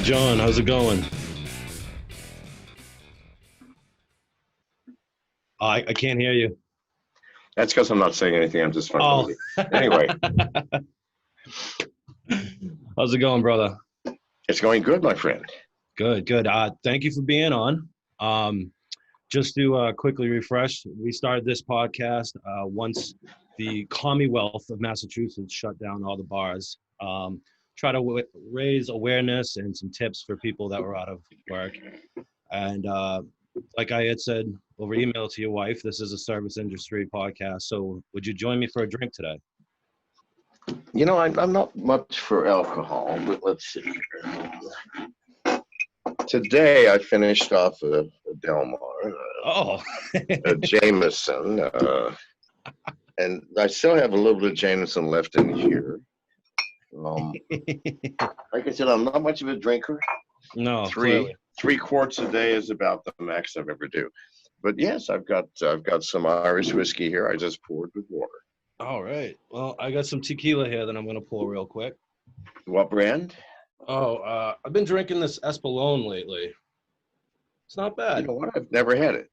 John, how's it going? I can't hear you. That's because I'm not saying anything. I'm just fucking Oh, with you. Anyway, how's it going, brother? it's going good, my friend. Good, good. Thank you for being on. Just to quickly refresh, we started this podcast once the Commonwealth of Massachusetts shut down all the bars. Try to raise awareness and some tips for people that were out of work. And like I had said over email to your wife, this is a service industry podcast. So would you join me for a drink today? You know, I'm not much for alcohol, but let's see here. Today, I finished off a Del Mar, Oh, a Jameson, and I still have a little bit of Jameson left in here. Like I said, I'm not much of a drinker. no, Three clearly. 3 quarts a day is about the max I've ever do. But yes, I've got some Irish whiskey here. I just poured with water. All right. Well, I got some tequila here that I'm going to pour real quick. What brand? Oh, I've been drinking this Espolón lately. It's not You bad. know what? I've never had it.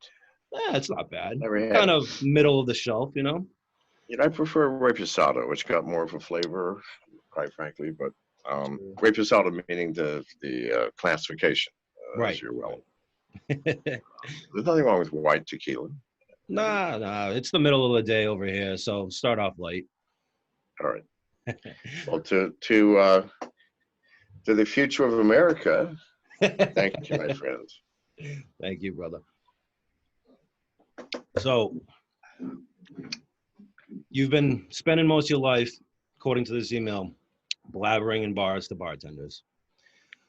Yeah, it's not bad. Never had Kind it. of middle of the shelf, you know? You know, I prefer Reposado, which got more of a flavor, quite frankly. But Reposado meaning the classification, Right. as you're well. There's nothing wrong with white tequila. Nah. It's the middle of the day over here, so start off light. All right. Well, to the future of America, thank you, my friends. Thank you, brother. So, you've been spending most of your life, according to this email, blabbering in bars to bartenders.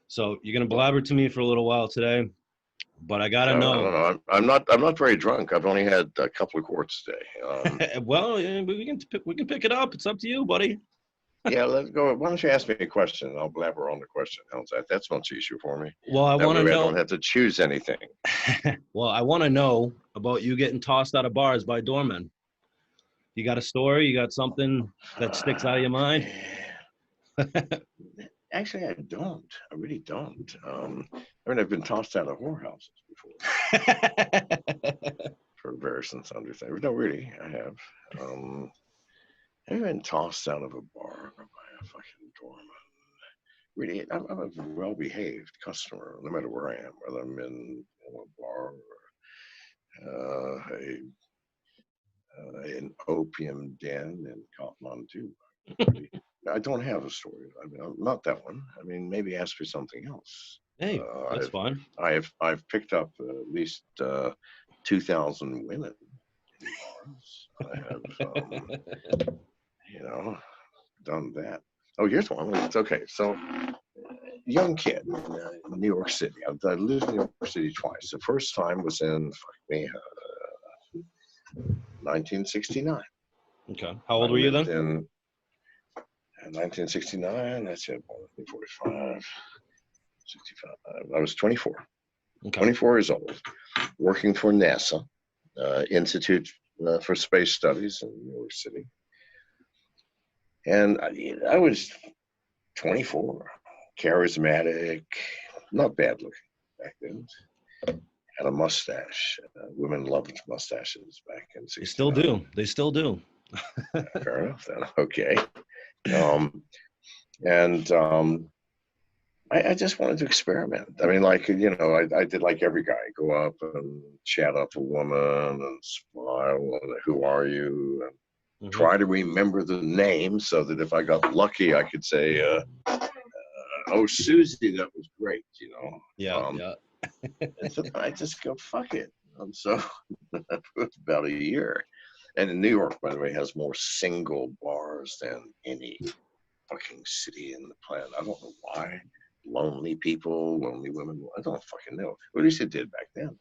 So you're gonna blabber to me for a little while today, but I gotta know. No. I'm not very drunk. I've only had a couple of quarts today. Well, yeah, we can pick it up. It's up to you, buddy. Yeah, let's go. Why don't you ask me a question and I'll blabber on the question? How's that? That's much easier for me. Well, I That want to way I know. don't have to choose anything. Well, I want to know about you getting tossed out of bars by doormen. You got a story? You got something that sticks out of your mind? Actually, I don't. I really don't. I mean, I've been tossed out of whorehouses before for various and sundry things. No, really, I have. I've been tossed out of a bar by a fucking doorman. Really, I'm a well-behaved customer, no matter where I am, whether I'm in a bar or an opium den in Kathmandu. I don't have a story. I mean, not that one. I mean, maybe ask for something else. Hey, that's fine. I've picked up at least 2,000 women in bars. I have, done that. Oh, here's one. It's okay. So, young kid in New York City. I lived in New York City twice. The first time was in 1969. Okay. How old were you then? In 1969, that's it, 1945, 65. I was 24. Okay. 24 years old, working for NASA, Institute for Space Studies in New York City. And I was 24, charismatic, not bad looking back then. Had a mustache. Women loved mustaches back in 69. They still do. They still do. Fair enough then. Okay. I just wanted to experiment. I mean, like, I did like every guy, go up and chat up a woman and smile and who are you? And try to remember the name so that if I got lucky, I could say, oh, Susie, that was great, Yeah, And so I just go, fuck it. And so for about a year. And in New York, by the way, has more single bars than any fucking city in the planet. I don't know why. Lonely people, lonely women. I don't fucking know. At least it did back then.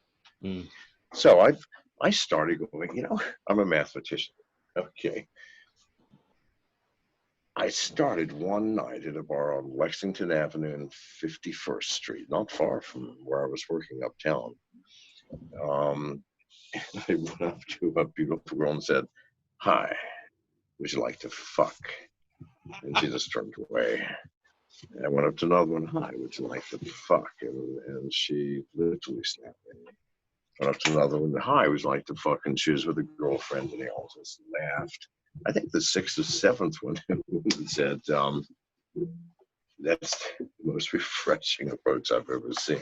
So I started going, I'm a mathematician. Okay. I started one night at a bar on Lexington Avenue and 51st Street, not far from where I was working uptown. I went up to a beautiful girl and said, "Hi, would you like to fuck?" And she just turned away. And I went up to another one, hi, would you like to fuck? And she literally slapped me. Went up to another one, hi, would you like to fuck? And she was with a girlfriend, and they all just laughed. I think the sixth or seventh one said, that's the most refreshing approach I've ever seen.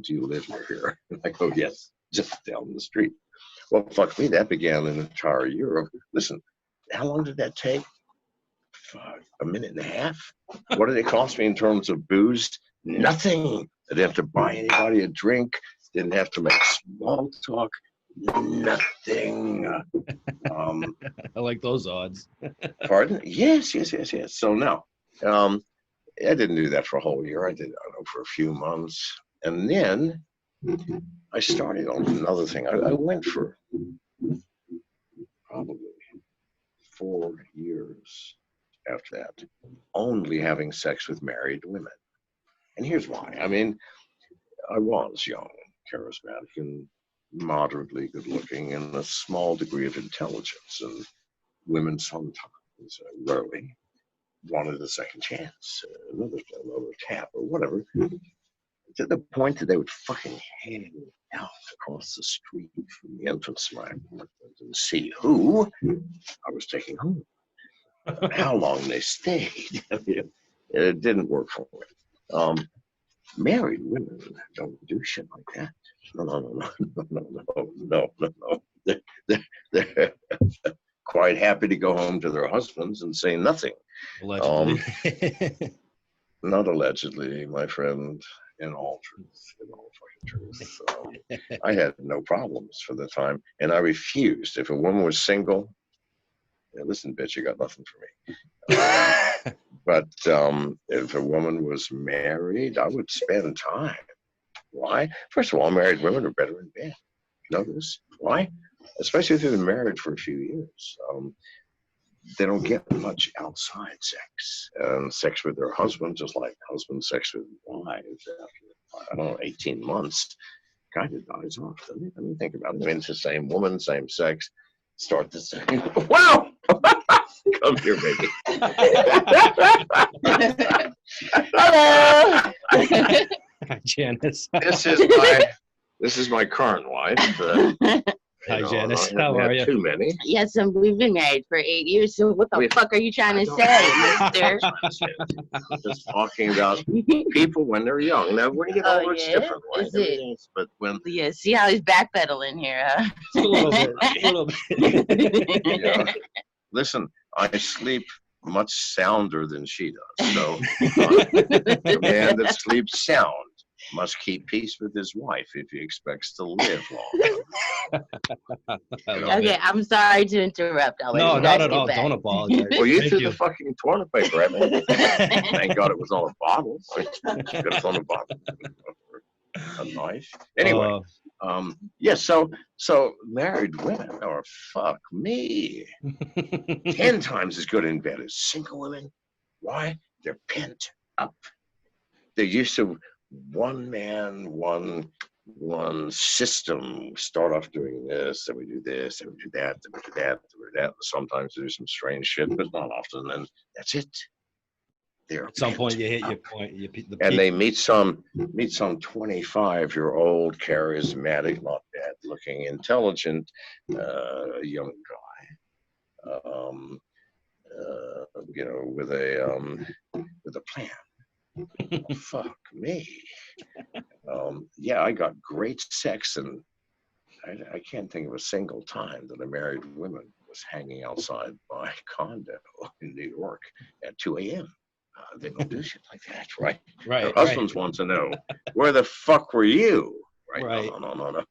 Do you live near here? And I go, yes, just down the street. Well, fuck me, that began an entire year of, listen, how long did that take? Fuck, a minute and a half? What did it cost me in terms of booze? Nothing. I didn't have to buy anybody a drink. Didn't have to make small talk. Nothing. I like those odds. Pardon? Yes. So now, I didn't do that for a whole year. I did, I don't know, for a few months. And then I started on another thing. I went for probably 4 years after that, only having sex with married women. And here's why. I mean, I was young, charismatic, and moderately good looking, and a small degree of intelligence. And women sometimes, rarely, wanted a second chance, another tap, or whatever. To the point that they would fucking hang out across the street from the entrance to my apartment and see who I was taking home, how long they stayed. I mean, it didn't work for me. Married women don't do shit like that. No. They're quite happy to go home to their husbands and say nothing. Allegedly. Not allegedly, my friend. In all fucking truth. I had no problems for the time, and I refused. If a woman was single, listen, bitch, you got nothing for me. But if a woman was married, I would spend time. Why? First of all, married women are better in bed. Notice why? Especially if they've been married for a few years. They don't get much outside sex. And sex with their husband, just like husband sex with wives after, I don't know, 18 months, kind of dies off, doesn't it? I mean, think about it. I mean, it's the same woman, same sex, start the same. Wow! Come here, baby. Hello. Hi, Janice. This is my current wife. Hi, Janice. How are you? Too many. Yes, and we've been married for 8 years. So what the fuck are you trying to say, mister? I'm just talking about people when they're young. Now, when you get older, it's different, right? Is it? But when Yeah, see how he's backpedaling here, huh? A little bit. yeah. Listen, I sleep much sounder than she does. So the man that sleeps sound must keep peace with his wife if he expects to live long. Okay, I'm sorry to interrupt. No, not at all. Don't apologize. Well, you threw the fucking toilet paper at me. Thank God it was on a bottle. You could have thrown a bottle. A knife. Anyway, yeah. So married women are fuck me 10 times as good in bed as single women. Why? They're pent up. They're used to one man, one system. Start off doing this, then we do this, then we do that, then we do that, then we do that. Sometimes we do some strange shit, but not often. And that's it. At some point, you hit your point. And they meet some 25-year-old, charismatic, not bad-looking, intelligent young guy, with a plan. Oh, fuck me. Yeah, I got great sex, and I can't think of a single time that a married woman was hanging outside my condo in New York at 2 a.m. They don't do shit like that, right? Right. Their husbands want to know, where the fuck were you? Right? No.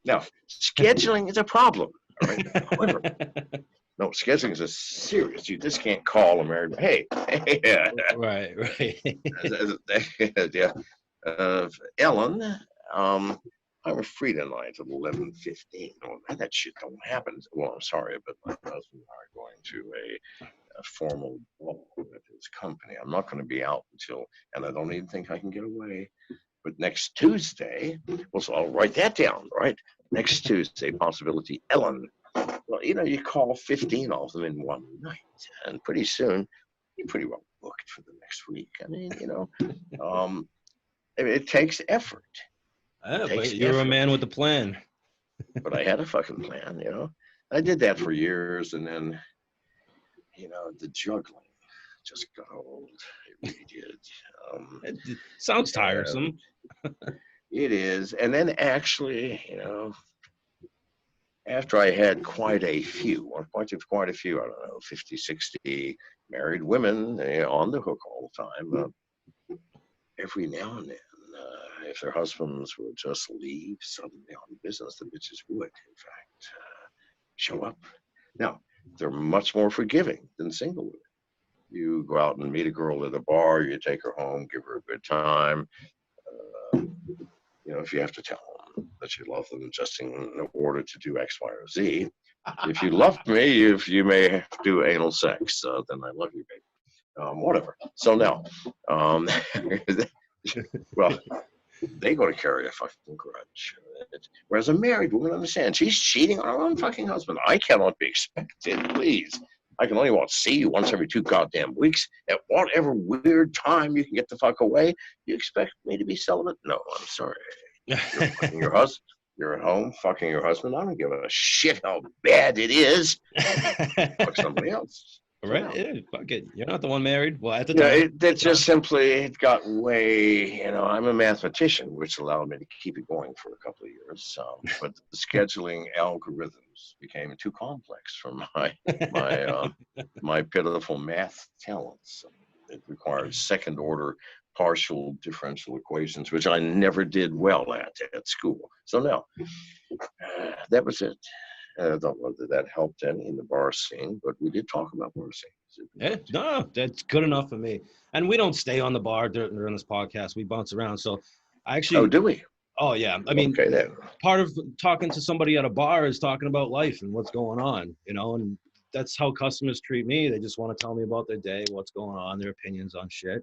Now, scheduling is a problem. All right. However, no, scheduling is a serious. You just can't call a married. Hey. Right. Yeah. Ellen, I'm free tonight at 11:15. Oh, that shit don't happen. Well, I'm sorry, but my husband and I are going to a formal ball with his company. I'm not going to be out until, and I don't even think I can get away. But next Tuesday, well, so I'll write that down, right? Next Tuesday, possibility, Ellen. Well, you call 15 of them in one night, and pretty soon, you're pretty well booked for the next week. I mean, it takes effort. But you're a man with a plan. But I had a fucking plan, I did that for years, and then, the juggling just got old. It really did. It sounds tiresome. It is. And then actually, after I had quite a few, I don't know, 50, 60 married women on the hook all the time, every now and then, if their husbands would just leave suddenly on business, the bitches would, in fact, show up. Now, they're much more forgiving than single women. You go out and meet a girl at a bar, you take her home, give her a good time. If you have to tell them that you love them just in order to do X, Y, or Z. If you love me, if you may do anal sex, then I love you, baby. Whatever. So now, well, they go to carry a fucking grudge. Whereas a married woman understands she's cheating on her own fucking husband. I cannot be expected, please. I can only see you once every 2 goddamn weeks. At whatever weird time you can get the fuck away, you expect me to be celibate? No, I'm sorry. You're fucking your husband. You're at home fucking your husband. I don't give a shit how bad it is. Fuck somebody else. Right? Yeah, fuck it. You're not the one married. Well, at the time. It just simply got way, I'm a mathematician, which allowed me to keep it going for a couple of years. But the scheduling algorithms became too complex for my pitiful math talents. It required second order partial differential equations, which I never did well at school. So now, that was it. I don't know that helped any in the bar scene, but we did talk about bar scenes. Yeah, no, that's good enough for me. And we don't stay on the bar during this podcast. We bounce around. So I actually. Oh, do we? Oh, yeah. I mean, okay, then. Part of talking to somebody at a bar is talking about life and what's going on, and that's how customers treat me. They just want to tell me about their day, what's going on, their opinions on shit,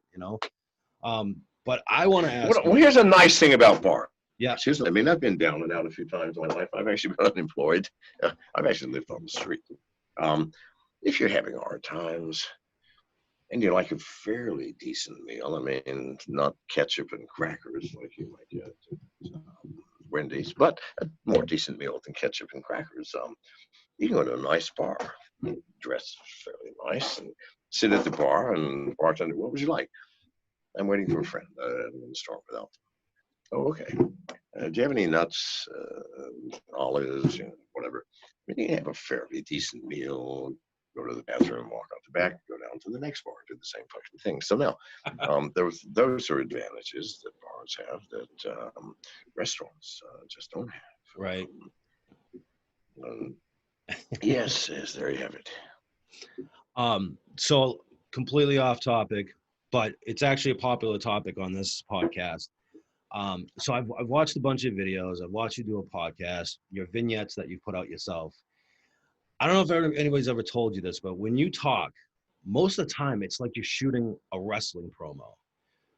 But I want to ask. Well, here's a nice thing about bars. Yeah. I mean, I've been down and out a few times in my life. I've actually been unemployed. I've actually lived on the street. If you're having hard times and you like a fairly decent meal, I mean, not ketchup and crackers like you might get at Wendy's, but a more decent meal than ketchup and crackers, you can go to a nice bar, dress fairly nice, and sit at the bar and bartender, what would you like? I'm waiting for a friend. I'm in the store without them. Oh, okay. Do you have any nuts, olives, whatever? I mean, you have a fairly decent meal, go to the bathroom, walk out the back, go down to the next bar, do the same fucking thing. So now, those are advantages that bars have that restaurants just don't have. Right. Yes, there you have it. So completely off topic, but it's actually a popular topic on this podcast. So I've watched a bunch of videos. I've watched you do a podcast, your vignettes that you put out yourself. I don't know if anybody's ever told you this, but when you talk, most of the time it's like you're shooting a wrestling promo.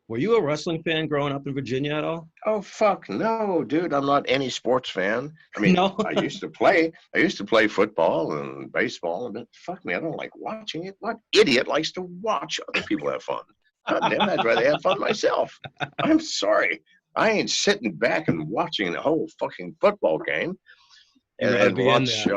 Were you a wrestling fan growing up in Virginia at all? Oh, fuck no, dude. I'm not any sports fan. I mean, no. I used to play football and baseball, but fuck me, I don't like watching it. What idiot likes to watch other people have fun? God damn, I'd rather have fun myself. I'm sorry. I ain't sitting back and watching the whole fucking football game and watch,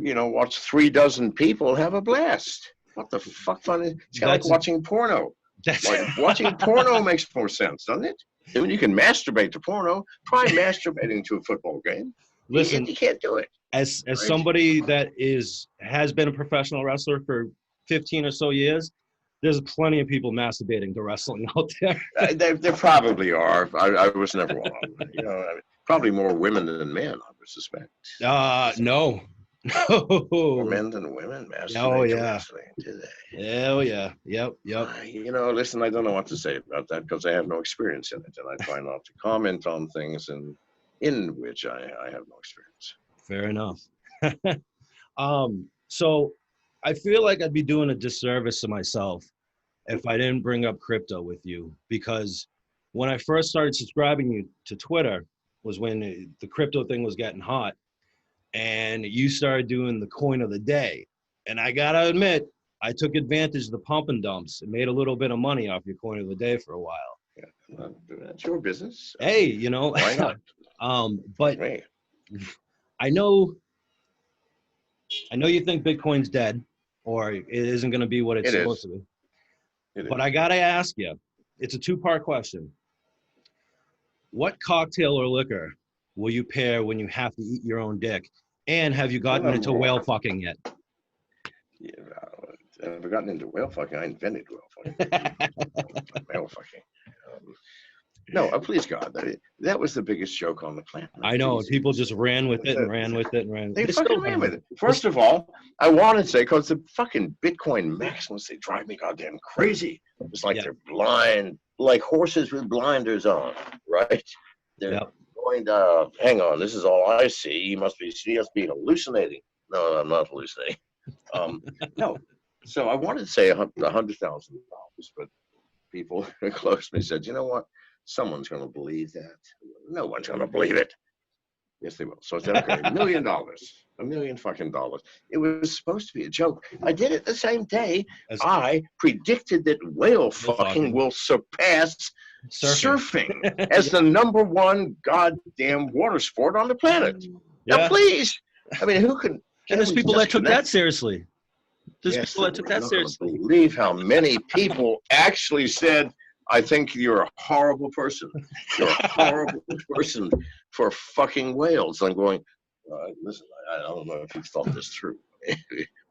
watch 3 dozen people have a blast. What the fuck fun is? It's kind of like watching porno. Like watching porno makes more sense, doesn't it? I mean, you can masturbate to porno. Try masturbating to a football game. Listen, you can't do it. As somebody that has been a professional wrestler for 15 or so years, there's plenty of people masturbating to wrestling out there. There probably are. I was never one of them. Probably more women than men, I would suspect. No. More men than women masturbate to wrestling, do they? Hell yeah. Yep. Listen, I don't know what to say about that because I have no experience in it, and I try not to comment on things in which I have no experience. Fair enough. So I feel like I'd be doing a disservice to myself if I didn't bring up crypto with you, because when I first started subscribing you to Twitter was when the crypto thing was getting hot, and you started doing the coin of the day. And I gotta admit, I took advantage of the pump and dumps and made a little bit of money off your coin of the day for a while. Yeah, well, that's your business. Hey, you know, Why not? but Hey, I know you think Bitcoin's dead or it isn't going to be what it's It supposed is. to be. It But is. I got to ask you, it's a two-part question. What cocktail or liquor will you pair when you have to eat your own dick? And have you gotten into whale fucking yet? Yeah, I've gotten into whale fucking. I invented whale fucking. Whale fucking. No, please God, that was the biggest joke on the planet. I know, Jeez. people just ran with it and ran with it and ran. They fucking ran with it. First of all, I want to say, because the fucking Bitcoin maximalists, they drive me goddamn crazy. It's like they're blind, like horses with blinders on, right? They're going to, hang on, this is all I see. He must be hallucinating. No, I'm not hallucinating. No. So I wanted to say $100,000, but people close to me said, you know what? Someone's going to believe that. No one's going to believe it. Yes, they will. So I said, okay, $1 million, $1 million fucking dollars. It was supposed to be a joke. I did it the same day. I predicted that whale fucking will surpass surfing as the #1 goddamn water sport on the planet. Now, please. I mean, who can? And there's people that took that seriously. There's people that took that seriously. I can't believe how many people actually said, I think you're a horrible person. You're a horrible person for fucking whales. I'm going, listen, I don't know if you've thought this through.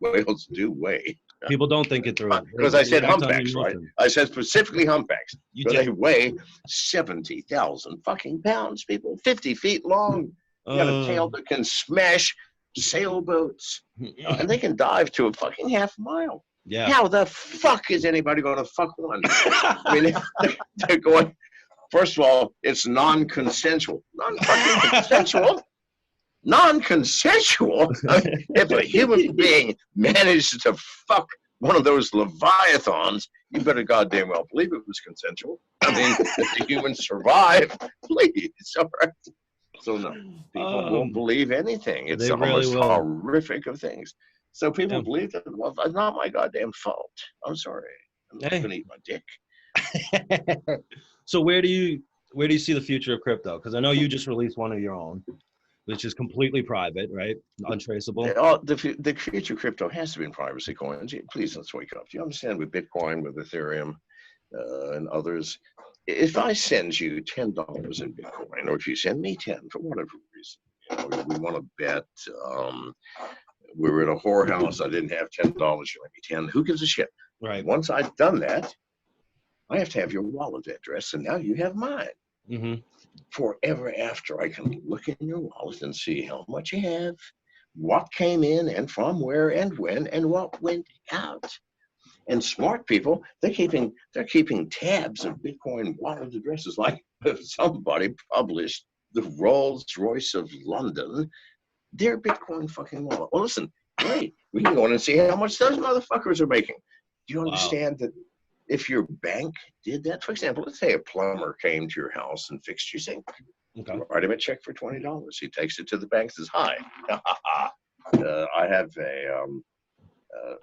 Whales do weigh. People don't think it through. Because I said humpbacks, right? I said specifically humpbacks. They weigh 70,000 fucking pounds, people. 50 feet long. You got a tail that can smash sailboats. And they can dive to a fucking half mile. Yeah. How the fuck is anybody going to fuck one? I mean, they're going, first of all, it's non-consensual. Non-fucking consensual? Non-consensual? I mean, if a human being manages to fuck one of those leviathans, you better goddamn well believe it was consensual. I mean, if the humans survive, please. All right. So no, people won't believe anything. It's the most horrific of things. So people believe that. Well, that's not my goddamn fault. I'm sorry. I'm not gonna eat my dick. So where do you see the future of crypto? Because I know you just released one of your own, which is completely private, right? Untraceable. The future of crypto has to be in privacy coins. Please, let's wake up. Do you understand? With Bitcoin, with Ethereum, and others, if I send you $10 in Bitcoin, or if you send me 10 for whatever reason, you know, we want to bet. We were at a whorehouse. I didn't have $10. You let me 10. Who gives a shit? Right. Once I've done that, I have to have your wallet address, and now you have mine. Mm-hmm. Forever after, I can look in your wallet and see how much you have, what came in, and from where, and when, and what went out. And smart people, they're keeping tabs of Bitcoin wallet addresses. Like somebody published the Rolls Royce of London, their Bitcoin fucking wallet. Well, listen, great. We can go in and see how much those motherfuckers are making. Do you understand that if your bank did that? For example, let's say a plumber came to your house and fixed your sink. Okay. Write him a check for $20. He takes it to the bank, says, hi, I have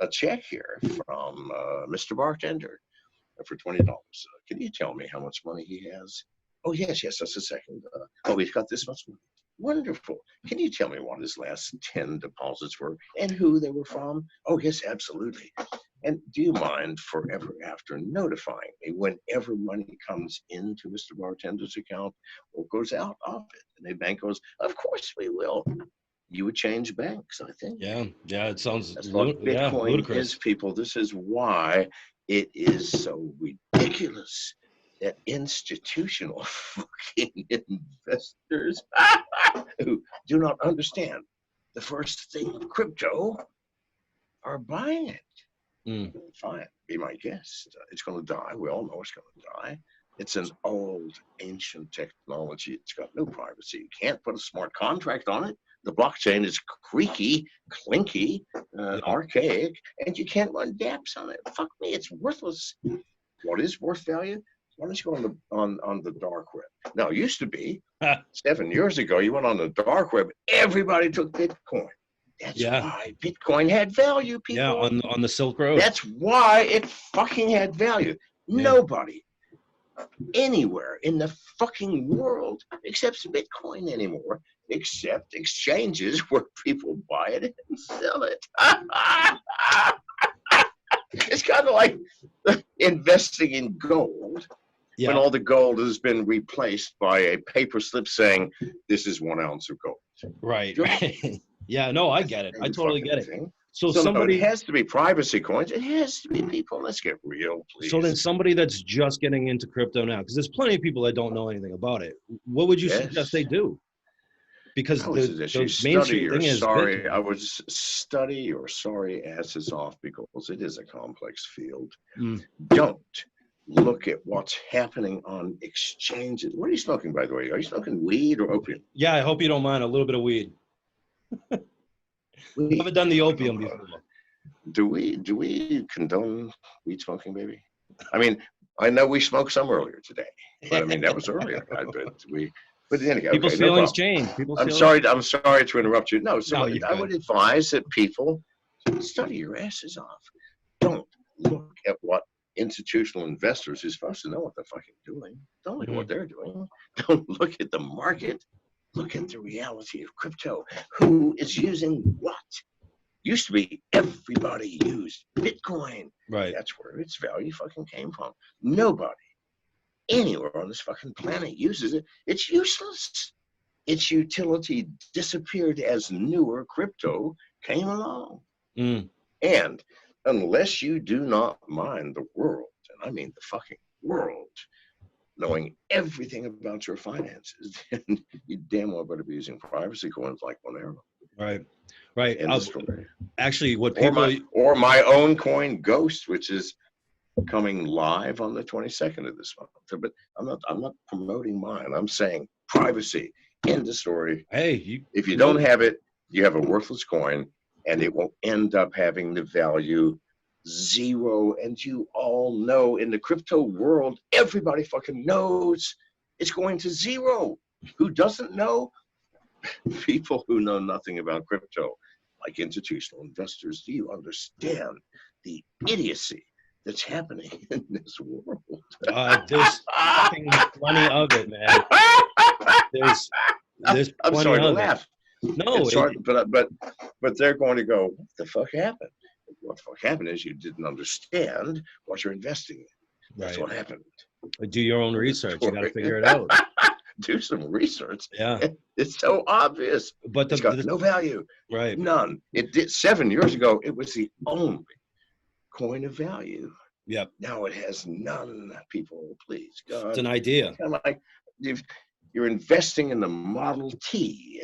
a check here from Mr. Bartender for $20. Can you tell me how much money he has? Oh, yes, just a second. He's got this much money. Wonderful. Can you tell me what his last 10 deposits were and who they were from? Oh, yes, absolutely. And do you mind forever after notifying me whenever money comes into Mr. Bartender's account or goes out of it? And the bank goes, of course we will. You would change banks, I think. Yeah, it sounds Bitcoin ludicrous. is, people. This is why it is so ridiculous that institutional fucking investors who do not understand the first thing of crypto are buying it. Fine, be my guest. It's going to die. We all know it's going to die. It's an old, ancient technology. It's got no privacy. You can't put a smart contract on it. The blockchain is creaky, clinky, archaic, and you can't run dApps on it. Fuck me, it's worthless. What is worth value? Why don't you go on the dark web? Now, it used to be 7 years ago, you went on the dark web, everybody took Bitcoin. That's why Bitcoin had value, people. Yeah, on the Silk Road. That's why it fucking had value. Yeah. Nobody anywhere in the fucking world accepts Bitcoin anymore, except exchanges where people buy it and sell it. It's kind of like investing in gold when all the gold has been replaced by a paper slip saying this is 1 ounce of gold. Right. Yeah, no, I get it. I totally get it. So somebody, it has to be privacy coins. It has to be people. Let's get real, please. So then somebody that's just getting into crypto now, because there's plenty of people that don't know anything about it. What would you suggest they do? Because the mainstream thing is Bitcoin. I would study your sorry asses off because it is a complex field. Don't look at what's happening on exchanges. What are you smoking, by the way? Are you smoking weed or opium? Yeah, I hope you don't mind a little bit of weed. We haven't done the opium before. Do we condone weed smoking, baby? I mean, I know we smoked some earlier today, but I mean that was earlier. But anyhow, people's feelings change. I'm sorry to interrupt you. No, I would advise that people study your asses off. Don't look at what institutional investors who's supposed to know what they're fucking doing. Don't look at what they're doing. Don't look at the market. Look at the reality of crypto. Who is using what? Used to be everybody used Bitcoin. Right. That's where its value fucking came from. Nobody anywhere on this fucking planet uses it. It's useless. Its utility disappeared as newer crypto came along. And unless you do not mind the world, and I mean the fucking world, knowing everything about your finances, then you damn well better be using privacy coins like Monero. Right. Actually, what people or my own coin Ghost, which is coming live on the 22nd of this month. But I'm not promoting mine. I'm saying privacy. End of story. Hey, if you don't have it, you have a worthless coin, and it will end up having the value zero. And you all know in the crypto world, everybody fucking knows it's going to zero. Who doesn't know? People who know nothing about crypto, like institutional investors. Do you understand the idiocy that's happening in this world? There's fucking plenty of it, man. There's I'm sorry to laugh. No, but they're going to go, what the fuck happened? What the fuck happened is you didn't understand what you're investing in. That's what happened. Do your own research. You got to figure it out. Do some research. Yeah. It's so obvious. But it's got no value. Right. None. It did 7 years ago. It was the only coin of value. Yep. Now it has none. People, please, God. It's an idea. Kind of like you're investing in the Model T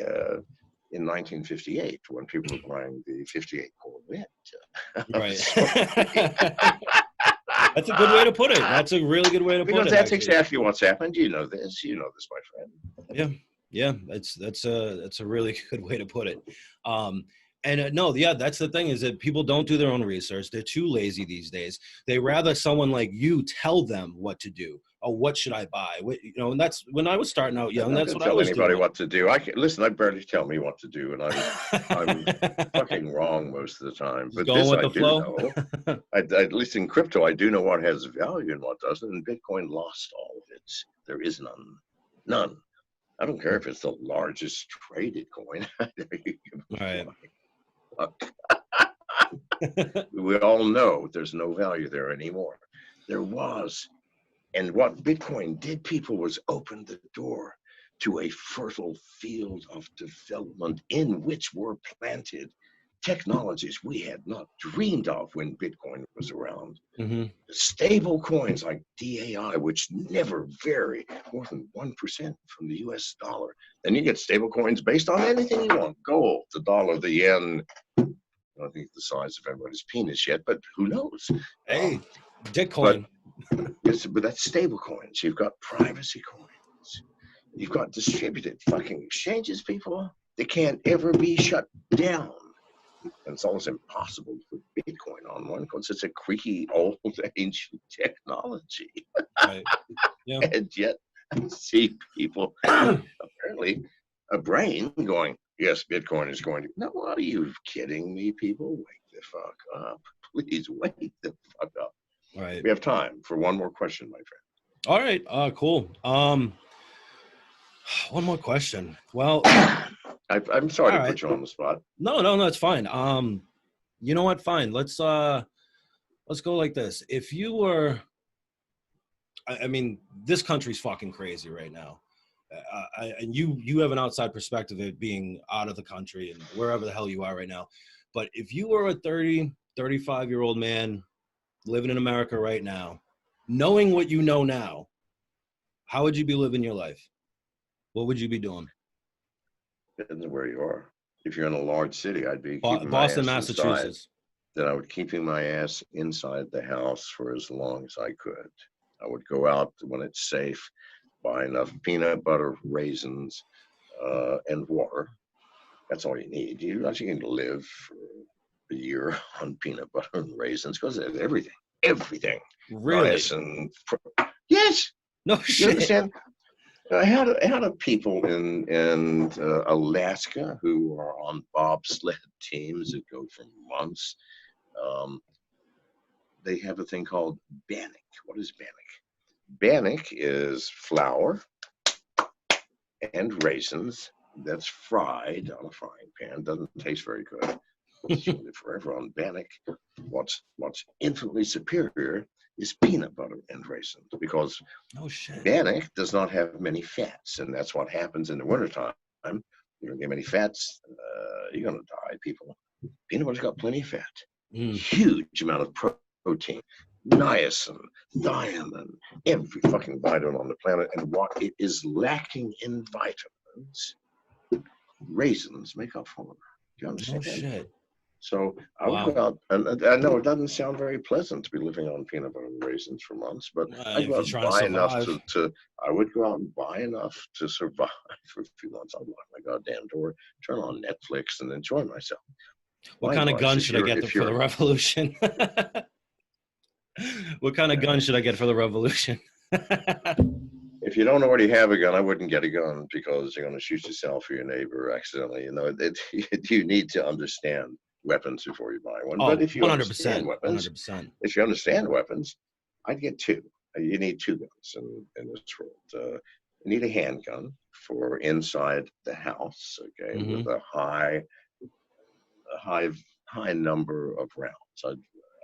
in 1958 when people were buying the 58 Corvette. Right. That's a good way to put it. That's a really good way to put it. Because that's exactly what's happened. You know this. You know this, my friend. Yeah. That's a really good way to put it. That's the thing is that people don't do their own research. They're too lazy these days. They rather someone like you tell them what to do. Oh, what should I buy? And that's when I was starting out young. That's what I was doing. Tell anybody what to do. I barely tell me what to do, and I'm fucking wrong most of the time. But going with the flow. Know. At least in crypto, I do know what has value and what doesn't. And Bitcoin lost all of it. There is none. I don't care if it's the largest traded coin. Right. We all know there's no value there anymore. There was. And what Bitcoin did, people, was open the door to a fertile field of development in which were planted technologies we had not dreamed of when Bitcoin was around. Stable coins like DAI, which never vary more than 1% from the US dollar. Then you get stable coins based on anything you want. Gold, the dollar, the yen. I don't think the size of everybody's penis yet, but who knows? Hey, Bitcoin. But that's stable coins. You've got privacy coins. You've got distributed fucking exchanges, people. They can't ever be shut down. And it's almost impossible to put Bitcoin on one because it's a creaky, old, ancient technology. Right. Yeah. And yet I see people, apparently, a brain going, yes, Bitcoin is going to. No, are you kidding me, people? Wake the fuck up. Please wake the fuck up. Right. We have time for one more question, my friend. All right. Cool. One more question. Well, I'm sorry to all right. put you on the spot. No, it's fine. You know what? Fine. Let's go like this. If you were, I mean, this country's fucking crazy right now. And you have an outside perspective of it being out of the country and wherever the hell you are right now. But if you were a 30, 35-year-old man living in America right now, knowing what you know now, how would you be living your life? What would you be doing? Depends on where you are. If you're in a large city, I'd be keeping Boston, my ass Massachusetts. inside. Then I would keeping my ass inside the house for as long as I could. I would go out when it's safe, buy enough peanut butter, raisins, and water. That's all you need. You actually can live for a year on peanut butter and raisins because there's everything. Really? Nice and yes. No You shit. understand? How do people in Alaska who are on bobsled teams that go for months, they have a thing called bannock. What is bannock? Bannock is flour and raisins that's fried on a frying pan. Doesn't taste very good. It's really forever on bannock. What's infinitely superior is peanut butter and raisins because bannock does not have many fats, and that's what happens in the wintertime. You don't get many fats, you're gonna die, people. Peanut butter's got plenty of fat, huge amount of protein, niacin, thiamine, every fucking vitamin on the planet, and what it is lacking in vitamins, raisins make up for. Do you understand? No shit. So I would go out, and I know it doesn't sound very pleasant to be living on peanut butter and raisins for months, but I'd go out and buy enough to I would go out and buy enough to survive for a few months. I'd lock my goddamn door, turn on Netflix, and enjoy myself. What kind of gun should I get for the revolution? What kind of gun should I get for the revolution? If you don't already have a gun, I wouldn't get a gun because you're going to shoot yourself or your neighbor accidentally. You know, you need to understand weapons before you buy one. But if you 100%, understand weapons, 100%. If you understand weapons, I'd get two. You need two guns in this world. You need a handgun for inside the house, okay, with a high number of rounds. I'd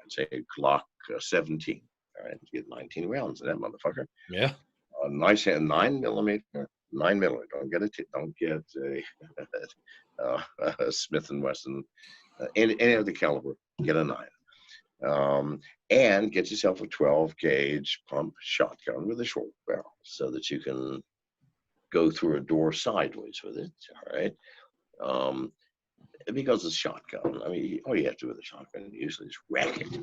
say Glock 17. All right, you get 19 rounds in that motherfucker. Yeah. A nice hand, 9mm. Don't get a Smith and Wesson, any of the caliber. Get a 9, and get yourself a 12 gauge pump shotgun with a short barrel, so that you can go through a door sideways with it. All right, because it's shotgun. I mean, all you have to do with a shotgun usually is rack it.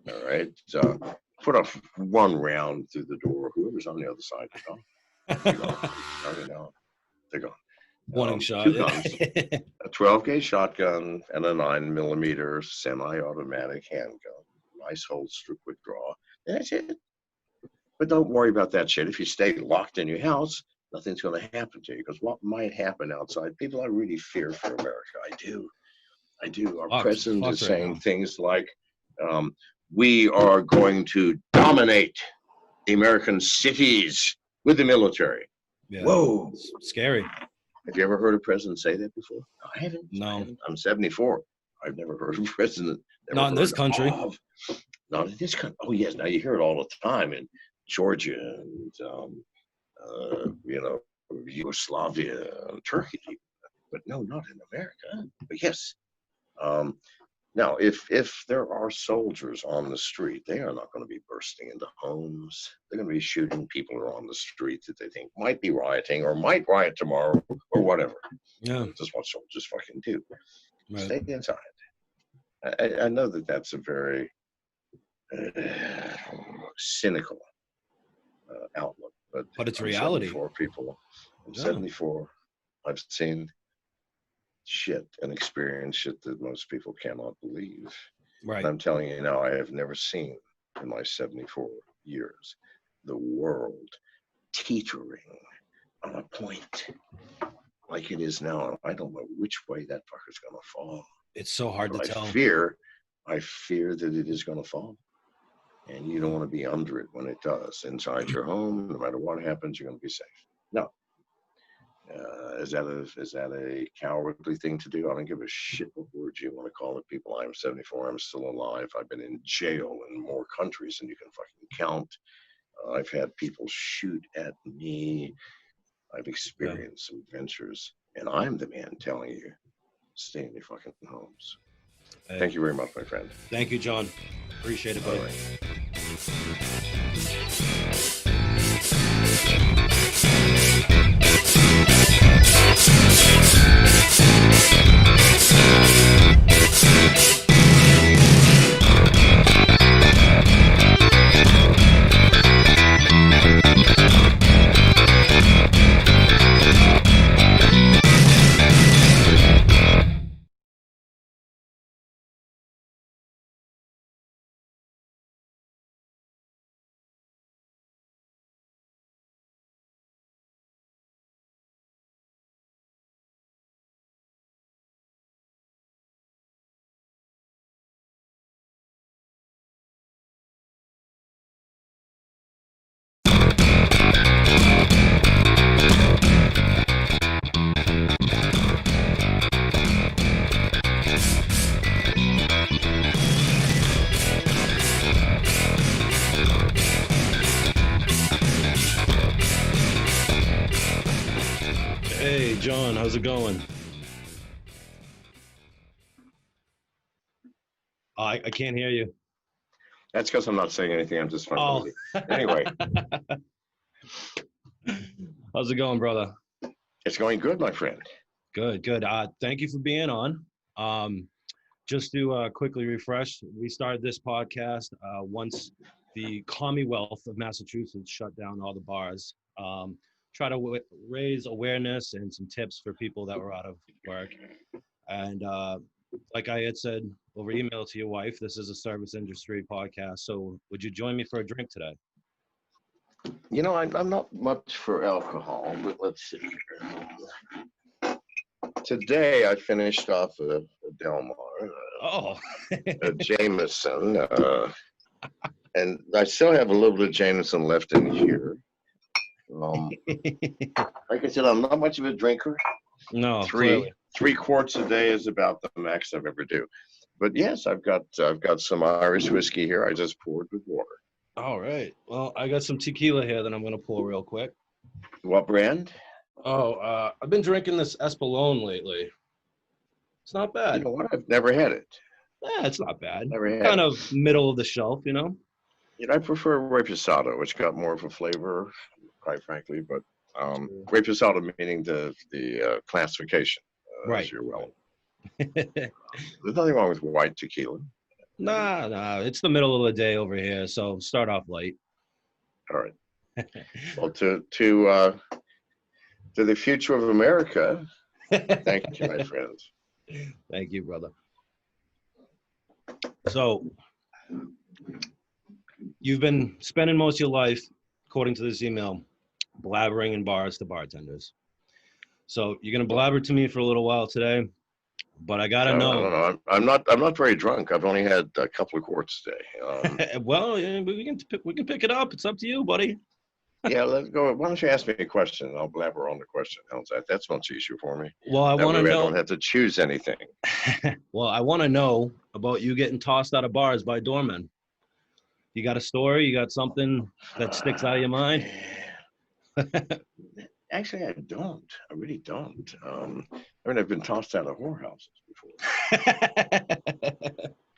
All right, so put a one round through the door. Whoever's on the other side is gone. They're gone. Warning shot. 2 guns, a 12 gauge shotgun, and a 9mm semi-automatic handgun. Nice holster, quick draw. That's it. But don't worry about that shit. If you stay locked in your house, nothing's going to happen to you. Because what might happen outside? People, I really fear for America. I do. Our president is saying things like, we are going to dominate the American cities with the military. Yeah. Whoa. It's scary. Have you ever heard a president say that before? I haven't. No. I'm 74. I've never heard of a president. Not in this country. Not in this country. Oh, yes. Now you hear it all the time in Georgia and, Yugoslavia and Turkey. But no, not in America. But yes. Now, if there are soldiers on the street, they are not going to be bursting into homes. They're going to be shooting people who are on the street that they think might be rioting or might riot tomorrow or whatever. Yeah. That's what soldiers fucking do. Right. Stay inside. I know that that's a very cynical outlook, but it's reality. 74 people. I'm 74. I've seen shit and experienced shit that most people cannot believe. Right. And I'm telling you now, I have never seen in my 74 years the world teetering on a point. like it is now. I don't know which way that fucker's going to fall. It's so hard to But tell. I fear that it is going to fall. And you don't want to be under it when it does. Inside your home, no matter what happens, you're going to be safe. No. Is that a cowardly thing to do? I don't give a shit what words you want to call it. People, I'm 74. I'm still alive. I've been in jail in more countries than you can fucking count. I've had people shoot at me. I've experienced some adventures. And I'm the man telling you, stay in your fucking homes. Hey. Thank you very much, my friend. Thank you, John. Appreciate it, buddy. All right. Hey, John, how's it going? I can't hear you. That's because I'm not saying anything. I'm just fucking with you. Anyway. How's it going, brother? It's going good, my friend. Good. Thank you for being on. Just to quickly refresh, we started this podcast once the Commonwealth of Massachusetts shut down all the bars. Try to raise awareness and some tips for people that were out of work. And like I had said over email to your wife, this is a service industry podcast. So would you join me for a drink today? You know, I'm not much for alcohol, but let's see. Today I finished off a Del Mar, a Jameson, and I still have a little bit of Jameson left in here. Like I said, I'm not much of a drinker. No, three quarts a day is about the max I've ever do. But yes, I've got some Irish whiskey here. I just poured with water. All right. Well, I got some tequila here that I'm going to pour real quick. What brand? I've been drinking this Espolón lately. It's not bad. You know what? I've never had it. Yeah, it's not bad. Never had kind it. of middle of the shelf, you know? You know, I prefer Reposado, which got more of a flavor, quite frankly. But Reposado meaning the classification. Right. As you're well. There's nothing wrong with white tequila. Nah. It's the middle of the day over here, so start off light. All right. Well, to the future of America, thank you, my friends. Thank you, brother. So, you've been spending most of your life, according to this email, blabbering in bars to bartenders. So you're gonna blabber to me for a little while today, but I gotta know. No. I'm not very drunk. I've only had a couple of quarts today. Well, yeah, we can pick it up. It's up to you, buddy. Yeah, let's go. Why don't you ask me a question? And I'll blabber on the question. How's that? That's much easier for me. Well, I want to know. I don't have to choose anything. Well, I want to know about you getting tossed out of bars by doormen. You got a story? You got something that sticks out of your mind? Actually, I don't. I really don't. I've been tossed out of whorehouses before.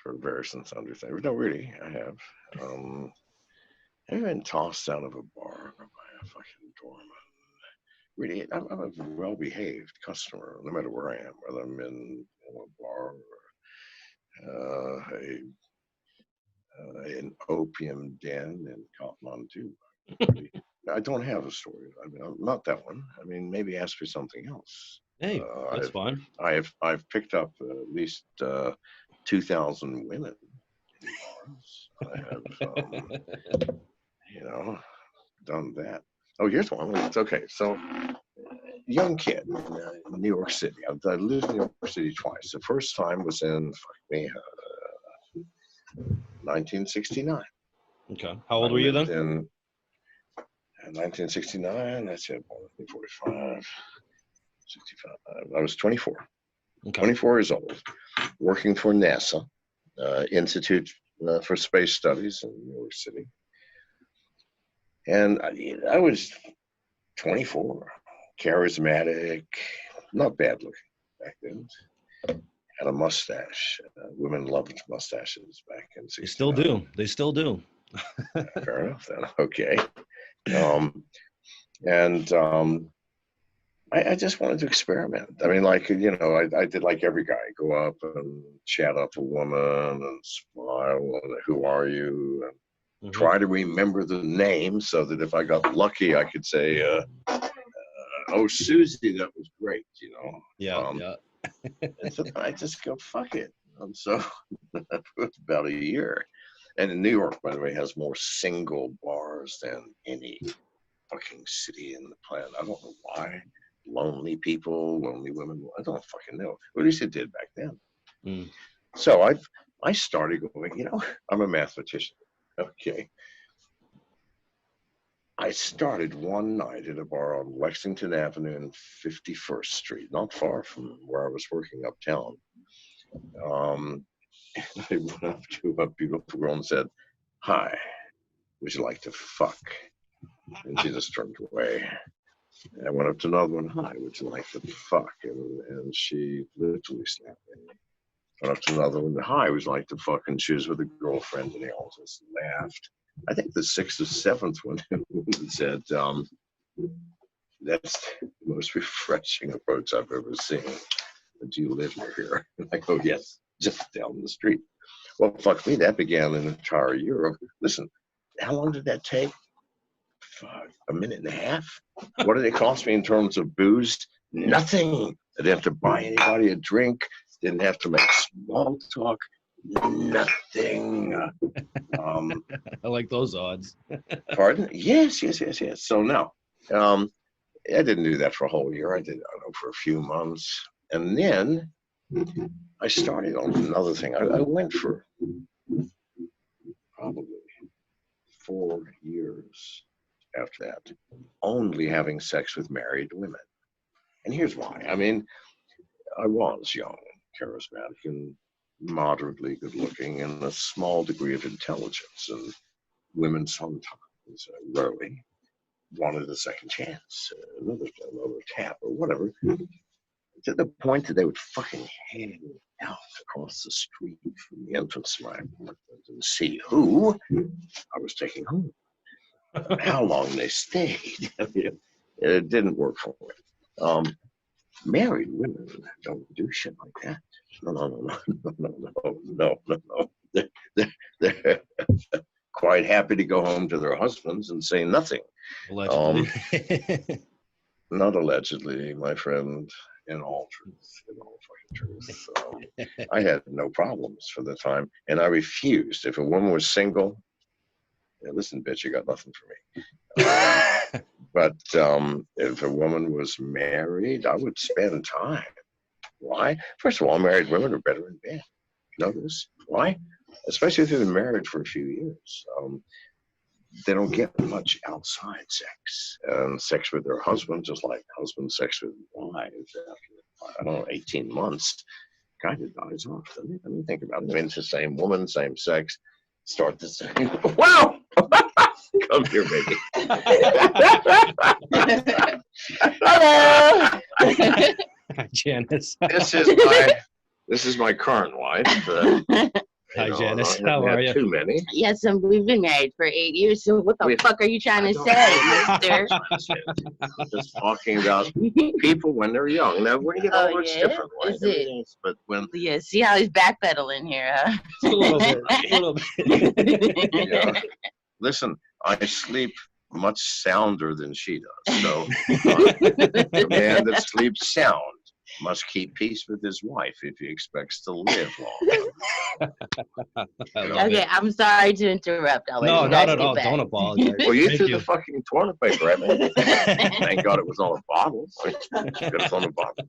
For various and sundry things. No, really, I have. I've been tossed out of a bar by a fucking doorman. Really, I'm a well-behaved customer, no matter where I am, whether I'm in a bar or an opium den in Kathmandu. I don't have a story. I mean, not that one. I mean, maybe ask for something else. Hey, that's fine. I've picked up at least 2,000 women in bars. I have, done that. Oh, here's one. It's okay. So, young kid in New York City. I lived in New York City twice. The first time was in 1969. Okay. How old were you then? In 1969, that's it, 45, 65. I was 24. Okay. 24 years old, working for NASA, Institute for Space Studies in New York City. And I was 24, charismatic, not bad looking back then. Had a mustache. Women loved mustaches back in 69. They still do. They still do. Fair enough then. Okay. I just wanted to experiment. I mean, like, you know, I did like every guy, go up and chat up a woman and smile and who are you? And try to remember the name so that if I got lucky, I could say, oh, Susie, that was great, you know. Yeah. And so I just go, fuck it. And so that was about a year. And in New York, by the way, has more single bars than any fucking city in the planet. I don't know why. Lonely people, lonely women. I don't fucking know. At least it did back then. So I started going, you know, I'm a mathematician. Okay. I started one night at a bar on Lexington Avenue and 51st Street, not far from where I was working uptown. I went up to a beautiful girl and said, "Hi, would you like to fuck?" And she just turned away. I went up to another one. "Hi, would you like to fuck?" And she literally snapped at me. Went up to another one. "Hi, would you like to fuck?" And she was with a girlfriend, and they all just laughed. I think the sixth or seventh one said, "That's the most refreshing approach I've ever seen. Do you live near here?" And I go, "Yes, just down the street." Well, fuck me, that began an entire year of, listen, how long did that take? Fuck, a minute and a half? What did it cost me in terms of booze? Nothing. I didn't have to buy anybody a drink. Didn't have to make small talk. Nothing. I like those odds. Pardon? Yes. So no, I didn't do that for a whole year. I did, I don't know, for a few months. And then I started on another thing. I went for probably 4 years after that, only having sex with married women. And here's why. I mean, I was young, charismatic, and moderately good looking, and a small degree of intelligence. And women sometimes, rarely, wanted a second chance, another tap or whatever, to the point that they would fucking hand me out across the street from the entrance to my apartment and see who I was taking home, how long they stayed. I mean, it didn't work for me. Married women don't do shit like that. No. They're quite happy to go home to their husbands and say nothing. Allegedly. Not allegedly, my friend. In all fucking truth. I had no problems for the time, and I refused. If a woman was single, listen, bitch, you got nothing for me. But if a woman was married, I would spend time. Why? First of all, married women are better in bed. Notice why? Especially if they've been married for a few years. They don't get much outside sex. And sex with their husband, just like husband sex with wives after, I don't know, 18 months, kind of dies off, doesn't it? I mean, think about it. I mean, it's the same woman, same sex, start the same. Wow! Come here, baby. Hello. Hi, Janice. This is my current wife. Hi, Janice. How are you? Too many. Yes, and we've been married for 8 years. So what the fuck are you trying to say, mister? I'm just talking about people when they're young. Now, when you get older, it's different, right? Is it? But when See how he's backpedaling here, huh? A little bit. yeah. Listen, I sleep much sounder than she does. So, a man that sleeps sound must keep peace with his wife if he expects to live long. Okay, I'm sorry to interrupt. I'll let No, you not guys at get all. back. Don't apologize. Well, you Thank threw you. the fucking toilet paper at me. Thank God it was on a bottle. You could have thrown a bottle.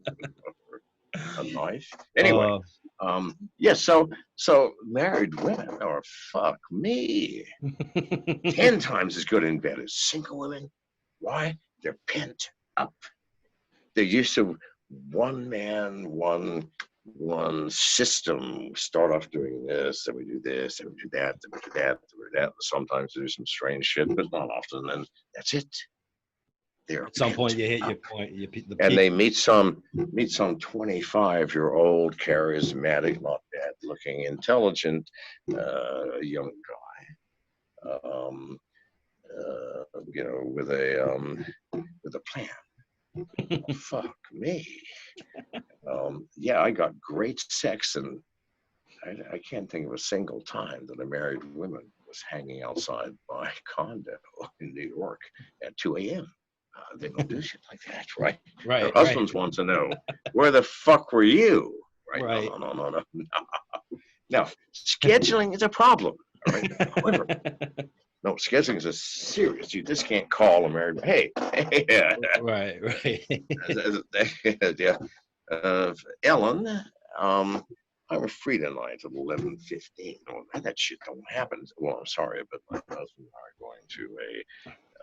A knife. Anyway, yeah. So married women are fuck me 10 times as good in bed as single women. Why? They're pent up. They're used to one man, one system. Start off doing this, then we do this, then we do that, then we do that, then we do that. Sometimes do some strange shit, but not often. And that's it. They're At some point, pent you hit your up. point. The And peak. they meet some 25-year-old, charismatic, not bad looking, intelligent young guy. With a plan. Fuck me. Yeah, I got great sex, and I can't think of a single time that a married woman was hanging outside my condo in New York at 2 a.m. They don't do shit like that, right? Right. Their husbands want to know, where the fuck were you? Right? Right. No. Now, scheduling is a problem. All right. However, no, scheduling is a serious. You just can't call a married. Hey, Right. yeah. Ellen, I'm free tonight at 11:15. Oh, that shit don't happen. Well, I'm sorry, but my husband and I are going to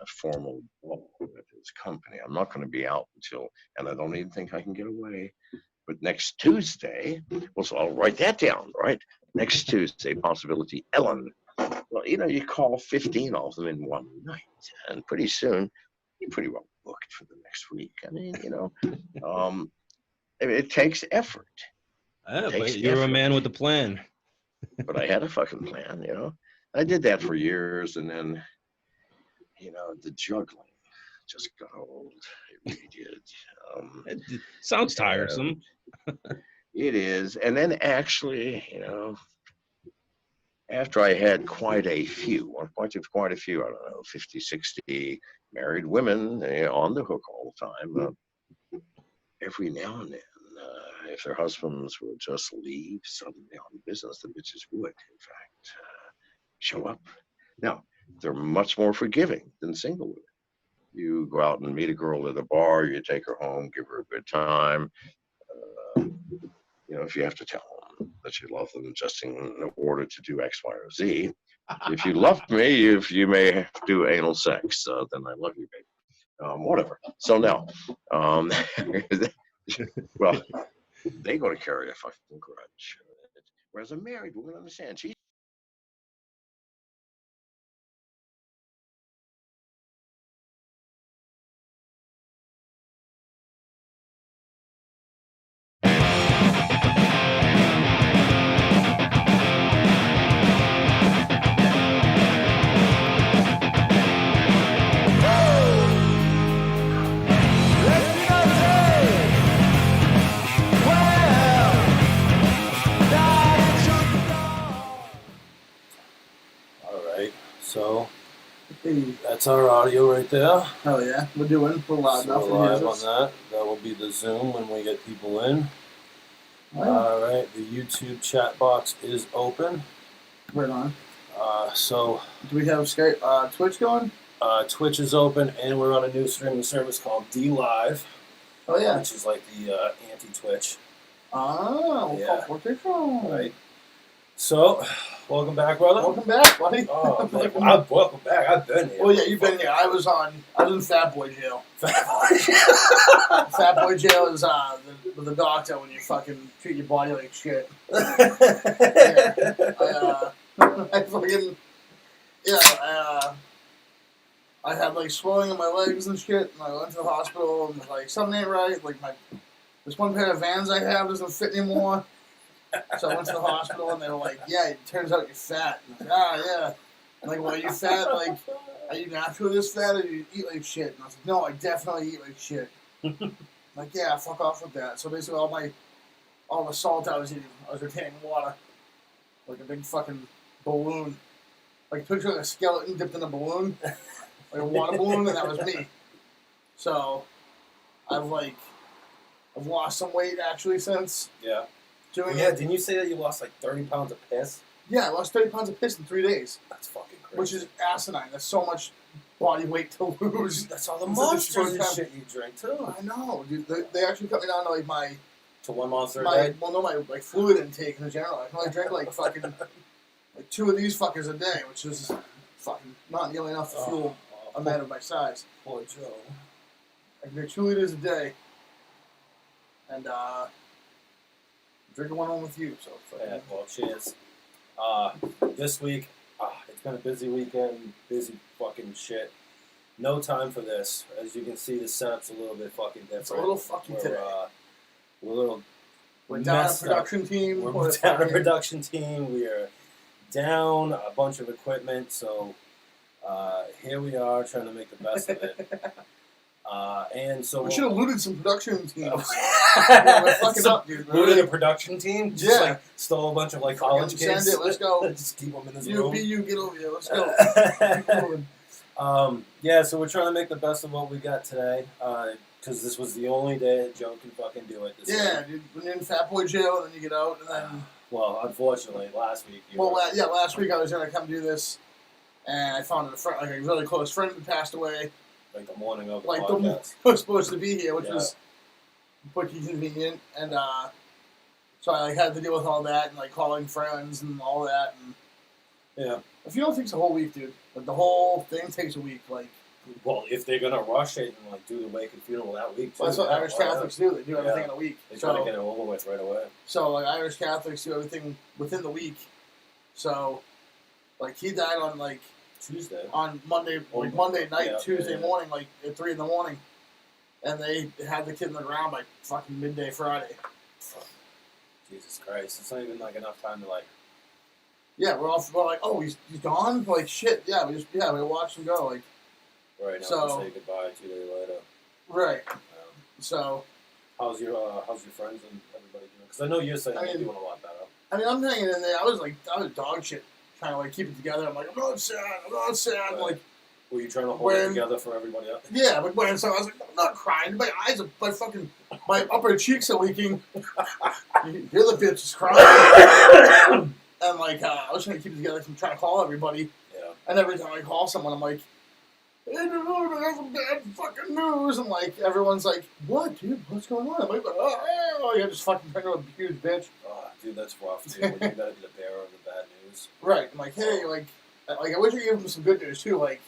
a formal ball with his company. I'm not going to be out until, and I don't even think I can get away. But next Tuesday, well, so I'll write that down, right? Next Tuesday, possibility, Ellen. Well, you call 15 of them in one night, and pretty soon, you're pretty well booked for the next week. I mean, it takes effort. But you're a man with a plan. But I had a fucking plan, I did that for years, and then, the juggling just got old. It really did. It sounds tiresome. It is. And then actually, after I had quite a few, I don't know, 50, 60 married women on the hook all the time, every now and then, if their husbands would just leave suddenly on business, the bitches would, in fact, show up. Now, they're much more forgiving than single women. You go out and meet a girl at a bar, you take her home, give her a good time. If you have to tell them that you love them just in order to do X, Y, or Z. If you love me, if you may do anal sex, then I love you, baby. Whatever. So now, well, they're going to carry a fucking grudge. Whereas a married woman, understand, she. So that's our audio right there. Hell yeah, we're loud enough. We're live on that. That will be the Zoom when we get people in. All right, the YouTube chat box is open. Right on. So do we have Skype, Twitch going? Twitch is open, and we're on a new streaming service called D Live. Oh yeah, which is like the anti-Twitch. Yeah. Right. So, welcome back, brother. Welcome back, buddy. Oh, welcome back. I've been here. Well, yeah, you've been here. I was in Fat Boy jail. Fat Boy jail is the doctor when you fucking treat your body like shit. I had like swelling in my legs and shit, and I went to the hospital and like something ain't right. Like this one pair of Vans I have doesn't fit anymore. So I went to the hospital and they were like, "Yeah, it turns out you're fat." And I was like, yeah. I'm like, well, are you fat? Like, are you naturally this fat, or do you eat like shit? And I was like, no, I definitely eat like shit. Like, yeah, fuck off with that. So basically, all the salt I was eating, I was retaining water, like a big fucking balloon. Like picture like a skeleton dipped in a balloon, like a water balloon, and that was me. So I was I've lost some weight actually since Yeah. doing Yeah, it. didn't you say that you lost like 30 pounds of piss? Yeah, I lost 30 pounds of piss in 3 days. That's fucking crazy. Which is asinine. That's so much body weight to lose. That's all the Instead of monsters and short shit you drink too. I know, dude. They actually cut me down to like my To 1 monster a my day? well, no, my like fluid intake in general. I can only drink like fucking like 2 of these fuckers a day, which is fucking not nearly enough to fuel a man of my size. Poor Joe. I can drink 2 liters a day, and drinking one home with you. So Yeah, well, cheers. This week, it's been a busy weekend, busy fucking shit. No time for this. As you can see, the setup's a little bit fucking different. it's a little fucking today. We're a little We're down a messed up. production team. We're down a production team. We are down a bunch of equipment. So here we are trying to make the best of it. And so We should have looted some production teams. Yeah, we're fucking up, dude. looted a production team. Just Yeah. like stole a bunch of like college Fucking kids. send it, let's go. Just keep them in this You room. be you, get over here. Let's go. Yeah, so we're trying to make the best of what we got today, because this was the only day that Joe can fucking do it this Yeah, week. dude. When you're in Fat Boy jail, and then you get out, and then Well, unfortunately, last week. last week I was gonna come do this, and I found a friend, like a really close friend who passed away. Like the morning of the Like podcast. the was supposed to be here, which Yeah. was pretty convenient, and so I had to deal with all that and like calling friends and all that. And Yeah. if you don't takes a whole week, dude. Like the whole thing takes a week. Like Well, if they're gonna rush it and like do the wake and funeral that week, too, that's what Irish why not? Catholics do. They do everything Yeah. in a week. They try to So get it over with right away. so like Irish Catholics do everything within the week. So like he died on like Tuesday. on Monday, like Monday night, Yeah, Tuesday yeah. morning, like at 3 a.m, and they had the kid in the ground by fucking midday Friday. Jesus Christ! It's not even like enough time to like. Yeah, we're like, oh, he's gone. Like shit. Yeah, we watched him go. Like Right now, So- say goodbye 2 days later. right. Um, So how's your friends and everybody doing? Because I know you're saying I you're mean- doing a lot better. I mean, I'm hanging in there. I was dog shit, trying to like keep it together. I'm like, I'm not sad. Right. Like Were you trying to hold it when- together for everybody else? yeah, but when so I was like, I'm not crying. My eyes are my upper cheeks are leaking. You're the bitch is crying. And like I was trying to keep it together. I'm trying to call everybody. Yeah. And every time I call someone, I'm like, hey, dude, I have some bad fucking news. And like, everyone's like, what, dude? What's going on? I'm like, oh, you're just fucking turned into a huge bitch. Oh, dude, that's rough, too. When you gotta be the bearer of the bad news. Right. I'm like, hey, like I wish I gave them some good news too. Like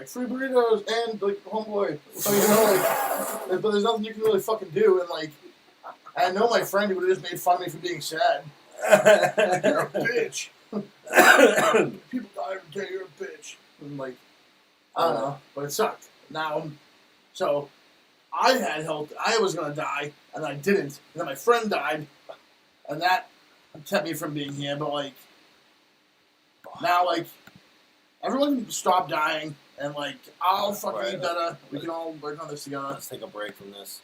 free burritos and like homeboy. So, you know, like, but there's nothing you can really fucking do. And like, I know my friend who would have just made fun of me for being sad. Like, you're a bitch. People die every day. You're a bitch. And like, I don't know, but it sucked. Now, so I had help. I was gonna die, and I didn't. And then my friend died, and that kept me from being here. But like, now like, everyone can stop dying, and like, I'll fucking eat better. We can all work on this together. Let's take a break from this.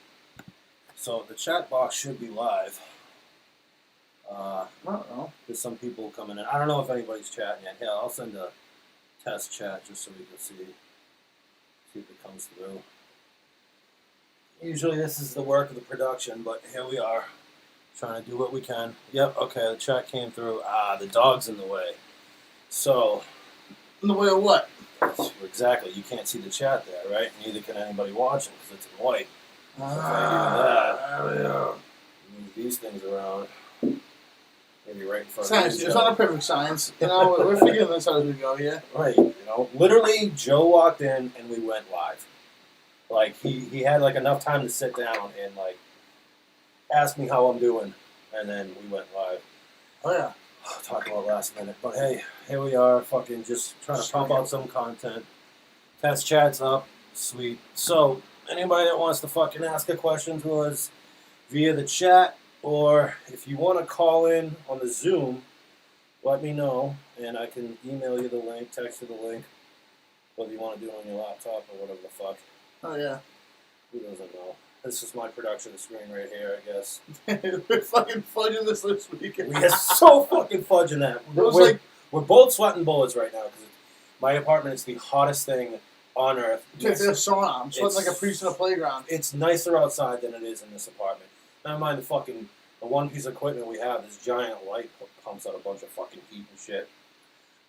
So the chat box should be live. I don't know. There's some people coming in. I don't know if anybody's chatting yet. Yeah, I'll send a test chat just so we can see if it comes through. Usually this is the work of the production, but here we are, trying to do what we can. Yep, okay, the chat came through. The dog's in the way. So, In the way of what? exactly, you can't see the chat there, right? Neither can anybody watching because it's in white. So if I do that, move these things around. Maybe right in front Science. of you. It's not a perfect science. You know, we're figuring this out as we go. Yeah. Right, literally, Joe walked in and we went live. Like, he had, like, enough time to sit down and, like, ask me how I'm doing, and then we went live. Oh, yeah. Talk about last minute, but hey, here we are, fucking just trying to pump out some content. Test chat's up, sweet. So, anybody that wants to fucking ask a question to us via the chat, or if you want to call in on the Zoom, let me know, and I can email you the link, text you the link, whether you want to do it on your laptop or whatever the fuck. Oh, yeah. Who doesn't know? This is my production screen right here, I guess. We're fucking fudging this week. We are so fucking fudging that. It was like, We're both sweating bullets right now because my apartment is the hottest thing on earth. It's a sauna. I'm sweating like a priest in a playground. It's nicer outside than it is in this apartment. Never mind the one piece of equipment we have, this giant light pumps out a bunch of fucking heat and shit.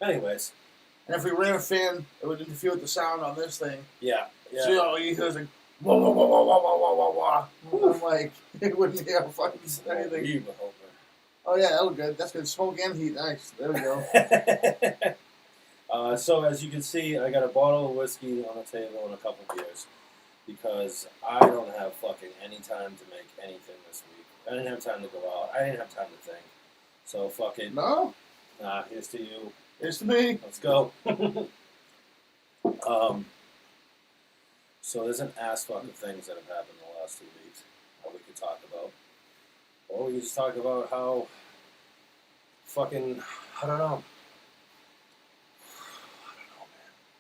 Anyways. And if we ran a fan, it would interfere with the sound on this thing. Yeah. So all you hear is like, wah, wah, wah, wah, wah, wah, wah, wah, wah. I'm like, it wouldn't hear fucking anything. Oh, yeah, that was good. That's good. Smoke and heat. Nice. There we go. So, as you can see, I got a bottle of whiskey on the table and a couple beers. Because I don't have fucking any time to make anything this week. I didn't have time to go out. I didn't have time to think. So, fucking. No? Nah, here's to you. Here's to me. Let's go. So there's an ass fuck of things that have happened in the last 2 weeks that we could talk about. Or we could just talk about how fucking, I don't know.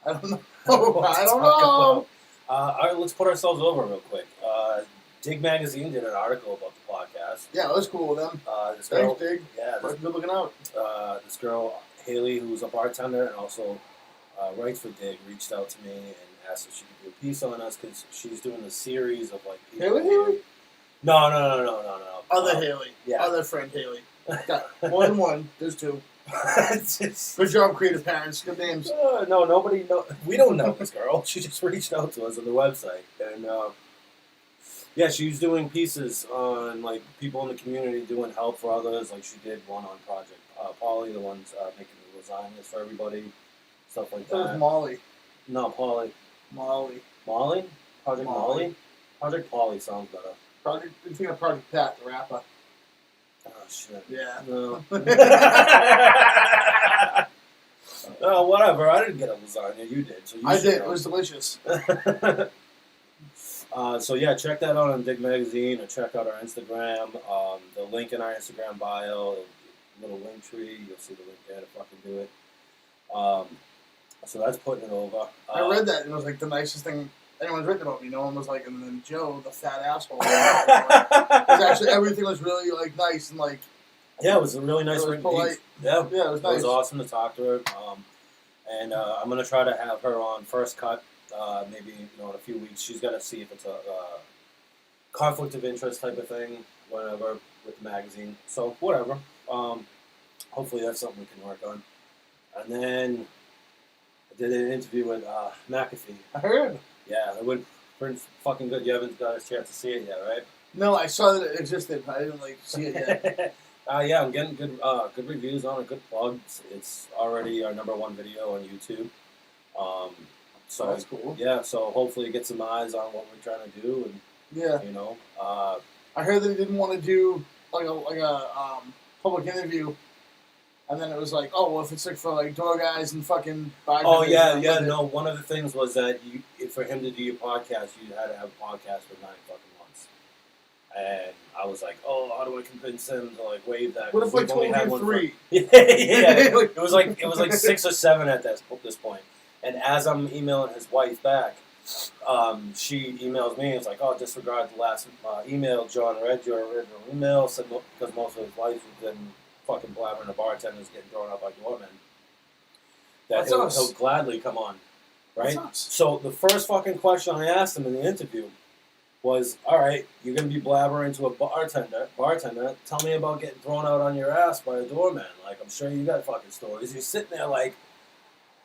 I don't know. I don't know. All right, let's put ourselves over real quick. Dig Magazine did an article about the podcast. Yeah, it was cool with them. This girl, Thanks, Dig. Yeah, Good looking out. This girl, Haley, who's a bartender and also writes for Dig, reached out to me and asked if she could do a piece on us because she's doing a series of like people. Haley? No. Other Haley. Yeah. Other friend Haley. Got more than one. There's two. Good job, creative parents. Good names. No, nobody know. We don't know this girl. She just reached out to us on the website, and yeah, she's doing pieces on like people in the community doing help for others. Like she did one on Project Polly, the ones making the lasagnas for everybody, stuff like That was that. Molly. No, Polly. Molly. Molly? Project Molly. Molly? Project Polly sounds better. You're thinking of Project Pat, the rapper. Oh shit. Yeah. No. Oh, whatever. I didn't get a lasagna. You did. So you I should did. know. It was delicious. So yeah, check that out on Dig Magazine or check out our Instagram. The link in our Instagram bio, little link tree. You'll see the link there to fucking do it. So that's putting it over. I read that and it was like the nicest thing anyone's written about me. No one was like, and then Joe, the fat asshole. It was actually everything was really like nice and like. Yeah, it was a really nice written piece. Yeah, it was nice. It was awesome to talk to her. And I'm gonna try to have her on First Cut. Maybe in a few weeks. She's got to see if it's a conflict of interest type of thing, whatever, with the magazine. So whatever. Hopefully that's something we can work on. And then I did an interview with McAfee. I heard. Yeah, it went pretty fucking good. You haven't got a chance to see it yet, right? No, I saw that it existed. I didn't see it yet. Yeah, I'm getting good reviews on it, good plugs. It's already our #1 video on YouTube. So that's cool. Yeah, so hopefully get some eyes on what we're trying to do, and yeah, I heard that he didn't want to do like a public interview, and then it was like, oh, well, if it's like for like door guys and fucking bartenders. Oh yeah. No, one of the things was that for him to do your podcast, you had to have a podcast for 9 fucking months, and I was like, oh, how do I convince him to like waive that? What if I told you 3? Yeah. It was like 6 or 7 at this point. And as I'm emailing his wife back, she emails me and it's like, oh, disregard the last email. John read your original email, said because most of his life has been fucking blabbering the bartenders getting thrown out by doormen. That he'll gladly come on, right? So the first fucking question I asked him in the interview was, all right, you're going to be blabbering to a bartender. Tell me about getting thrown out on your ass by a doorman. Like, I'm sure you got fucking stories. He's sitting there like,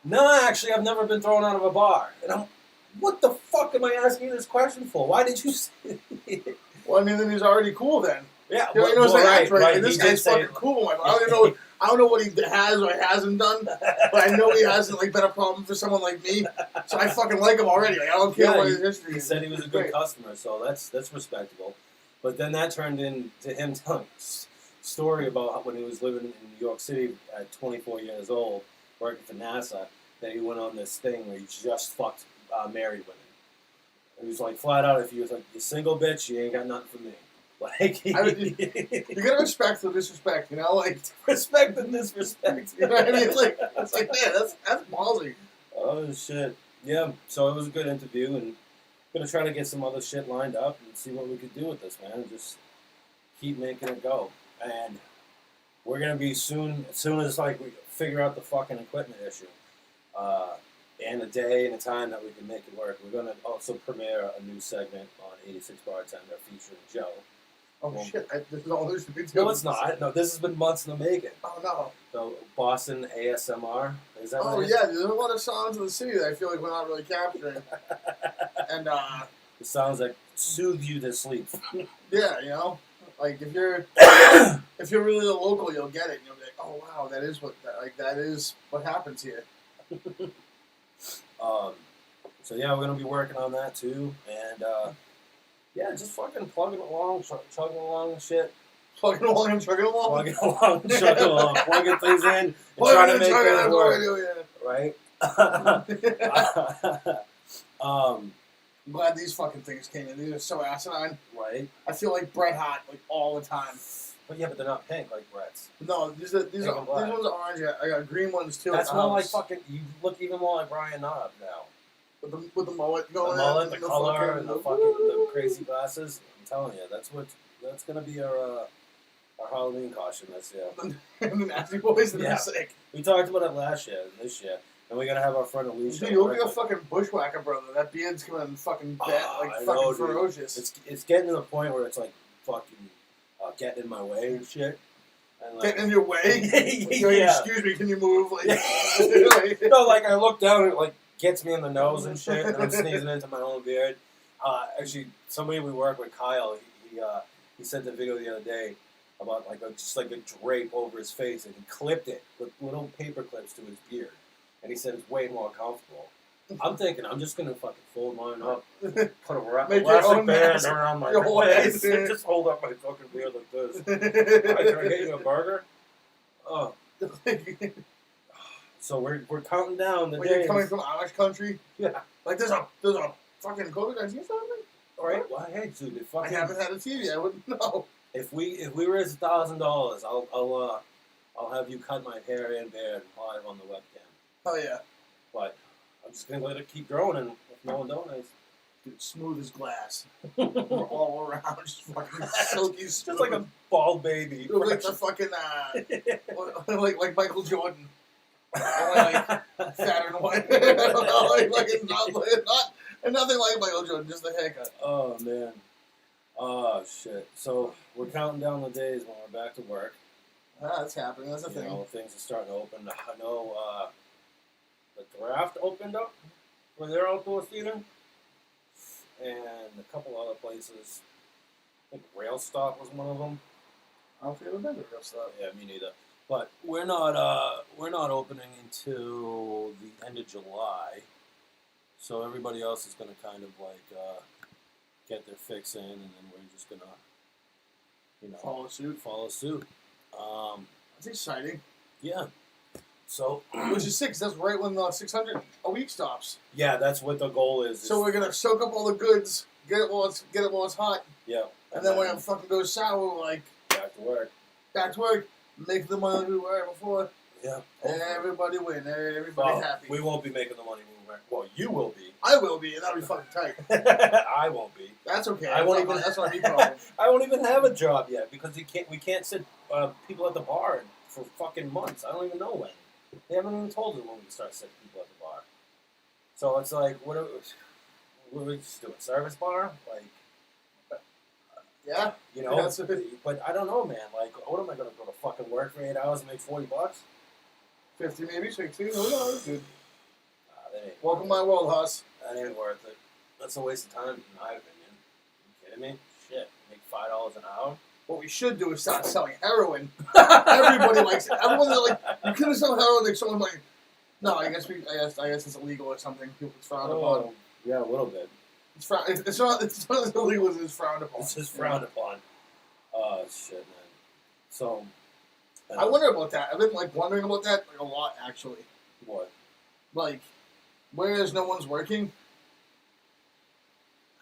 no, actually, I've never been thrown out of a bar. And what the fuck am I asking you this question for? Why did you say it? Well, I mean, then he's already cool then. Yeah, right. And this guy's fucking cool. I don't know what he has or hasn't done, but I know he hasn't like been a problem for someone like me. So I fucking like him already. Like, I don't care what his history is. He said he was a good customer, so that's respectable. But then that turned into him telling a story about when he was living in New York City at 24 years old, working for NASA, that he went on this thing where he just fucked married women. And he was like, flat out, if he was like, you single bitch, you ain't got nothing for me. Like, you gotta respect the disrespect, like respect the disrespect. You know what I mean? It's like, man, that's ballsy. Oh shit, yeah. So it was a good interview, and I'm gonna try to get some other shit lined up and see what we could do with this, man. And just keep making it go. And we're gonna be as soon as like we figure out the fucking equipment issue. and a day and a time that we can make it work. We're going to also premiere a new segment on 86 Bartender featuring Joe. Oh, Well, shit. This is all there's to be to. No, it's not. No, this has been months in the making. Oh, no. So, Boston ASMR. Is that Oh, what it is? yeah. There's a lot of sounds in the city that I feel like we're not really capturing. And, The sounds that soothe you to sleep. yeah, you know? Like, if you're really a local, you'll get it. And you'll be like, oh, wow, that is what happens here. So, yeah, we're going to be working on that, too. And, yeah, just fucking plugging along, chugging along and shit. Plugging along and chugging along. Plugging along, chugging along, plugging things in, and Plugging trying to and make chugging, things that's what work. we do, Right? I'm glad these fucking things came in. These are so asinine. Right? I feel like Bret Hart like all the time. But yeah, but they're not pink like Brett's. No, these ones are orange. I got green ones too. That's more like fucking. You look even more like Brian Knob now. With the mullet going The mullet, in, the color, and the crazy glasses. I'm telling you, that's gonna be our Halloween costume this year. And the Nasty Boys and Yeah. the sick. We talked about it last year and this year, and we're gonna have our friend Alicia. Dude, you look like a fucking bushwhacker, brother. That beard's coming fucking fucking ferocious. It's getting to the point where it's like fucking getting in my way and shit. And like, Getting in your way? Yeah. Excuse me, can you move? Like, no, like I look down and it like gets me in the nose and shit, and I'm sneezing into my own beard. Actually, somebody we work with, Kyle, he sent a video the other day about just like a drape over his face, and he clipped it with little paper clips to his beard, and he said it's way more comfortable. I'm thinking I'm just gonna fucking fold mine up, put a Make your elastic own band mask. around my Your whole face, head. and just hold up my fucking beard like this. Can I get you a burger? Oh. So we're counting down the When days. you're coming from Amish country? Yeah. Like there's a fucking COVID-19 something? Right? Well, hey, dude, if I fucking, haven't had a TV. I wouldn't know. if we raise $1,000, I'll have you cut my hair and beard live on the webcam. Oh yeah. But I'm just gonna let it keep growing, and if no one donates, Dude, smooth as glass. We're all around, just fucking silky it's smooth. just like a bald baby. You look like the fucking like Michael Jordan. Only like fat and white. I don't know, like nothing like Michael Jordan, just the haircut. Oh man. Oh shit. So we're counting down the days when we're back to work. That's happening. That's a You thing. know, things are starting to open. I know the draft opened up for their outdoor theater, and a couple other places. I think Rail Stop was one of them. I don't think I've been to real stuff. Yeah, me neither. But we're not opening until the end of July, so everybody else is going to kind of like get their fix in, and then we're just going to, Follow suit. That's exciting. Yeah. So, Which is 6. That's right when the 600 a week stops. yeah, that's what the goal is. So we're gonna soak up all the goods, get it while it's hot, Yeah. and then when it fucking goes sour, we're like back to work. back to work, make the money we were before, Yeah. and everybody win, everybody Well, happy. we won't be making the money when we work. Well, you will be. I will be, and that'll be fucking tight. I won't be. That's okay. I won't even. That's not me problem. I won't even have a job yet because we can't sit people at the bar for fucking months. I don't even know when. They haven't even told us when we can start sitting people at the bar. So it's like, what are we just doing? Service bar? Like, Yeah. you know? That's a bit- But I don't know, man. Like, what am I going to go to fucking work for 8 hours and make $40? 50 maybe, 60. Who knows, dude? That ain't Welcome to my world, Huss. That ain't worth it. That's a waste of time, in my opinion. You kidding me? Shit, make $5 an hour? What we should do is start selling heroin. Everybody likes it. Everyone's like, you couldn't sell heroin. Like someone's like, no, I guess it's illegal or something. It's frowned upon. Oh, yeah, a little bit. It's not as illegal as it's frowned upon. It's just frowned upon. Oh, shit, man. So, I wonder about that. I've been wondering about that a lot, actually. What? Like, whereas no one's working,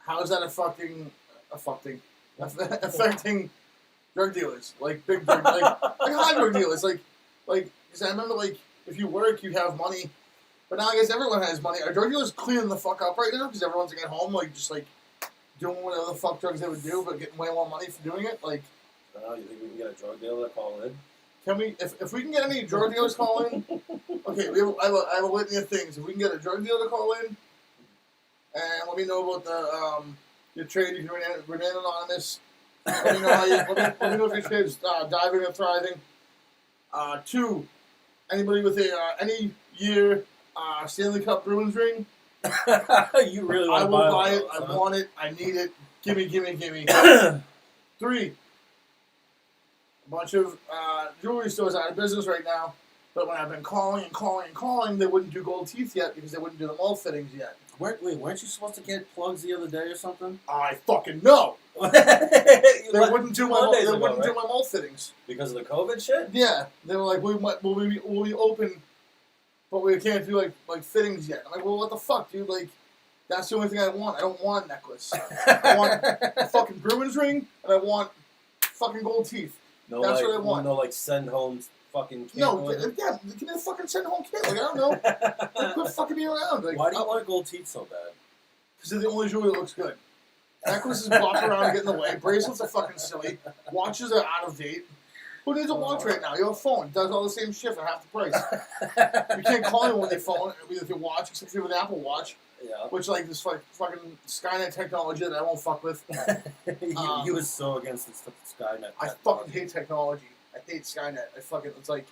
how is that affecting drug dealers? Like big drug, like high drug dealers. Like, because I remember if you work, you have money. But now I guess everyone has money. Are drug dealers cleaning the fuck up right now? Because everyone's at home, just doing whatever the fuck drugs they would do, but getting way more money for doing it. Like, I don't know. You think we can get a drug dealer to call in? Can we, if we can get any drug dealers call in, okay, I have a litany of things. If we can get a drug dealer to call in, and let me know about the your trade, you can remain anonymous. Let me know how you, let me know if your trade's diving and thriving. 2, anybody with a any year Stanley Cup Bruins ring. You really want I to will buy buy it. those, I huh? want it. I need it. Gimme. 3, a bunch of jewelry stores out of business right now. But when I've been calling, they wouldn't do gold teeth yet because they wouldn't do the mold fittings yet. Wait, weren't you supposed to get plugs the other day or something? I fucking know. They Wouldn't do my mold fittings because of the COVID shit. Yeah, they were like, we'll be open, but we can't do like fittings yet. I'm like, well, what the fuck, dude? Like, that's the only thing I want. I don't want a necklace. I want a fucking Bruins ring, and I want fucking gold teeth. No, That's like, what I want. No, like send home fucking. No, yeah, give me a fucking send home kit. Like, I don't know. Like, quit fucking me around. Like, why do you want gold teeth so bad? Because they're the only jewelry that looks good. Necklaces bop around and get in the way. Bracelets are fucking silly. Watches are out of date. Who needs a watch right now? You have a phone. It does all the same shit for half the price. You can't call anyone with your phone with your watch, except if you have an Apple Watch. Yeah. Which, like, this fucking Skynet technology that I won't fuck with. You was so against this Skynet. I fucking hate technology. I hate Skynet. It's like,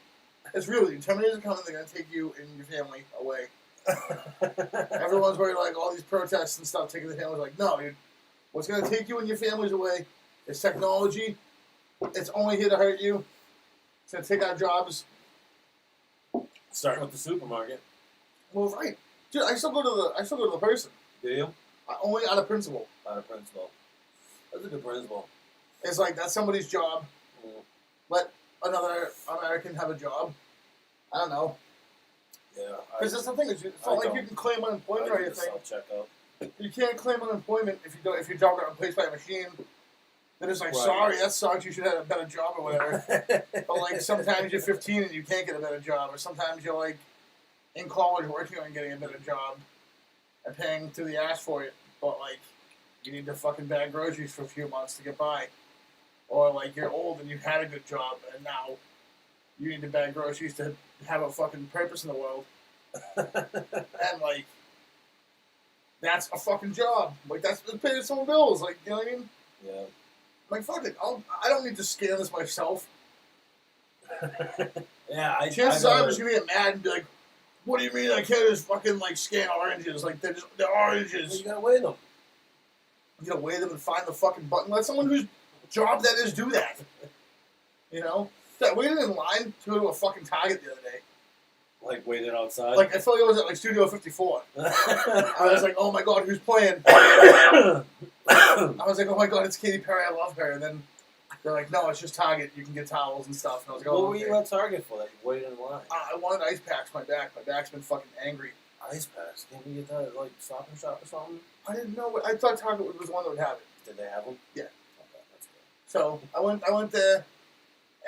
it's really, Terminators are coming, they're going to take you and your family away. Everyone's worried, like, all these protests and stuff taking the families. Like, no, dude. What's going to take you and your families away is technology. It's only here to hurt you. It's going to take our jobs. Starting with the supermarket. Well, right. Dude, I still go to the person. Do you? Only out of principle. Out of principle. That's a good principle. It's like, that's somebody's job. Let another American have a job. I don't know. Yeah. Because that's the thing. It's not like you can claim unemployment or anything. Self-checkout. You can't claim unemployment if your job got replaced by a machine. Then it's like, Right. sorry, that sucks. You should have a better job or whatever. But like sometimes you're 15 and you can't get a better job, or sometimes you're like in college working on getting a better job and paying through the ass for it. But like you need to fucking bag groceries for a few months to get by, or like you're old and you had a good job and now you need to bag groceries to have a fucking purpose in the world. And like. That's a fucking job. Like, that's paying some bills. Like, you know what I mean? Yeah. Like, fuck it. I don't need to scan this myself. Yeah, Chances are I'm just going to get mad and be like, what do you mean I can't just fucking, like, scan oranges? Like, they're oranges. Well, you gotta weigh them. You gotta weigh them and find the fucking button. Let someone whose job that is do that. You know? I waited in line to go to a fucking Target the other day. Like, waited outside? Like, I felt like I was at, like, Studio 54. I was like, oh my god, who's playing? I was like, oh my god, it's Katy Perry, I love her. And then they're like, no, it's just Target, you can get towels and stuff. And I was like, oh, what were you at Target for that you waited in line? I wanted ice packs for my back. My back's been fucking angry. Ice packs? Can't we get that at, like, Stop and Shop or something? I didn't know. I thought Target was the one that would have it. Did they have them? Yeah. Okay, that's good. So I went there,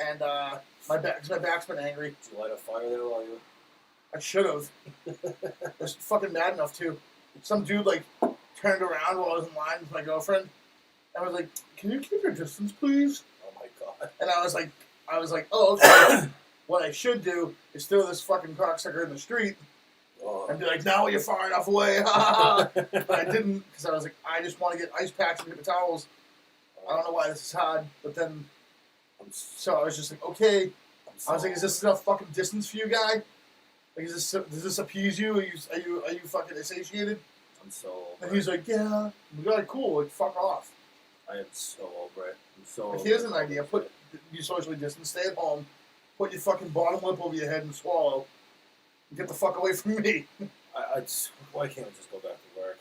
and my back's been angry. Did you light a fire there while you... I should have. I was fucking mad enough too. Some dude like turned around while I was in line with my girlfriend, and I was like, "Can you keep your distance, please?" Oh my god. And I was like, "Oh, okay." What I should do is throw this fucking cocksucker in the street and be like, "Now you're far enough away." But I didn't because I was like, I just want to get ice packs and paper towels. I don't know why this is hard, but then so I was just like, okay. I was like, is this enough fucking distance for you, guy? Like, does this appease you? Are you fucking satiated? I'm so over And he's like, yeah. We got it, cool. Like, fuck off. I am so over it. I'm so Like, over here's it. an idea. Put you socially distance. Stay at home. Put your fucking bottom lip over your head and swallow. And get the fuck away from me. Why can't I just go back to work?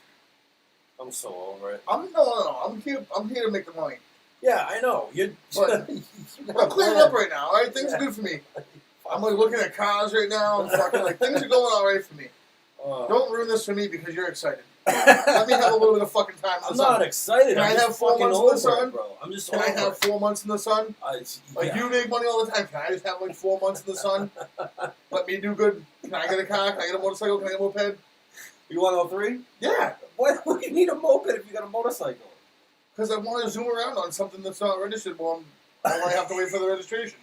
I'm so over it. No. I'm here to make the money. Yeah, I know. But I'm cleaning up right now. All right, things are good for me. I'm like looking at cars right now. I'm fucking like things are going all right for me. Don't ruin this for me because you're excited. Let me have a little bit of fucking time in the I'm sun. not excited. Can I'm I have 4 months in the sun? bro. I'm just Can I over have it. 4 months in the sun? Like yeah. you make money all the time. Can I just have like 4 months in the sun? Let me do good. Can I get a car? Can I get a motorcycle? Can I get a moped? You want all three? Yeah. Why do you need a moped if you got a motorcycle? Because I want to zoom around on something that's not registered. Well, I want to have to wait for the registration.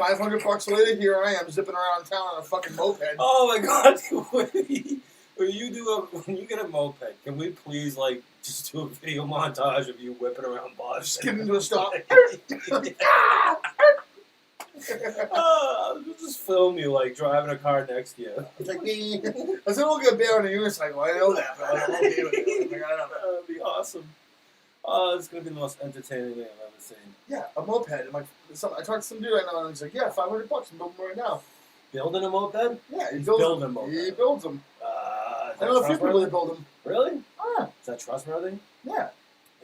$500 later, here I am zipping around town on a fucking moped. Oh my god, when you get a moped, can we please like just do a video montage of you whipping around Boston? Just get into a stop. I'll just film you like driving a car next to you. It's like me. I said, we'll get bear on a unicycle. I know that, but I'm okay with it. Like, I don't know. That'd be awesome. It's gonna be the most entertaining thing I've ever seen. Yeah, a moped. And like, I talked to some dude I know, and he's like, yeah, $500. I'm building them right now. Building a moped? Yeah, he He's builds building them. a moped. He builds them. I I know a few people that build them. Really? Ah, Is that trustworthy? yeah.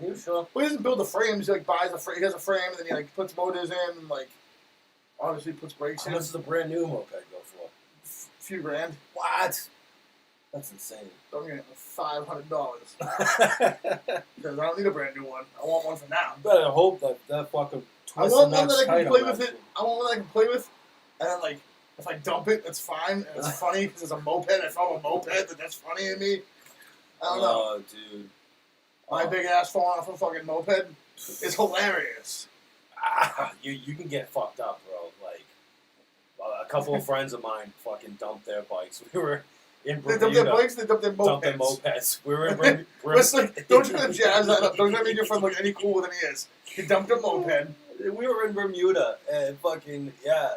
Are you sure? Well, he doesn't build the frames. He like buys a frame. He has a frame, and then he like puts motors in, and like obviously puts brakes How in. much does a brand new moped go for? Few grand. What? That's insane. Don't get it for $500 because I don't need a brand new one. I want one for now. Better hope that fucking I twist want and one that's that I can tight play on with that it. I want one that I can play with, and then like if I dump it, that's fine. And it's funny because it's a moped. If I'm a moped, that's funny to me. I don't know. Oh, dude. My big ass falling off a fucking moped is hilarious. You can get fucked up, bro. Like, a couple of friends of mine fucking dumped their bikes. We were in They Bermuda. dump their bikes. They dump their Dumped their mopeds. mopeds. We were in It's like, don't try to jazz that up. Don't try to make your friend look any cooler than he is. He dumped a moped. We were in Bermuda and fucking, yeah,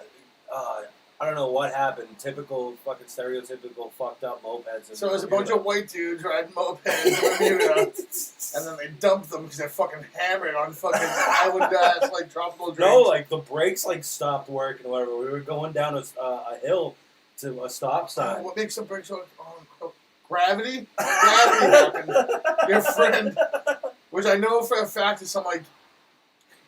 I don't know what happened. Typical, fucking stereotypical fucked up mopeds. So there's a bunch of white dudes riding mopeds in Bermuda, and then they dump them because they're fucking hammered on fucking island ass like tropical drinks. No, like the brakes like stopped working or whatever. We were going down a hill to a stop sign. What makes the brakes work? Gravity? Gravity happened. Your friend, which I know for a fact is some like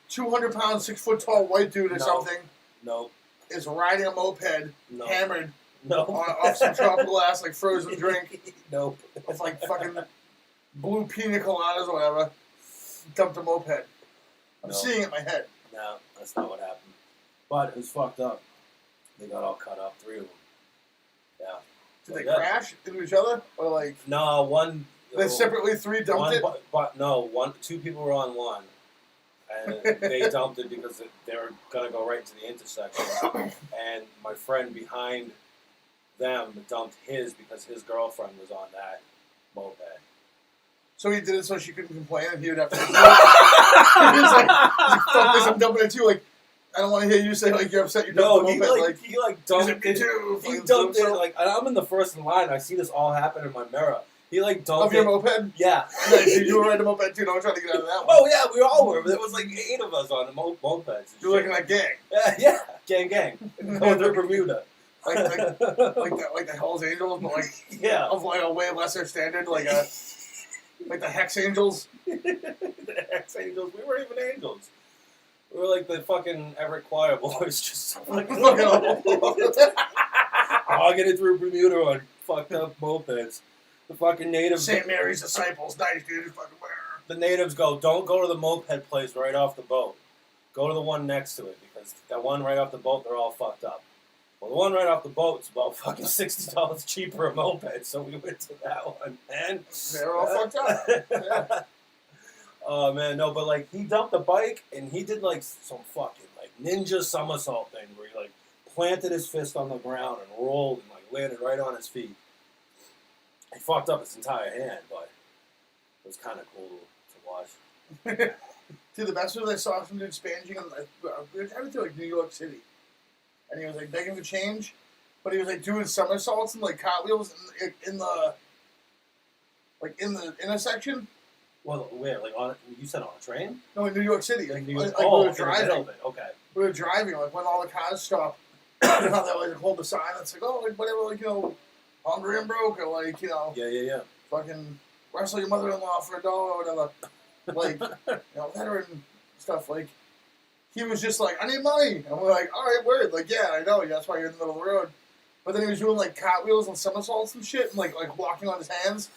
200-pound, 6-foot tall white dude or something. No. Is riding a moped, hammered, off some tropical ass like frozen drink. Nope. With like fucking blue pina coladas or whatever. Dumped a moped. I'm seeing it in my head. No, that's not what happened. But it was fucked up. They got all cut up, 3 of them. Yeah. Did they crash into each other? Or like... No, one... They separately 3 dumped it? But no, 2 people were on one. And they dumped it because they were going to go right into the intersection. And my friend behind them dumped his because his girlfriend was on that moped. So he did it so she couldn't complain and he would have to... He was like, fuck this, I'm dumping it too. Like, I don't want to hear you say like you're upset you dumped the moped. He dumped it. He dumped it. Like, I'm in the first in line. I see this all happen in my mirror. He like dumped of your moped? Yeah. You were riding a moped too, don't try to get out of that one. Oh yeah, we all were. There was like 8 of us on the mopeds. You're looking like gang. Yeah, gang. Going through Bermuda. like the Hells Angels, but like of like a way lesser standard, like the Hex Angels. The Hex Angels. We weren't even angels. We were like the fucking Everett Choir boys, just fucking hogging it through Bermuda on fucked up mopeds. The fucking natives. St. Mary's Disciples, nice dude. Fucking the natives go, don't go to the moped place right off the boat. Go to the one next to it because that one right off the boat, they're all fucked up. Well, the one right off the boat's about fucking $60 cheaper a moped, so we went to that one, man. They're all fucked up. Yeah. Oh man, no, but like he dumped the bike and he did like some fucking like ninja somersault thing where he like planted his fist on the ground and rolled and like landed right on his feet. He fucked up his entire hand, but it was kind of cool to watch. Dude, the best was I saw some dude spanging on we were driving through like New York City, and he was like begging for change, but he was like doing somersaults and like cartwheels in the intersection. Well, where? Like on? You said on a train? No, in New York City. Like, we were driving. Okay. We were driving, like when all the cars stopped. You know how they like hold the sign that's like, oh, like whatever, like hungry and broke, or like Yeah. fucking wrestle your mother-in-law for $1 or whatever. Like veteran stuff. Like he was just like, I need money, and we're like, all right, word. Like yeah, I know. That's why you're in the middle of the road. But then he was doing like cartwheels and somersaults and shit, and like walking on his hands.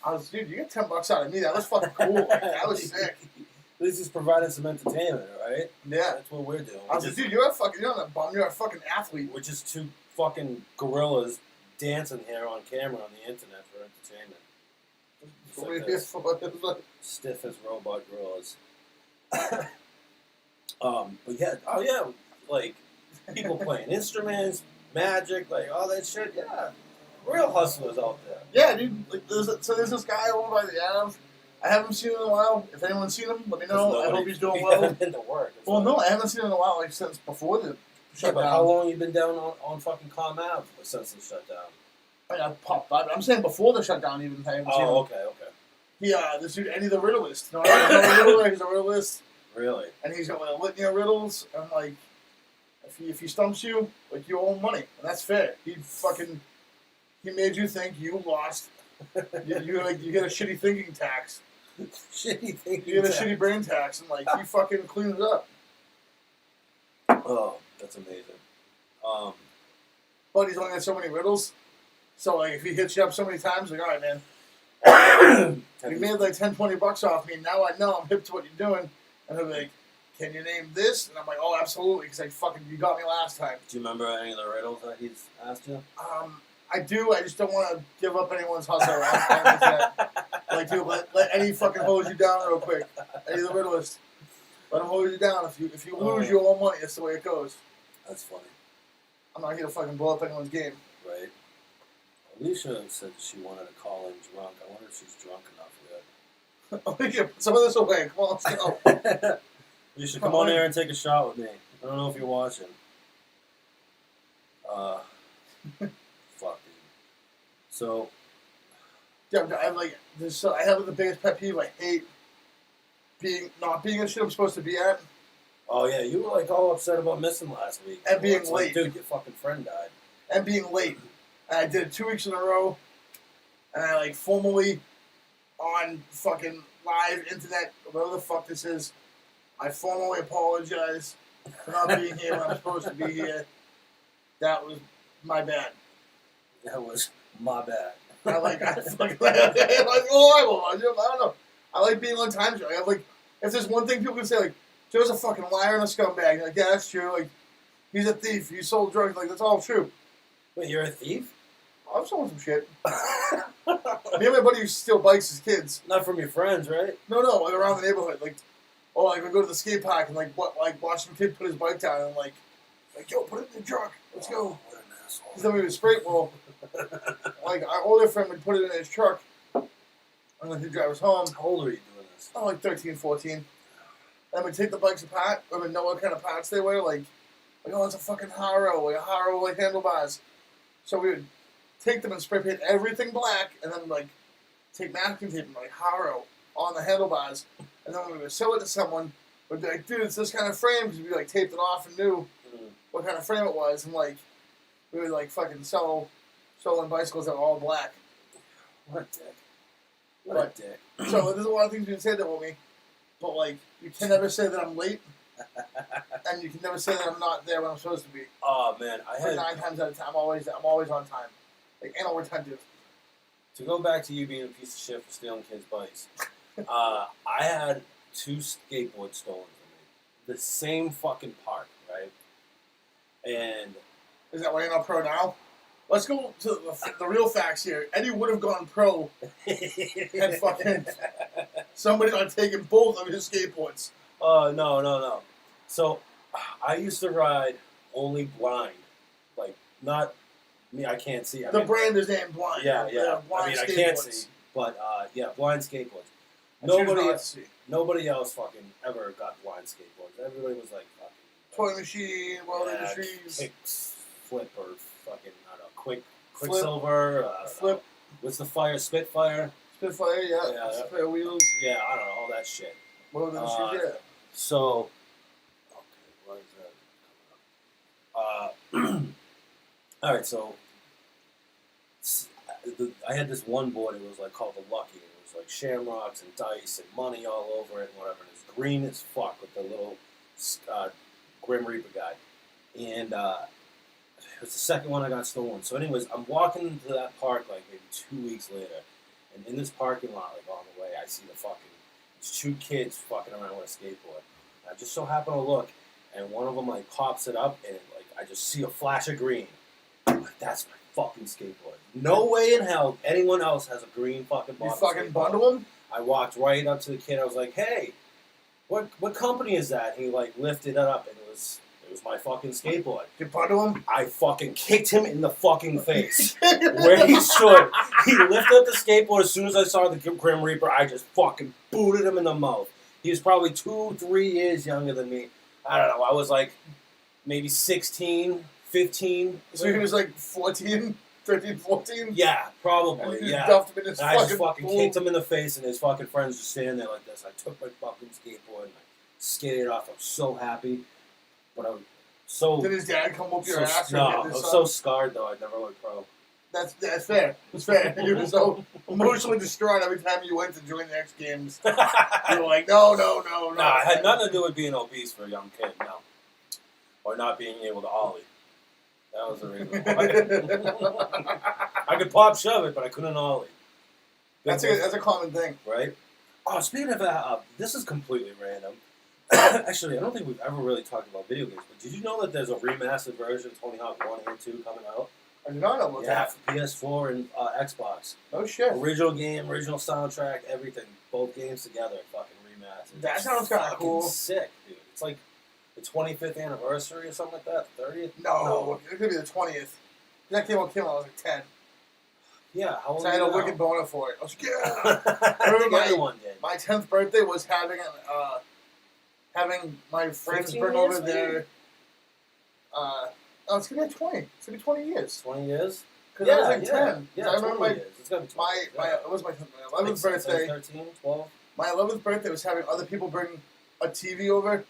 I was, dude, you get $10 out of me. That was fucking cool. Like, that was sick. This is providing some entertainment, right? Yeah. That's what we're doing. I was like, dude, you're not a bum. You're a fucking athlete. We're just 2 fucking gorillas dancing here on camera on the internet for entertainment. Stiff as robot gorillas. But yeah, like People playing instruments, magic, like all that shit. Yeah, real hustlers out there. Yeah, dude. Like, there's this guy over by the Ave. I haven't seen him in a while. If anyone's seen him, let me know. I hope he's doing well. Haven't been to work. Well, no, I haven't seen him in a while, like since before the Yeah, shutdown. but how long you been down on fucking Calm Ave since the shutdown? I popped by. I'm saying before the shutdown, even I haven't seen him. Oh, okay. He, this dude Eddie the Riddleist. No, he's a riddleist, Really? and he's got like a litany of riddles. And like, if he stumps you, like you owe him money, and that's fair. He made you think you lost. you get a shitty thinking tax. Shitty thing. You get a shitty brain tax, and like he fucking cleans it up. Oh, that's amazing. But he's only got so many riddles, so like if he hits you up so many times, like all right, man. You made like $10-$20 off me. Now I know I'm hip to what you're doing. And he'll be like, can you name this? And I'm like, oh, absolutely. Because you got me last time. Do you remember any of the riddles that he's asked you? I do. I just don't want to give up anyone's hustle. Like, dude, let Eddie fucking hold you down real quick. Eddie the riddleist. Let him hold you down. If you lose, you owe money. That's the way it goes. That's funny. I'm not here to fucking blow up anyone's game. Right. Alicia said she wanted to call in drunk. I wonder if she's drunk enough yet. Some of this away. Come on, let's go. You should come on here and take a shot with me. I don't know if you're watching. Fuck, dude. So, Yeah, I have like this. I have the biggest pet peeve. I hate not being at shit I'm supposed to be at. oh yeah, you were like all upset about missing last week. And being It's like, late. dude, your fucking friend died. And being late. And I did it 2 weeks in a row. And I like formally on fucking live internet, whatever the fuck this is, I formally apologize for not being here when I'm supposed to be here. That was my bad. That was my bad. I fucking oh, I don't know. I like being on time. I have like, if there's one thing people can say, like, Joe's a fucking liar and a scumbag. Like, yeah, that's true. Like, he's a thief. He sold drugs. Like, that's all true. Wait, you're a thief? I've sold some shit. Me and my buddy used to steal bikes as kids. Not from your friends, right? No, like around the neighborhood. Like, like we go to the skate park and like watch some kid put his bike down and like yo, put it in the truck. Let's go. What an asshole. Then we would spray. Well, like our older friend would put it in his truck and then he'd drive us home. How old are you doing this? Oh, like 13, 14. And we'd take the bikes apart. I would know what kind of parts they were. Like oh, it's a fucking Haro, like a Haro like handlebars. So we would take them and spray paint everything black, and then like take masking tape and like Haro on the handlebars, and then when we would sell it to someone, we'd be like, dude, it's this kind of frame, because we like taped it off and knew what kind of frame it was, and like we would like fucking sell stolen bicycles that were all black. What a dick. What a dick. So there's a lot of things you can say that with me, but like you can never say that I'm late, and you can never say that I'm not there when I'm supposed to be. Oh man, I had 9 times out of 10, I'm always on time. Like anal retentive. to go back to you being a piece of shit for stealing kids' bikes. I had 2 skateboards stolen from me. The same fucking park, right? And Is that why you're not pro now? Let's go to the real facts here. Eddie would have gone pro had fucking somebody not taken both of his skateboards. oh no. So I used to ride only blind, like not me. I can't see. The brand is named Blind. Yeah. Blind I mean, I can't see, but yeah, blind skateboards. Nobody else fucking ever got blind skateboards. Everybody was like fucking Toy machine, World Industries. Kicks, flip, or fucking I don't know, Flip. Quicksilver. Flip. What's the fire? Spitfire. Spitfire, Yeah. Spitfire wheels. Yeah, I don't know all that shit. World Industries, yeah. So, okay, what is that coming up? All right, so I had this one board. It was like called the Lucky. It was like shamrocks and dice and money all over it and whatever. And it's green as fuck with the little Grim Reaper guy. And it was the second one I got stolen. So, anyways, I'm walking into that park like maybe 2 weeks later, and in this parking lot, like on the way, I see these 2 kids fucking around with a skateboard. And I just so happen to look, and one of them like pops it up, and I just see a flash of green. I'm like, that's my fucking skateboard. No way in hell anyone else has a green fucking You skateboard. fucking bundle them? I walked right up to the kid. I was like, "Hey, what company is that?" And he like lifted it up, and it was was my fucking skateboard. You put him? I fucking kicked him in the fucking face. Where he stood. He lifted up the skateboard. As soon as I saw the Grim Reaper, I just fucking booted him in the mouth. He was probably 2-3 years younger than me. I don't know. I was like maybe 16, 15. So he was like 14, 13, 14? Yeah, probably. And you Yeah. duffed him in his And I just fucking kicked him in the face, and his fucking friends just standing there like this. I took my fucking skateboard and I skated off. I was so happy. But I was so... Did his dad come whoop your ass? No, I was so scarred, though. I never went pro. That's fair. It's fair. You were so emotionally distraught every time you went to join the X Games. You were like, no. No, it had nothing to do with being obese for a young kid, no. Or not being able to ollie. That was the reason why. I could pop shove it, but I couldn't ollie. That's a common thing. Right? Oh, speaking of that, this is completely random. Actually, I don't think we've ever really talked about video games, but did you know that there's a remastered version of Tony Hawk 1 and 2 coming out? I did not know about Yeah, that. for PS4 and Xbox. Oh, shit. Original game, original soundtrack, everything. Both games together, fucking remastered. That sounds kind of Fucking cool. sick, dude. It's like the 25th anniversary or something like that, 30th? No, it could be the 20th. That came out when I was like 10. Yeah, how old So I are had you a now? wicked boner for it. I was like, yeah. I remember remember one day. My 10th birthday was having my friends 15 bring years, over their. It's gonna be 20. It's gonna be 20 years. 20 years? Because I was like 10. Yeah, I remember 20 years. It's gotta be 20 years. it was my 11th birthday. 13, 12? My 11th birthday was having other people bring a TV over.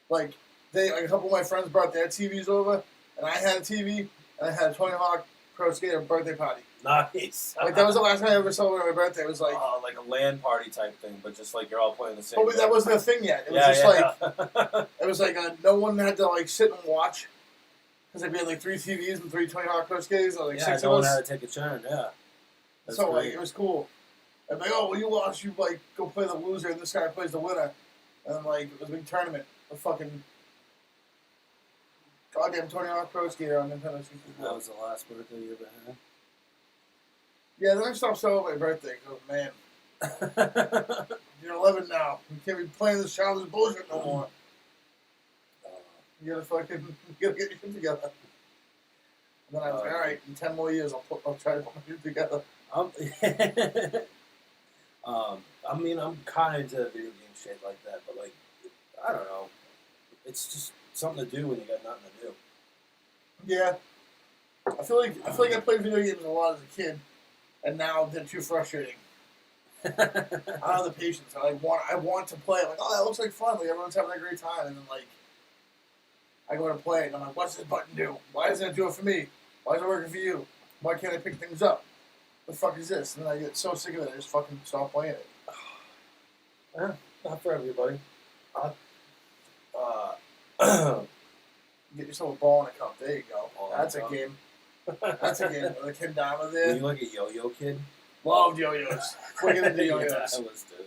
Like a couple of my friends brought their TVs over, and I had a TV, and I had a Tony Hawk Pro Skater birthday party. Nice. Like that was the last time I ever celebrated my birthday. It was like, like a LAN party type thing, but just like you're all playing the same. but that wasn't a thing yet. It was it was like no one had to like sit and watch because we had like 3 TVs and 3 Tony Hawk Pro Skaters, like 6 no of one us. had to take a turn. Yeah. That's So great. like it was cool. And like, oh, well, you lost, you like go play the loser, and this guy plays the winner, and then like it was a big tournament of fucking goddamn Tony Hawk Pro Skater on Nintendo 64. That was the last birthday you ever had. Yeah, then I stopped celebrating my birthday. Oh man, you're 11 now. You can't be playing this childish bullshit no more. You gotta get your shit together. And then I was like, all right, in 10 more years, I'll try to put my shit together. I mean, I'm kind of into video game shit like that, but like, I don't know. It's just something to do when you got nothing to do. Yeah, I feel like I played video games a lot as a kid, and now they're too frustrating. I don't have the patience. I want to play. Like, oh, that looks like fun. Like everyone's having a great time, and then like I go to play it, and I'm like, what's this button do? Why doesn't it do it for me? Why is it working for you? Why can't I pick things up? The fuck is this? And then I get so sick of it, I just fucking stop playing it. Not for everybody. Get yourself a ball and a cup. There you go. Ball That's and a a cup. game. That's a game. With a kendama Were there. you like a yo-yo kid? Loved yo-yos. Wicked into Yeah, yo-yos. I was too.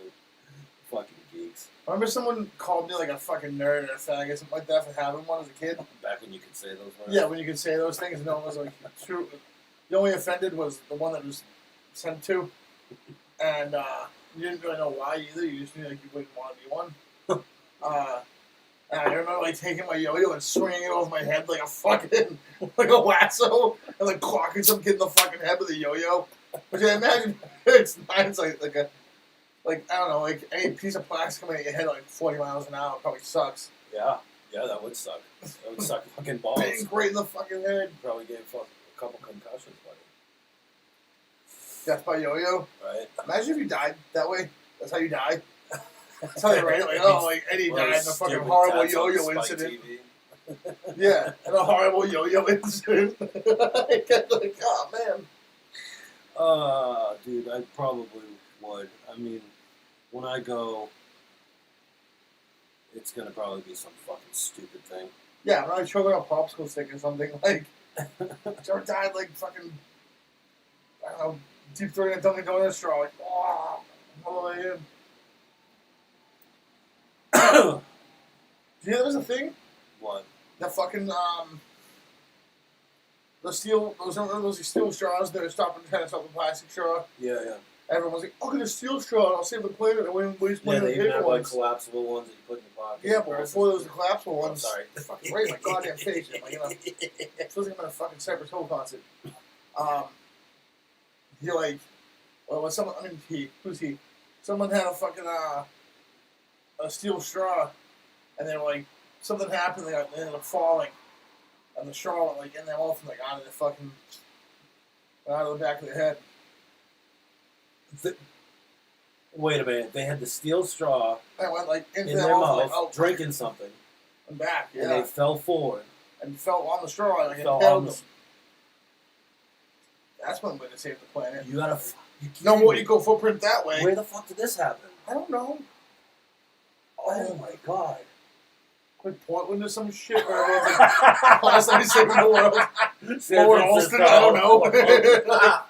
Fucking geeks. Remember someone called me like a fucking nerd or a fag or something like that for having one as a kid? Back when you could say those words. Yeah, when you could say those things, no one was like true. The only offended was the one that was sent to, and you didn't really know why either. You just knew like you wouldn't want to be one. And I remember like taking my yo-yo and swinging it over my head like a fucking like a lasso, and like clocking some kid in the fucking head with a yo-yo. Which I imagine it's like a. Like, I don't know, like, any piece of plastic coming at your head at like 40 miles an hour probably sucks. Yeah, that would suck. That would suck fucking balls. Bang, right in the fucking head. Probably gave a couple concussions, buddy. Death by yo-yo. Right? Imagine if you died that way. That's how you die. That's how they write it. Like, oh, like, Eddie One of died in a those fucking stupid horrible tats on yo-yo Spike incident. TV. Yeah, in a horrible yo-yo incident. Like, oh, man. Dude, I probably would. I mean, when I go, it's gonna probably be some fucking stupid thing. Yeah, when I choke on a popsicle stick or something, like, or died like fucking, I don't know, deep throating a Dunkin' Donuts straw, like, oh, all the way in. Do you know there was a thing? What? That fucking, those steel straws that are trying to stop the plastic straw? Yeah. everyone was like, "I'll get a steel straw and I'll save the planet. I wouldn't waste money Yeah, on they the even paper have like ones." collapsible ones that you put in your pocket. Yeah, but before there was the collapsible Oh, ones, sorry. fucking right in my goddamn face. Like, you know, it feels like I'm at a fucking Cypress Hill concert. He like, well, was someone? I mean, who's he? Someone had a fucking a steel straw, and they were like, something happened. They ended up falling, and the straw went like in their mouth and like out of the fucking, out of the back of their head. Wait a minute. They had the steel straw And it went like into in their their mouth, mouth, like, drinking something, and back, and they fell forward. and fell on the straw, like it Fell held on them. That's one way to save the planet. You gotta. No more eco footprint that way. Where the fuck did this happen? I don't know. Oh my god. Like Portland or some shit where everyone's like, last time saving the world. San Or Austin, I don't know.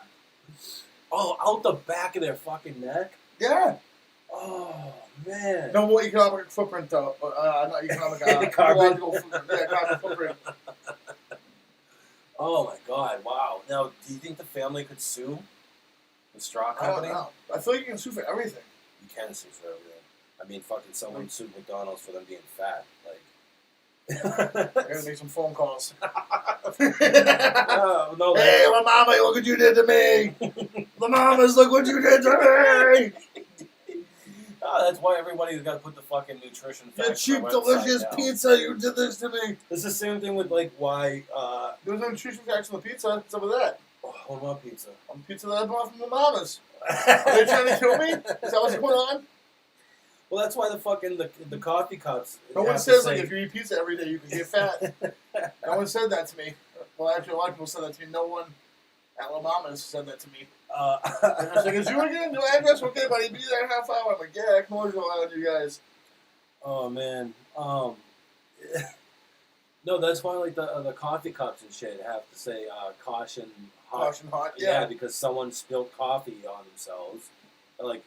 Oh, out the back of their fucking neck? Yeah. Oh, man. No more economic footprint though. Not economic. Carbon. Ecological footprint. Yeah, carbon footprint. Oh my god, wow. Now, do you think the family could sue the straw I don't company? know. I feel like you can sue for everything. You can sue for everything. I mean, fucking someone sued McDonald's for them being fat. I gotta make some phone calls. Oh, no, Hey, La Mama, look what you did to me. La Mamas, look what you did to me. oh, that's why everybody's got to put the fucking nutrition facts. Your cheap, on their website delicious now. pizza, you did this to me. It's the same thing with, like, why, There was no nutrition facts on the pizza. What's up with that? what about pizza? On the pizza that I bought from the Mamas. Are they trying to kill me? Is that what's going on? Well, that's why the fucking, the coffee cups. No one have to says, say- like, if you eat pizza every day, you can get fat. No one said that to me. Well, actually, a lot of people said that to me. No one at La Mama's said that to me. And I was like, is you again? New address? Okay, buddy, be there in half hour. I'm like, yeah, I can always rely on you guys. Oh man. No, that's why like the coffee cups and shit have to say caution hot. Caution hot, Yeah, yeah. because someone spilled coffee on themselves, like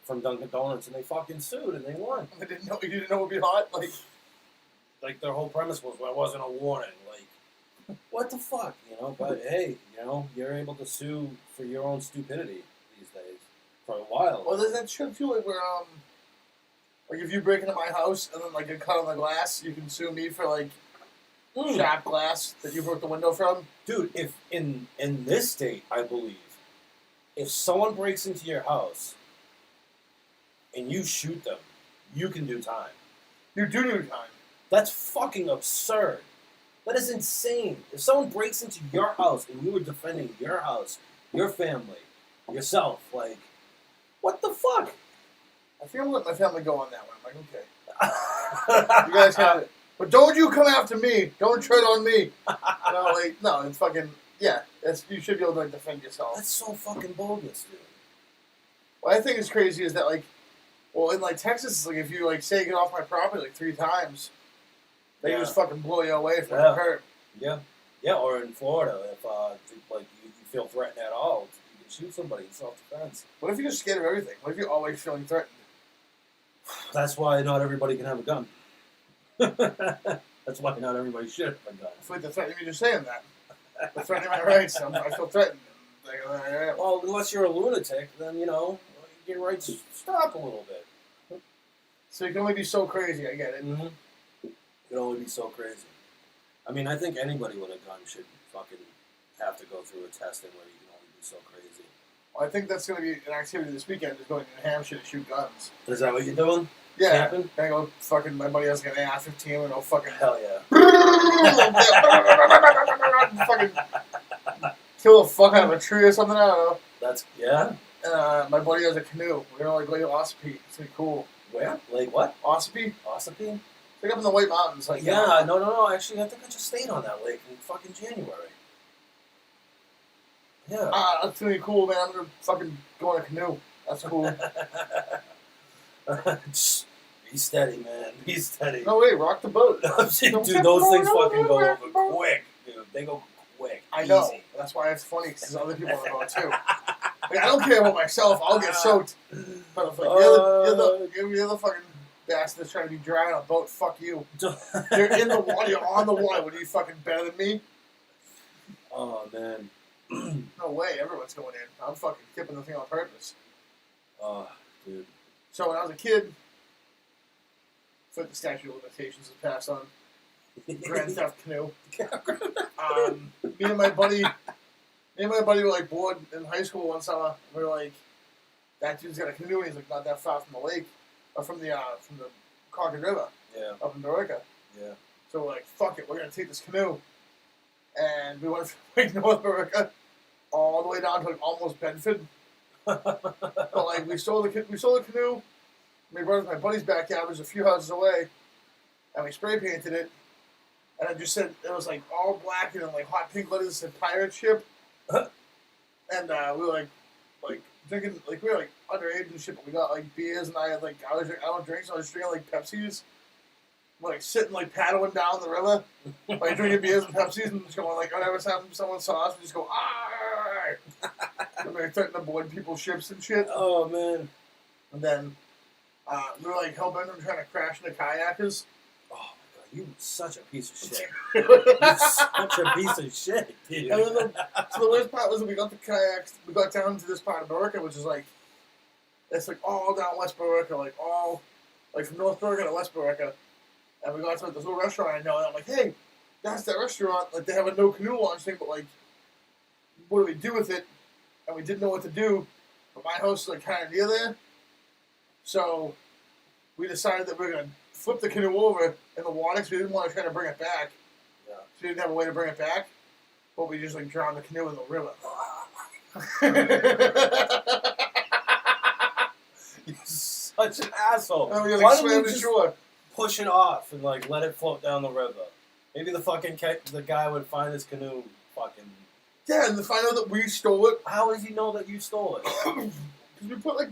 from Dunkin' Donuts, and they fucking sued and they won. I didn't know. You didn't know it would be hot? Like their whole premise was, well, it wasn't a warning. Like, what the fuck, you know? But hey, you know, you're able to sue for your own stupidity these days for a while. Well, there's that shit too, like where like if you break into my house and then like you cut on the glass, you can sue me for like shop glass that you broke the window from. Dude, if in this state, I believe, if someone breaks into your house and you shoot them, you can do time. You do time. That's fucking absurd. That is insane. If someone breaks into your house and you were defending your house, your family, yourself, like, what the fuck? I think I'm gonna let my family go on that one. I'm like, okay. You guys have it. But don't you come after me. Don't tread on me. No, it's fucking, yeah. You should be able to like, defend yourself. That's so fucking bogus, dude. What I think is crazy is that, like, well, in, like, Texas, it's like, if you, like, say get off my property, like, 3 times, they just fucking blow you away if you're hurt. Yeah. Yeah, or in Florida, if like, you feel threatened at all, you can shoot somebody in self-defense. What if you're just scared of everything? What if you're always feeling threatened? That's why not everybody can have a gun. That's why not everybody should have a gun. I feel like they're threatening me just saying that. They're threatening my rights. I feel threatened. Like, Well, unless you're a lunatic, then, you know, your rights stop a little bit. so you can only be so crazy, I get it. Mm-hmm. It can only be so crazy. I mean, I think anybody with a gun should fucking have to go through a testing where you can only be so crazy. Well, I think that's going to be an activity this weekend, is going to New Hampshire to shoot guns. Is that what you're doing? Yeah. Camping? I go fucking, my buddy has like an AR-15 and I'll fucking Hell yeah. fucking kill the fuck out of a tree or something, I don't know. That's, yeah? And my buddy has a canoe. We're gonna like go to Ossipee. It's gonna be cool. Where? Like what? Ossipee? Ossipee? Like up in the White Mountains. Like Yeah, no. Actually, I think I just stayed on that lake in fucking January. Yeah. That's gonna be cool, man. I'm gonna fucking go on a canoe. That's cool. Be steady, man. Be steady. No way, rock the boat. Dude, those things fucking go over quick, dude. They go quick. I know. Easy. That's why it's funny, because there's other people on the boat too. Like, I don't care about myself. I'll get soaked. But if like, you're the fucking bastard that's trying to be dry on a boat, fuck you. You're in the water. You're on the water. What are you, fucking better than me? Oh, man. No way. Everyone's going in. I'm fucking tipping the thing on purpose. Oh, dude. So when I was a kid, for the statute of limitations is passed on. Grand Theft Canoe. Me and my buddy were like bored in high school one summer. We were like, that dude's got a canoe, and he's like not that far from the lake, or from the Concord River, up in Borica. Yeah. So we're like, fuck it, we're gonna take this canoe, and we went from like North Borica all the way down to like almost Bedford. But like we stole the canoe. We brought it to my buddy's backyard, which was a few houses away, and we spray painted it. And I just said it was like all black and then like hot pink letters said pirate ship. And we were like drinking, like we were like underage and shit, but we got like beers, and I don't drink, so I was drinking like Pepsis. Like sitting like paddling down the river, like drinking beers and Pepsis, and just going like whenever someone saw us, we just go ah. And we're starting to board people's ships and shit. Oh man. And then we were like hell bent on trying to crash into kayakers. Oh my god, you such a piece of shit. You're such a piece of shit, dude. And then so the worst part was that we got the kayaks, we got down to this part of Borica, which is like, it's like all down West Borica, like all, like from North Borica to West Borica. And we got to this little restaurant I know, and I'm like, hey, that's that restaurant. Like, they have a no canoe launch thing, but like, what do we do with it? And we didn't know what to do. But my house is like kind of near there. So we decided that we were going to flip the canoe over in the water because we didn't want to try to bring it back. Yeah. So we didn't have a way to bring it back. But we just like drowned the canoe in the river. You're such an asshole. And we Why like don't swam you to just shore. push it off and like let it float down the river? Maybe the fucking the guy would find his canoe fucking. Yeah, and to find out that we stole it. How does he know that you stole it? Because we put like,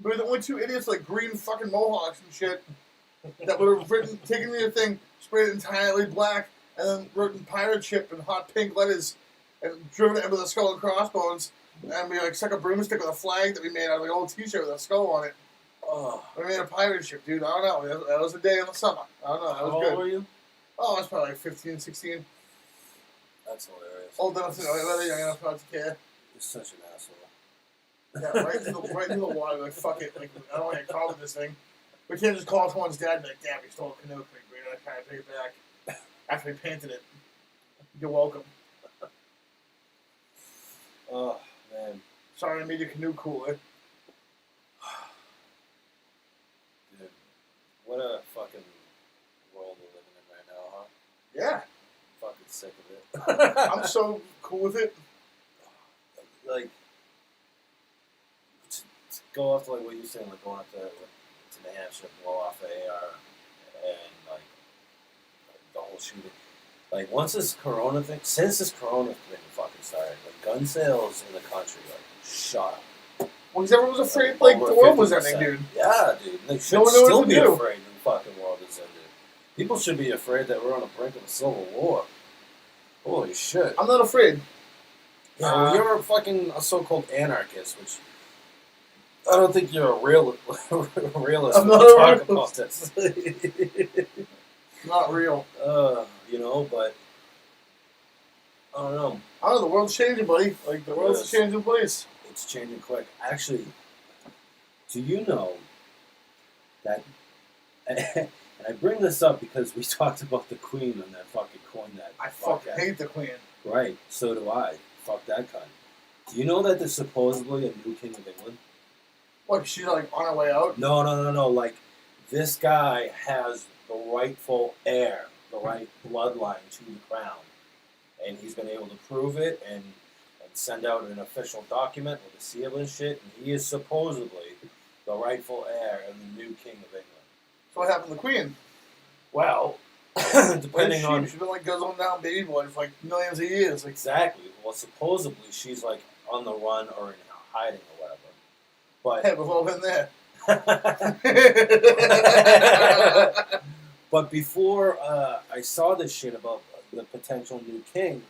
we were the only two idiots like green fucking mohawks and shit that would have taken the thing, sprayed it entirely black, and then written pirate ship in hot pink letters and driven it with a skull and crossbones. And we like stuck a broomstick with a flag that we made out of an old t-shirt with a skull on it. Oh. We made a pirate ship, dude. I don't know. That was a day in the summer. I don't know. That How was old good. were you? Oh, I was probably like 15, 16. That's hilarious. Old enough to know, whether young enough not to care. You're such an asshole. Yeah, right into the water. Like, fuck it. Like, I don't want to get called with this thing. We can't just call someone's dad and be like, damn, we stole a canoe. We're going to try to take it back after we painted it. You're welcome. Oh, man. Sorry I made your canoe cooler. Dude, what a fucking world we're living in right now, huh? Yeah. Fucking sick of it. I'm so cool with it. Like, to go off to like what you're saying, like going up to New Hampshire, blow off the AR, and like the whole shooting. Like once this Corona thing, since this Corona thing fucking started, like gun sales in the country like shot up. Well, because everyone was afraid, like, the world was ending, dude. Yeah, dude. They should No one knew what still to be do. afraid the fucking world is ended. People should be afraid that we're on the brink of a civil war. Holy shit. I'm not afraid. Yeah, well, you're a so-called anarchist, which I don't think you're a realist. I'm not a talk realist. about this. Not real. You know, but I don't know. I don't know, the world's changing, buddy. Like, the world's a changing place. It's changing quick. Actually, do you know that? And I bring this up because we talked about the Queen and that fucking coin that. I fucking hate the Queen. Right, so do I. Fuck that cunt. Do you know that there's supposedly a new King of England? What, she's like on her way out? No. Like, this guy has the rightful heir, the right bloodline to the crown. And he's been able to prove it and send out an official document with a seal and shit. And he is supposedly the rightful heir and the new King of England. So what happened to the Queen? Well, depending on... She's been like guzzling down baby boy for like millions of years. Like, Exactly. Well, supposedly she's like on the run or in hiding or whatever. But hey, we've all been there. But before I saw this shit about the potential new king,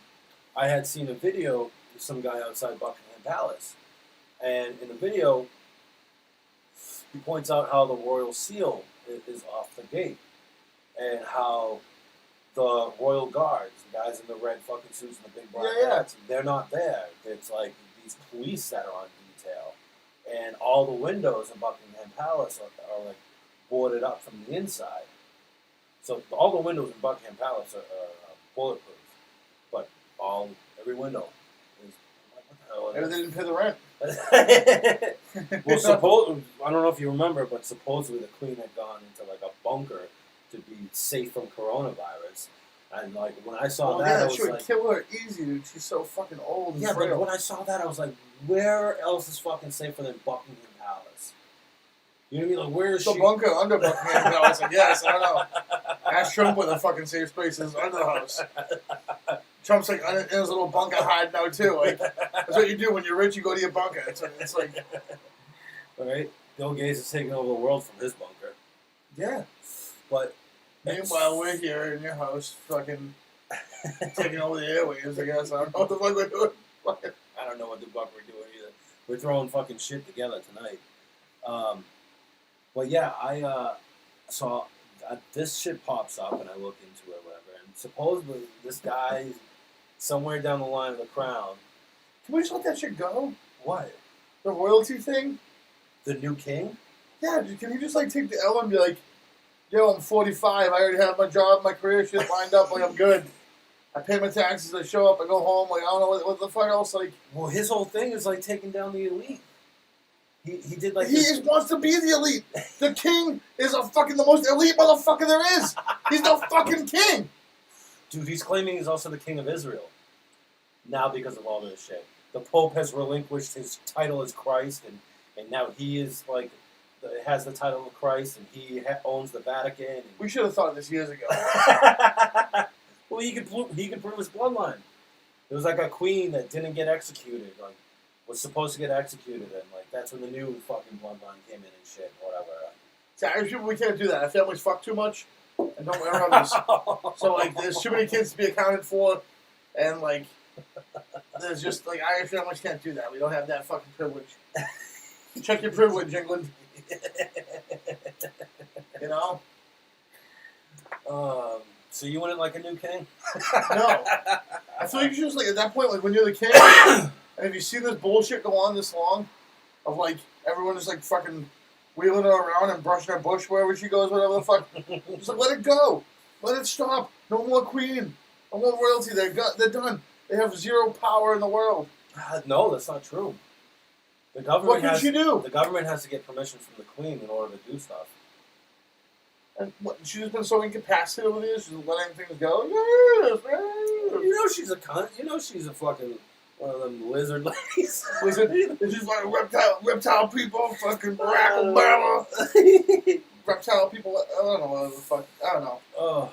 I had seen a video of some guy outside Buckingham Palace. And in the video, he points out how the royal seal is off the gate. And how the royal guards, the guys in the red fucking suits and the big black hats, they're not there. It's like these police that are on detail. and all the windows in Buckingham Palace are like boarded up from the inside. So all the windows in Buckingham Palace are bulletproof, but every window is. What the hell? Maybe they didn't pay the rent. Well, I don't know if you remember, but supposedly the Queen had gone into like a bunker to be safe from coronavirus. And like when I saw that, I was she would like, kill her easy, dude. She's so fucking old. And frail. but when I saw that, I was like, where else is fucking safer than Buckingham Palace? You know what I mean? Like, where is the she? bunker under Buckingham Palace. Like, yes, I don't know. Ask Trump where the fucking safe space is under the house. Trump's like in his little bunker hiding out too. Like that's what you do when you're rich. You go to your bunker. It's like all right. Bill Gates is taking over the world from his bunker. Yeah. But meanwhile, we're here in your house, fucking taking over the airwaves. I guess I don't know what the fuck we're doing. I don't know what the fuck we're doing either. We're throwing fucking shit together tonight. But yeah, I saw this shit pops up and I look into it, whatever. And supposedly this guy somewhere down the line of the crown. Can we just let that shit go? What? The royalty thing? The new king? Yeah, can you just like take the L and be like, yo, I'm 45, I already have my job, my career shit lined up, like I'm good. I pay my taxes, I show up, I go home, like I don't know what the fuck else, like. Well, his whole thing is like taking down the elite. He did like he wants to be the elite. The king is the most elite motherfucker there is. He's the fucking king. Dude, he's claiming he's also the king of Israel. Now because of all this shit. The Pope has relinquished his title as Christ, and now he is like, has the title of Christ, and he owns the Vatican. We should have thought of this years ago. Well, he could prove his bloodline. There was like a queen that didn't get executed, like was supposed to get executed, and like that's when the new fucking bloodline came in and shit, whatever. See, Irish people, we can't do that. Our families fuck too much and don't learn on this. So like, there's too many kids to be accounted for, and like, there's just like Irish families can't do that. We don't have that fucking privilege. Check your privilege, England. You know. So you wouldn't like a new king? No. I feel like you should just like at that point, like when you're the king, and if you see this bullshit go on this long, of like everyone just like fucking wheeling her around and brushing her bush wherever she goes, whatever the fuck, just like let it go, let it stop. No more queen, no more royalty. They're done. They have zero power in the world. No, that's not true. The government what can she do? The government has to get permission from the queen in order to do stuff. And what, she's just been so incapacitated over the years, she's letting things go. Yes, yes. You know she's a cunt. You know she's a fucking one of them lizard ladies. Lizard? She's like reptile people, fucking Barack Obama. Reptile people, I don't know what the fuck, I don't know. Oh.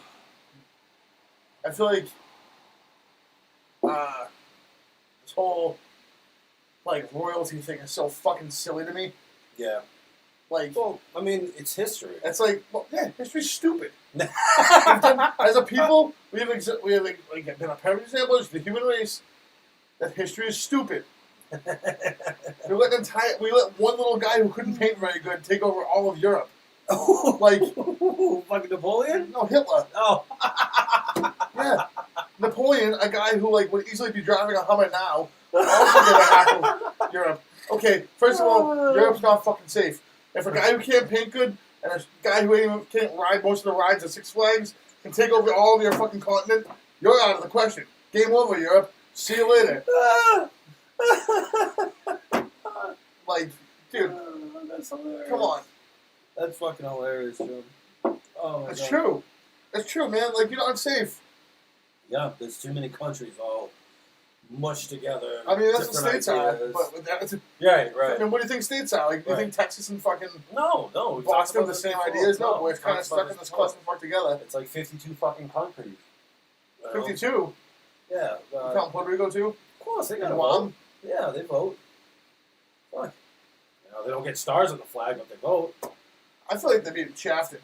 I feel like this whole like royalty thing is so fucking silly to me. Yeah. Like, well, I mean, it's history. It's like, well, yeah, history's stupid. As a people, we have like, been a perfect example of the human race that history is stupid. we let one little guy who couldn't paint very good take over all of Europe. Like, fucking Napoleon? No, Hitler. Oh, yeah, Napoleon, a guy who like would easily be driving a Hummer now, also get a half of Europe. Okay, first of all, Europe's not fucking safe. If a guy who can't paint good and a guy who can't ride most of the rides at Six Flags can take over all of your fucking continent, you're out of the question. Game over, Europe. See you later. Like, dude, that's hilarious. Come on. That's fucking hilarious, Jim. Oh, it's true. It's true, man. Like, you're not safe. Yeah, there's too many countries all mushed together. I mean, that's what states are. But right. I mean, what do you think states are? Like, do you think Texas and fucking no, Boston have the same ideas? No, we're kind of stuck in this clusterfuck together. It's like 52 fucking countries. 52? Yeah. You count Puerto Rico too? Of course, they got to vote. Yeah, they vote. Fuck. You know, they don't get stars on the flag, but they vote. I feel like they'd be shafted.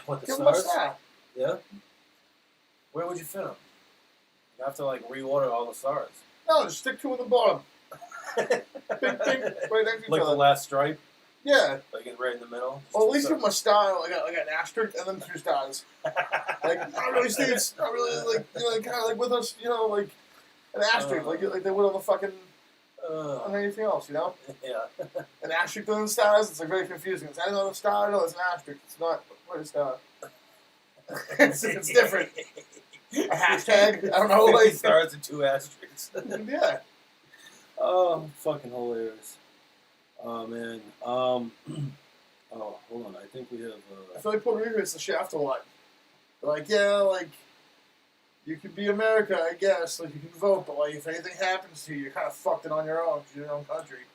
What, the Give stars? them a star. Yeah. Where would you fit them? You have to like reorder all the stars. No, just stick two in the bottom. Big, right next to each like other. the last stripe? Yeah. Like it right in the middle? Well, at least give them a star, like an asterisk, and then 2 stars. Like, not really states, not really, like, you know, kind of like with us, you know, like an asterisk, like they would on the fucking and anything else, you know? Yeah. An asterisk on the stars, it's like very confusing. It's another star, no, it's an asterisk. It's not, what is star? it's different. A hashtag, I don't know. Like, stars and 2 asterisks. Yeah. Oh, fucking hilarious. Oh, man. Oh, hold on. I think we have... I feel like Puerto Rico is the shaft a lot. They're like, yeah, like, you could be America, I guess. Like, you can vote, but, like, if anything happens to you, you're kind of fucked it on your own because you're your own country.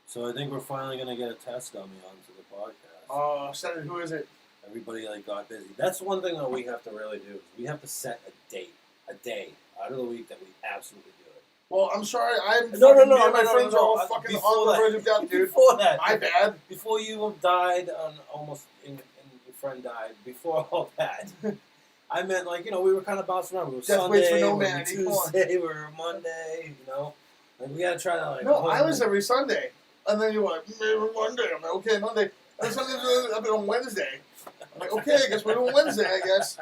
So I think we're finally going to get a test dummy onto the podcast. Oh, Senator, who is it? Everybody, like, got busy. That's one thing that we have to really do. Is we have to set a day out of the week that we absolutely do it. Well, I'm sorry, No, my friends are all fucking on the verge of death, dude. Before that. My bad. Before you died, and your friend died, before all that, I meant, like, you know, we were kind of bouncing around. We were Death Sunday, waits for no we were man. Tuesday, we were Monday, you know. Like, we got to try to, like... No, I was every Sunday. And then you're like, maybe Monday. I'm like, okay, Monday. And Sunday, I've been on Wednesday. I'm like, okay, I guess we're doing Wednesday, I guess.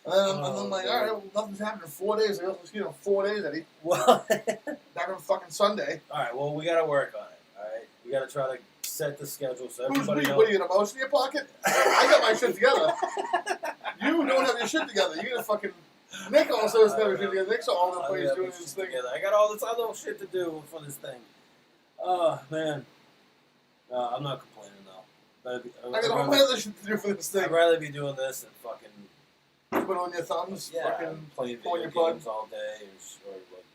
And then I'm like, all right, well, nothing's happened in 4 days. I guess we'll see you in 4 days, Eddie. Well... Back on fucking Sunday. All right, well, we got to work on it, all right? We got to try to set the schedule so Who's everybody we? knows. What are you, in a mouse in your pocket? I got my shit together. You don't have your shit together. You got fucking... Nick also has never shit together. Nick's all over the place doing his thing. Together. I got all this other shit to do for this thing. Oh, man. I'm not complaining, though. I got all my other shit to do for this thing. I'd rather be doing this than fucking... Put on your thumbs, Yeah, fucking playing pulling video your games all day, or like,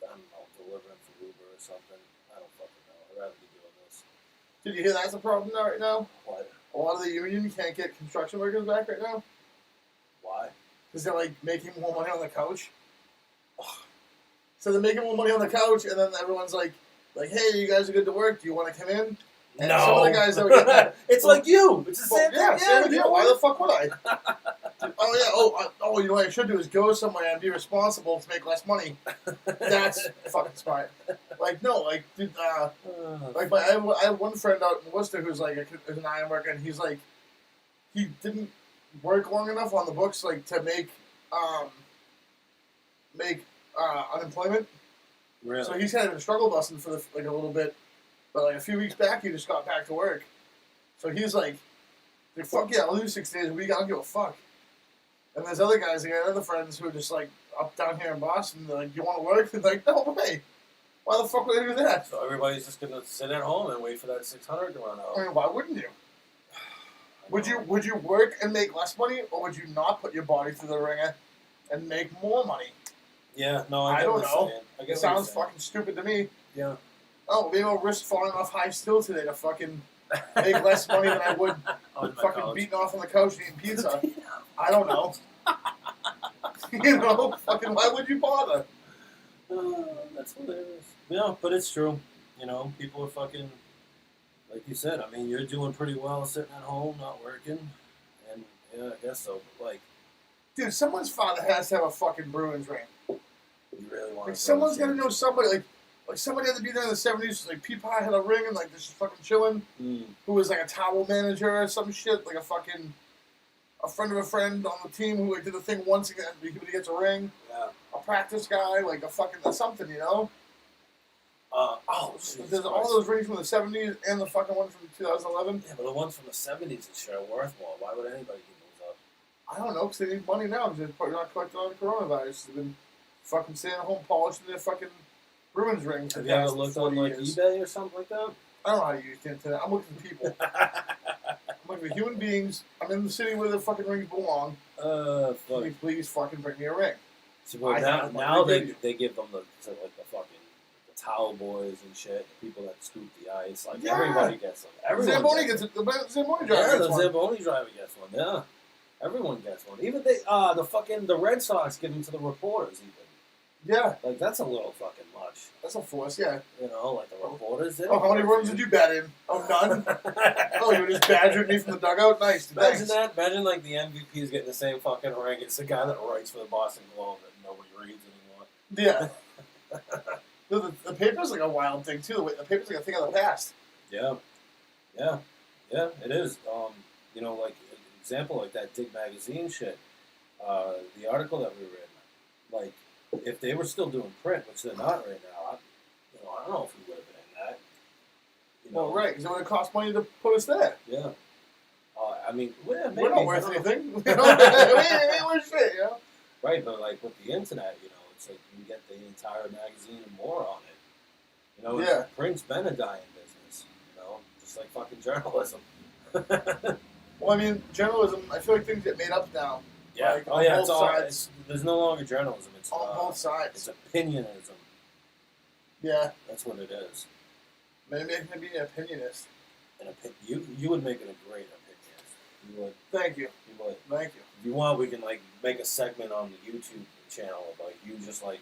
I don't know, delivering for Uber or something. I don't fucking know. I'd rather be doing this. Did you hear that's a problem right now? What? A lot of the union can't get construction workers back right now. Why? Because they're like making more money on the couch. So they're making more money on the couch, and then everyone's like, hey, you guys are good to work. Do you want to come in? And no. Some of the guys that were getting that, it's like you. It's the same thing. Yeah, same with you. Why the fuck would I? Oh, Oh, you know what I should do is go somewhere and be responsible to make less money. That's fucking smart. Like, no, like, dude, like, I have one friend out in Worcester who's like who's an iron worker, and he's like, he didn't work long enough on the books, like, to make unemployment. Really? So he's had a struggle busting for like a little bit, but like a few weeks back, he just got back to work. So he's like fuck yeah, I'll do 6 days a week. I don't give a fuck. And there's other guys, I got other friends who are just like up down here in Boston. They're like, you want to work? They're like, no way. Why the fuck would I do that? So everybody's just gonna sit at home and wait for that 600 to run out. I mean, why wouldn't you? Would you work and make less money, or would you not put your body through the ringer and make more money? Yeah, no, I don't know. It sounds fucking stupid to me. Yeah. Oh, maybe I'll risk falling off high still today to fucking make less money than I would fucking beating off on the couch and eating pizza. I don't know. You know, fucking why would you bother? That's hilarious. Yeah, but it's true. You know, people are fucking, like you said, I mean, you're doing pretty well sitting at home, not working. And, yeah, I guess so. But, like... Dude, someone's father has to have a fucking Bruins ring. You really want like, to... someone's got to know somebody, like somebody had to be there in the 70s, like, Peapod had a ring and, like, this is fucking chilling, who was, like, a towel manager or some shit, like a fucking... A friend of a friend on the team who like, did the thing once again, he gets a ring. Yeah. A practice guy, like a fucking something, you know? There's all those rings from the 70s and the fucking one from 2011. Yeah, but the ones from the 70s are sure worth more. Why would anybody give those up? I don't know, because they need money now, because they're not collecting on the coronavirus. They've been fucking staying at home polishing their fucking Bruins rings. Have you ever looked on like eBay or something like that? I don't know how to use the internet. I'm looking for people. I'm looking for human beings. I'm in the city where the fucking rings belong. Can you please fucking bring me a ring? So now they give them the fucking the towel boys and shit, the people that scoop the ice. Like everybody gets them. Zamboni gets it. The Zamboni driver gets gets one. The Zamboni driver gets one. Yeah, everyone gets one. Even the Red Sox give them to the reporters. Even like that's a little fucking much. That's a force, yeah. You know, like the reporters. Oh, how many runs did you bat in? Oh, none. Oh, you were just badgering me from the dugout. Nice. Imagine that. Imagine like the MVP is getting the same fucking ring. It's the guy that writes for the Boston Globe that nobody reads anymore. Yeah. the paper's like a wild thing too. The paper's like a thing of the past. Yeah, it is. You know, like an example like that Dig Magazine shit. The article that we read, like if they were still doing print, which they're not right now, I don't know if we You know? Well, right, because it would cost money to put us there. Yeah. I mean, maybe. We're not worth anything. We ain't worth shit, you know? Right, but like with the internet, you know, it's like you can get the entire magazine and more on it. You know, Yeah. Print's been a dying business, you know, just like fucking journalism. Well, I mean, journalism, I feel like things get made up now. Yeah. Like, Oh, yeah, on it's both all, sides. there's no longer journalism. It's On both sides. It's opinionism. Yeah. That's what it is. Maybe I can be an opinionist. You would make it a great opinionist. You would. Thank you. You would. Thank you. If you want, we can like make a segment on the YouTube channel of like you just like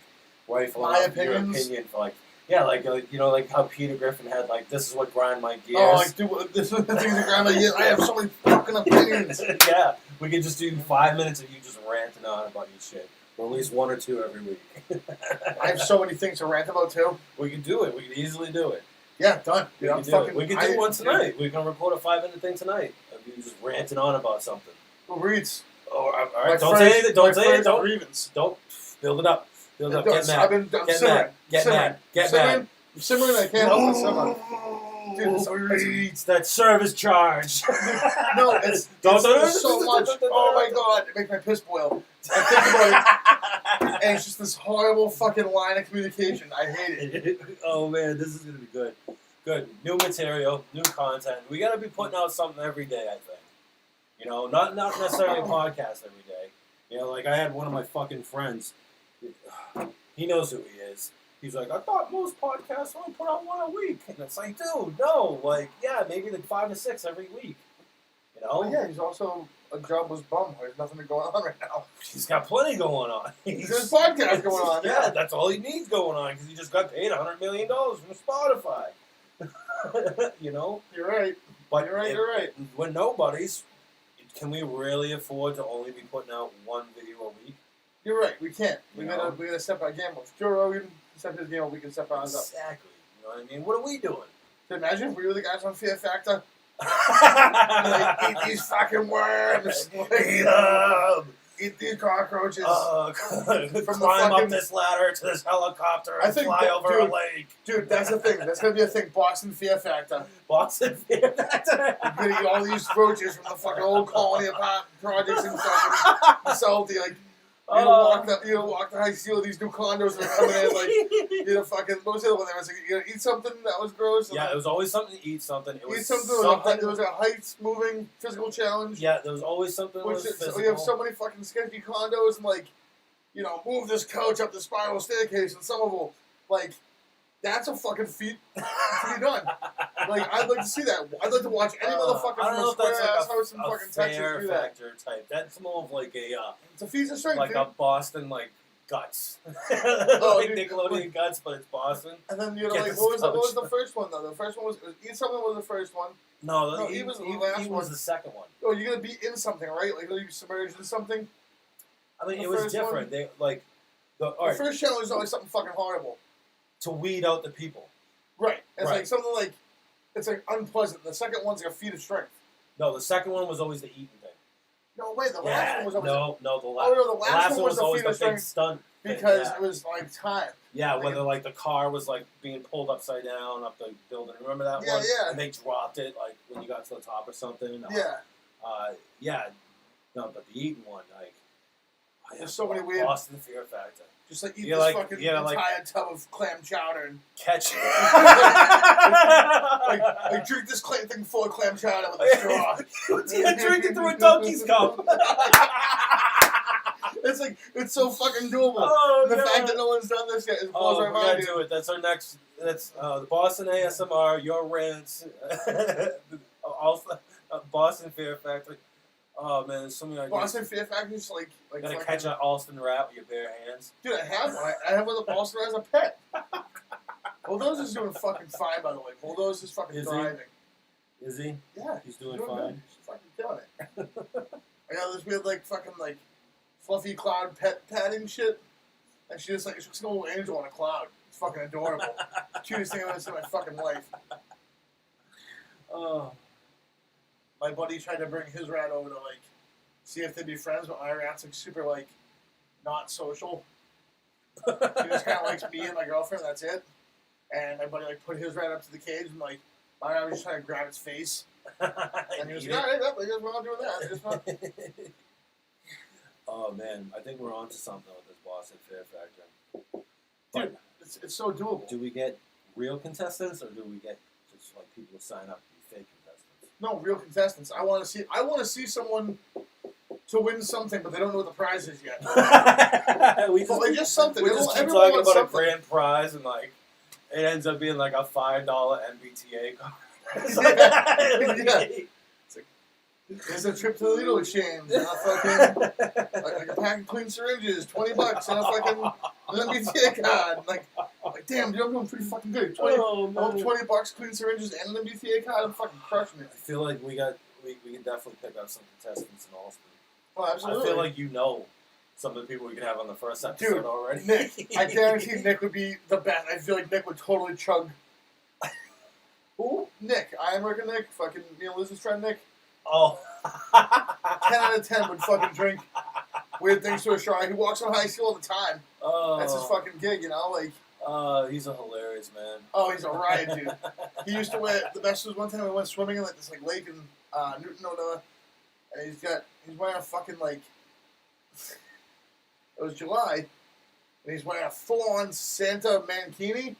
rifle My off your opinions? opinion for like you know like how Peter Griffin had like this is what grind my gears. Oh, like, dude, this is the things that grind my gears. I have so many fucking opinions. Yeah, we could just do 5 minutes of you just ranting on about your shit, or at least 1 or 2 every week. I have so many things to rant about, too. We could do it. We could easily do it. Yeah, done. We Dude, could do it. We could do one tonight. We can record a 5-minute thing tonight of you just ranting on about something. Who reads? Oh, all right. Don't say anything. Don't say it. Don't grievance. Don't build it up. Build it up. Get I've mad. been Get simmering. mad. Get mad. Get simmering. mad. I'm simmering. I can't help but simmer. Dude, it's Reads that service charge. No, it's so much. Oh my god, it makes my piss boil. I think about it, and it's just this horrible fucking line of communication. I hate it. Oh man, this is gonna be good. Good. New material, new content. We gotta be putting out something every day, I think. You know, not necessarily a podcast every day. You know, like I had one of my fucking friends. He knows who he is. He's like, I thought most podcasts only put out 1 a week. And it's like, dude, no. Like, yeah, maybe like 5 to 6 every week. You know? Well, yeah, he's also a jobless bum. There's nothing going on right now. He's got plenty going on. There's podcast going on. Yeah, that's all he needs going on because he just got paid $100 million from Spotify. You know? You're right. But You're right. When nobody's, can we really afford to only be putting out 1 video a week? You're right. We can't. We You gotta step our game up. If Joe Rogan stepped his game up, we can step ours up. Exactly. You know what I mean? What are we doing? So imagine if we were the guys on Fear Factor. Like, eat these fucking worms. Eat 'em. Eat these cockroaches. Climb up this ladder to this helicopter and fly over a lake. Dude, that's the thing. That's gonna be a thing. Boston Fear Factor. Boston Fear Factor. You're gonna eat all these roaches from the fucking old colony apartment projects in fucking Salty. Like, you don't walk the high seal of these new condos that are coming in. Like, you know, fucking, what was the other one? There was like, you know, eat something that was gross. Yeah, it was always something to eat something. It was Eat something. There was a heights moving physical challenge. Yeah, there was always something that was physical. We have so many fucking sketchy condos and like, you know, move this couch up the spiral staircase in Somerville. Like, that's a fucking feat to be done. Like, I'd like to see that. I'd like to watch any motherfucker from a square ass house in fucking Texas do that. Factor type. That's more of like a it's a feat of strength, like dude. a Boston like guts. Like Nickelodeon guts, but it's Boston. And then you know, like, what was the first one though? The first one was Eat Something was the first one. No, he was the last one. He was the second one. Oh, you're gonna be in something, right? Like you submerged in something. I mean, it was different. They like the first challenge is always something fucking horrible to weed out the people. Right. It's like something like it's like unpleasant. The second one's like a feat of strength. No, the second one was always the eating thing. No way. The last one was always the last one was always the feat of big stunt because it was like time. Yeah, whether like the car was like being pulled upside down up the building. Remember that one? Yeah. And they dropped it like when you got to the top or something. Yeah. No, but the eating one, like there's so many weird Boston Fear Factor. Just like eat this fucking entire tub of clam chowder and catch it. like drink this thing full of clam chowder with a straw. Drink it through a donkey's cup. It's like it's so fucking doable. Oh, the fact that no one's done this yet is blows right we gotta do it. That's our next. That's the Boston ASMR. Your rants. Also, Boston Fear Factor. Oh man, there's so many ideas. Boston Fear Factor is like you gotta catch an Alston rat with your bare hands. Dude, I have one. I have one of Alston as a pet. Bulldoze is doing fucking fine, by the way. Bulldoze is fucking thriving. Is he? Yeah, he's doing fine. He's fucking killing it. I got this weird like fucking like fluffy cloud pet patting shit, and she looks like a little angel on a cloud. It's fucking adorable. Cutest thing I've ever seen in my fucking life. Oh. My buddy tried to bring his rat over to like see if they'd be friends, but my rat's like super like not social. He just kind of likes me and my girlfriend. That's it. And my buddy like put his rat up to the cage and like I was just trying to grab its face. And he was Eat like, it. all right, I guess we're not doing that. I guess not. Oh man, I think we're onto something with this Boston Fear Factor. Dude, it's so doable. Do we get real contestants, or do we get just like people to sign up to be fake contestants? No, real contestants. I want to see someone to win something, but they don't know what the prize is yet. Just something. We just keep Everyone talking wants about something. a grand prize, and like it ends up being like a $5 MBTA card. Yeah. It's a trip to the needle exchange. And a fucking like a pack of clean syringes, $20, and a fucking MBTA card. Like damn, dude, I'm doing pretty fucking good. $20 clean syringes and an MBTA card. I'm fucking crushing it. I feel like we can definitely pick up some contestants in Austin. Oh, absolutely. I feel like some of the people we could have on the first episode Dude, already. Nick, I guarantee Nick would be the best. I feel like Nick would totally chug. Who? Nick. I American Nick. Fucking me and Liz's friend Nick. Oh. 10 out of 10 would fucking drink weird things to a straw. He walks on high school all the time. Oh. That's his fucking gig, you know? Like, he's a hilarious man. oh, he's a riot, dude. He used to wear, the best was one time we went swimming in like this like lake in Newton, Illinois, and he's wearing a fucking like, it was July, and he's wearing a full-on Santa mankini.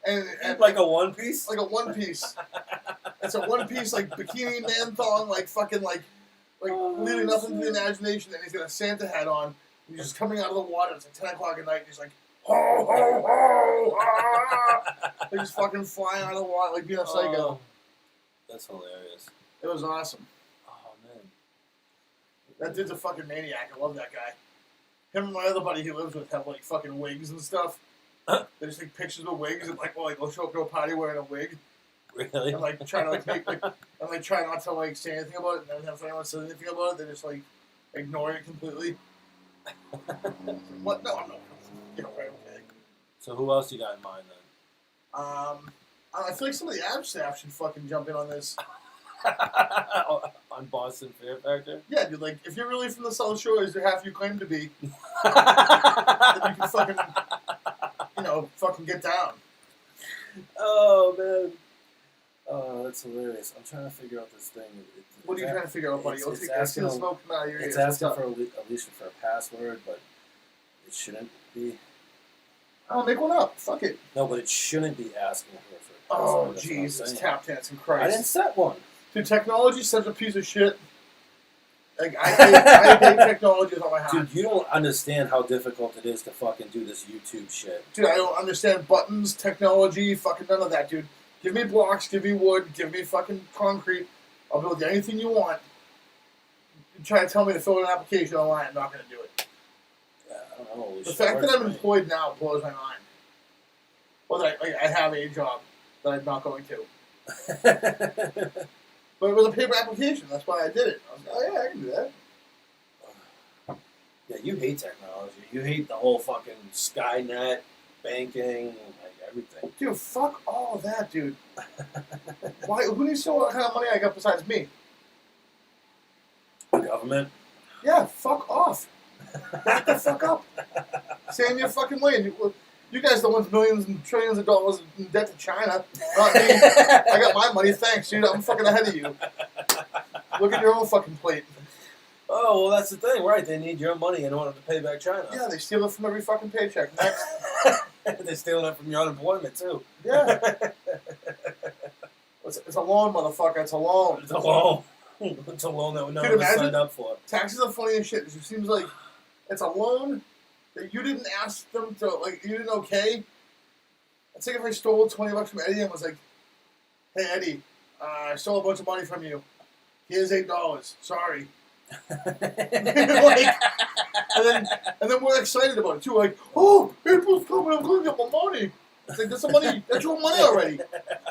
and like a one piece? Like a one piece. It's a one piece like bikini man thong, like fucking like leaving nothing to the imagination, and he's got a Santa hat on. He's just coming out of the water. It's like 10 o'clock at night, and he's like, ho, ho, ho, ah! He's just fucking flying out of the water, like being a psycho. That's hilarious. It was awesome. Oh, man. That dude's a fucking maniac. I love that guy. Him and my other buddy he lives with have like fucking wigs and stuff. They just take pictures of wigs and they'll show up to a party wearing a wig. Really? And like try to like make and like try not to like say anything about it, and then if anyone says anything about it, they just like ignore it completely. What? No, I'm not. Yeah, right, okay. So who else you got in mind then? I feel like some of the ab staff should fucking jump in on this. On Boston Fear Factor? Yeah, dude. Like, if you're really from the South Shore, as half you claim to be, then you can fucking, fucking get down. Oh man. Oh, that's hilarious. I'm trying to figure out this thing. What are you trying to figure out, buddy? It's asking the smoke come out of your ears. It's asking for Alicia for a password, but it shouldn't be. I'll make one up. Fuck it. No, but it shouldn't be asking her for a Oh, password. Jesus. Tap dancing Christ. I didn't set one. Dude, technology's such a piece of shit. Like, I hate technology with all my heart. Dude, you don't understand how difficult it is to fucking do this YouTube shit. Dude, I don't understand buttons, technology, fucking none of that, dude. Give me blocks, give me wood, give me fucking concrete. I'll build you anything you want. You try to tell me to fill in an application online, I'm not going to do it. Yeah, I don't know. The fact that I'm employed now blows my mind. Well, I have a job that I'm not going to. But it was a paper application. That's why I did it. I was like, oh, yeah, I can do that. Yeah, you hate technology. You hate the whole fucking Skynet, banking, like everything. Dude, fuck all of that, dude. Why? Who needs to know what kind of money I got besides me? The government? Yeah, fuck off. Back the fuck up. Stay in your fucking lane. You guys are the ones millions and trillions of dollars in debt to China. Not me. I got my money. Thanks, dude. I'm fucking ahead of you. Look at your own fucking plate. Oh, well, that's the thing, right? They need your money in order to pay back China. Yeah, they steal it from every fucking paycheck. Next. They're stealing it from your unemployment, too. Yeah. It's a loan, motherfucker. It's a loan. It's a loan. It's a loan that no one signed up for. Taxes are funny as shit. It seems like it's a loan that you didn't ask them to, like, you didn't okay. It's like if I stole $20 from Eddie and was like, hey, Eddie, I stole a bunch of money from you. Here's $8. Sorry. and then we're excited about it, too. Like, oh, April's coming. I'm going to get my money. It's like, that's your money already.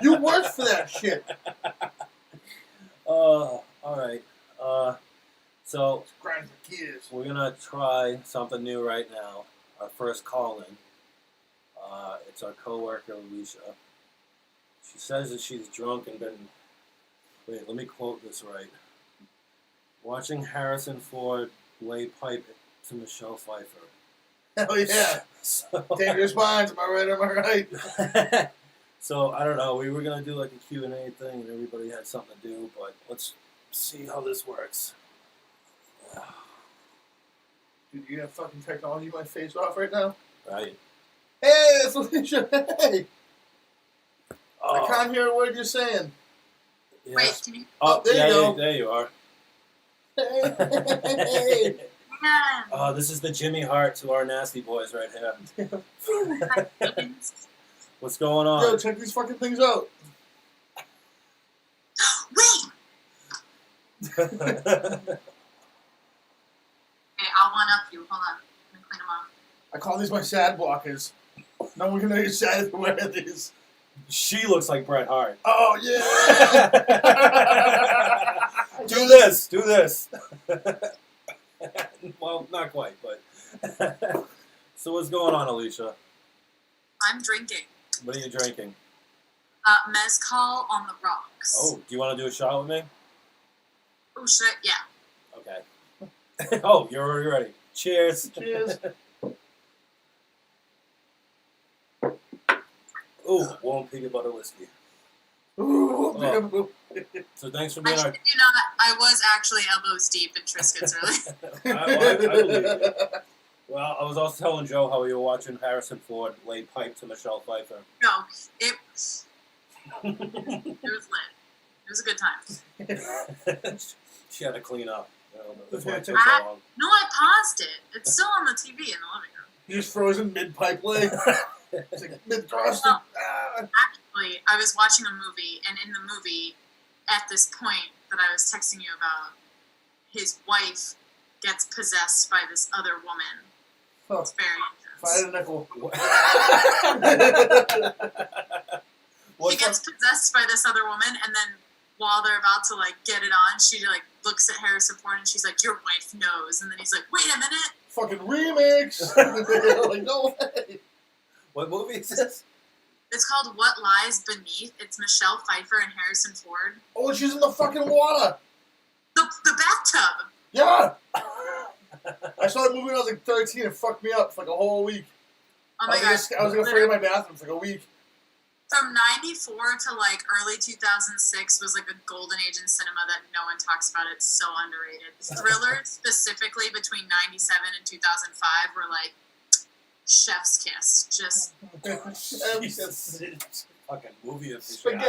You worked for that shit. All right. So Grind for gears. we're gonna try something new right now. Our first call-in. It's our coworker Alicia. She says that she's drunk and been. Wait, let me quote this right. Watching Harrison Ford lay pipe to Michelle Pfeiffer. Hell yeah. So, Dangerous minds. Am I right? Am I right? So, I don't know. We were going to do like a Q&A thing and everybody had something to do, but let's see how this works. Dude, you have fucking technology my face off right now? Right? Hey, that's what you should. Hey! Oh, I can't hear a word you're saying. yes. Wait, can you? Oh, there you go. There you are. Hey! Yeah. This is the Jimmy Hart to our nasty boys right here. What's going on? Yo, check these fucking things out. Wait! Okay, I'll one up you. Hold on. Let me clean them up. I call these my sad blockers. No one can make you sad to wear these. She looks like Bret Hart. Oh, yeah! Do this. Well, not quite, but. So what's going on, Alicia? I'm drinking. What are you drinking? Mezcal on the rocks. Oh, do you want to do a shot with me? Oh, shit, yeah. Okay. Oh, you're already ready. Cheers. Cheers. Ooh, warm peanut butter whiskey. Ooh, damn. So thanks for I being shit our... you not, I was actually elbows deep in Triscuits earlier. I believe you. Well, I was also telling Joe how we were watching Harrison Ford lay pipe to Michelle Pfeiffer. No, it was lit. It was a good time. She had to clean up. You know, that's why it took so long. No, I paused it. It's still on the TV in the living room. He's frozen mid-pipe lay. It's like mid-frosting. Well, actually, I was watching a movie, and in the movie, at this point that I was texting you about, his wife gets possessed by this other woman. Oh, It's very if I had intense. a nickel. She gets possessed by this other woman, and then while they're about to like get it on, she like looks at Harrison Ford and she's like, "Your wife knows," and then he's like, "Wait a minute." Fucking remix. Like, no way. What movie is this? It's called What Lies Beneath. It's Michelle Pfeiffer and Harrison Ford. Oh, she's in the fucking water. The bathtub. Yeah. I saw that movie when I was like 13. It fucked me up for like a whole week. Oh my god. I was afraid of my bathroom for like a week. From 94 to like early 2006 was like a golden age in cinema that no one talks about. It's so underrated. Thrillers, specifically between 97 and 2005, were like chef's kiss. Just Jesus. Fucking movie of Spaghetti.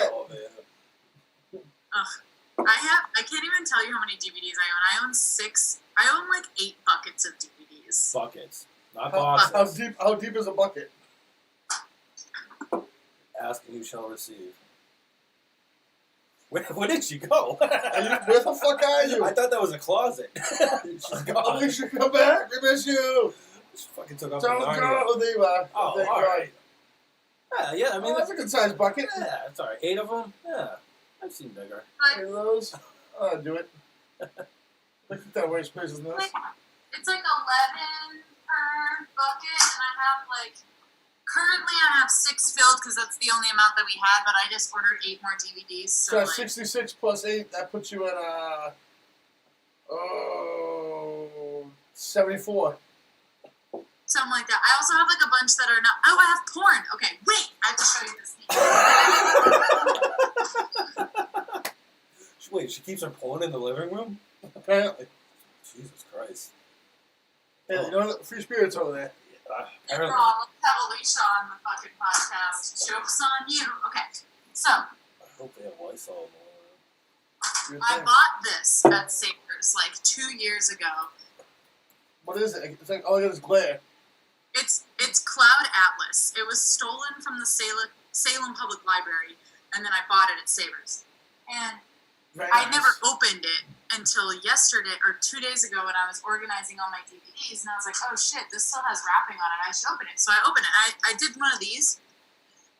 I can't even tell you how many DVDs I own. I own 6. I own like 8 buckets of DVDs. Buckets, not boxes. How deep is a bucket? Ask and you shall receive. Where did she go? Where the fuck are you? I thought that was a closet. She's gone. You should come back. We miss you. She fucking took off Don't the go. There you are. Oh, Thank all God. right. Yeah, I mean, That's a good sized bucket. yeah, it's all right. 8 of them? Yeah, I've seen bigger. Eight of those. I'll do it. Look at that waste space in this. It's like 11 per bucket, and I have like currently I have 6 filled because that's the only amount that we had. But I just ordered 8 more DVDs. So So like, 66 plus 8, that puts you at 74. something like that. I also have like a bunch that are not. Oh, I have porn. Okay, wait. I have to show you this. Wait, she keeps her porn in the living room? Apparently. Jesus Christ. Yeah, you know what? Free spirits over there. Apparently. Let's have Alicia on the fucking podcast. Joke's on you. Okay, so I hope they have Lysol in the living room. I bought this at Savers like 2 years ago. What is it? It's like all I got is glare. It's Cloud Atlas. It was stolen from the Salem Public Library, and then I bought it at Savers. And Very I nice. never opened it until yesterday or 2 days ago when I was organizing all my DVDs, and I was like, oh shit, this still has wrapping on it. I should open it. So I opened it. I did one of these,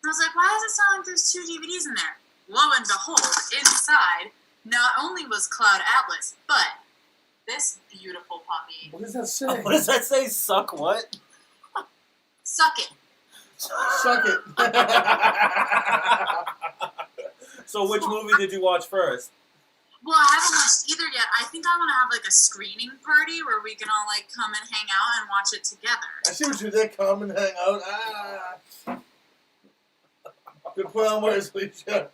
and I was like, why does it sound like there's 2 DVDs in there? Lo and behold, inside not only was Cloud Atlas, but this beautiful puppy. What does that say? What does that say? Suck what? Suck it. Suck it. So which movie did you watch first? Well, I haven't watched either yet. I think I want to have like a screening party where we can all like come and hang out and watch it together. I see what you did. Come and hang out. Good put on Wesley. Yeah.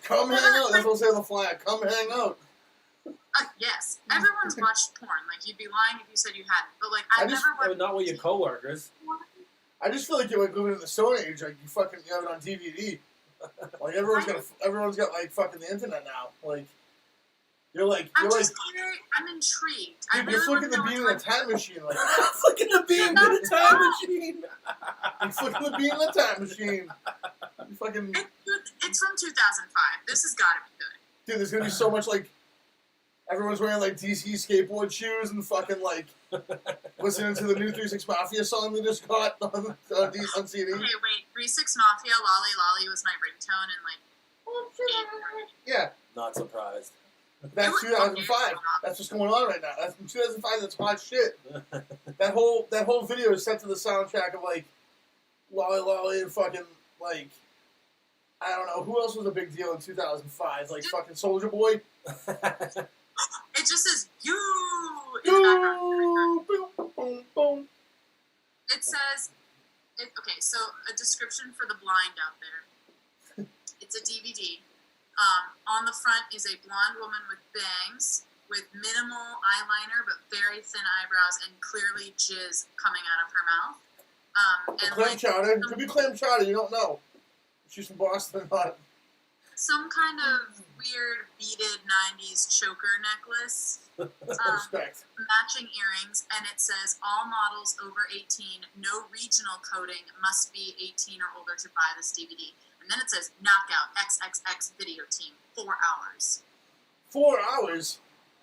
Come hang out. That's what I'm saying on the flag. Come hang out. Yes, everyone's watched porn. Like, you'd be lying if you said you hadn't. But, like, I've never watched... Not with your coworkers. I just feel like you're like living in the Stone Age. Like, you fucking have it on DVD. Like, everyone's got, like, fucking the internet now. Like, I'm intrigued. You're flicking the bean in a time machine. Like, flicking the bean in a time machine. You're flicking the bean in a time machine. You fucking... It's from 2005. This has got to be good. Dude, there's going to be so much, like... Everyone's wearing, like, DC skateboard shoes and fucking, like... listening to the new 3 6 Mafia song they just got on CD. Okay, wait. 3 6 Mafia, Lolly Lolly was my ringtone in, like... Yeah. Not surprised. That's 2005. That's what's going on right now. That's from 2005. That's hot shit. That whole video is set to the soundtrack of like Lolly Lolly and fucking like I don't know who else was a big deal in 2005. Like fucking Soulja Boy. It just says you in the background. Boom, boom, boom. It says okay. So a description for the blind out there. It's a DVD. On the front is a blonde woman with bangs, with minimal eyeliner but very thin eyebrows and clearly jizz coming out of her mouth. And clam chowder. Could be clam chowder. You don't know. She's from Boston or not. Some kind of weird beaded 90s choker necklace. Respect. Matching earrings, and it says all models over 18, no regional coding, must be 18 or older to buy this DVD. And then it says Knockout XXX Video Team, 4 hours. 4 hours?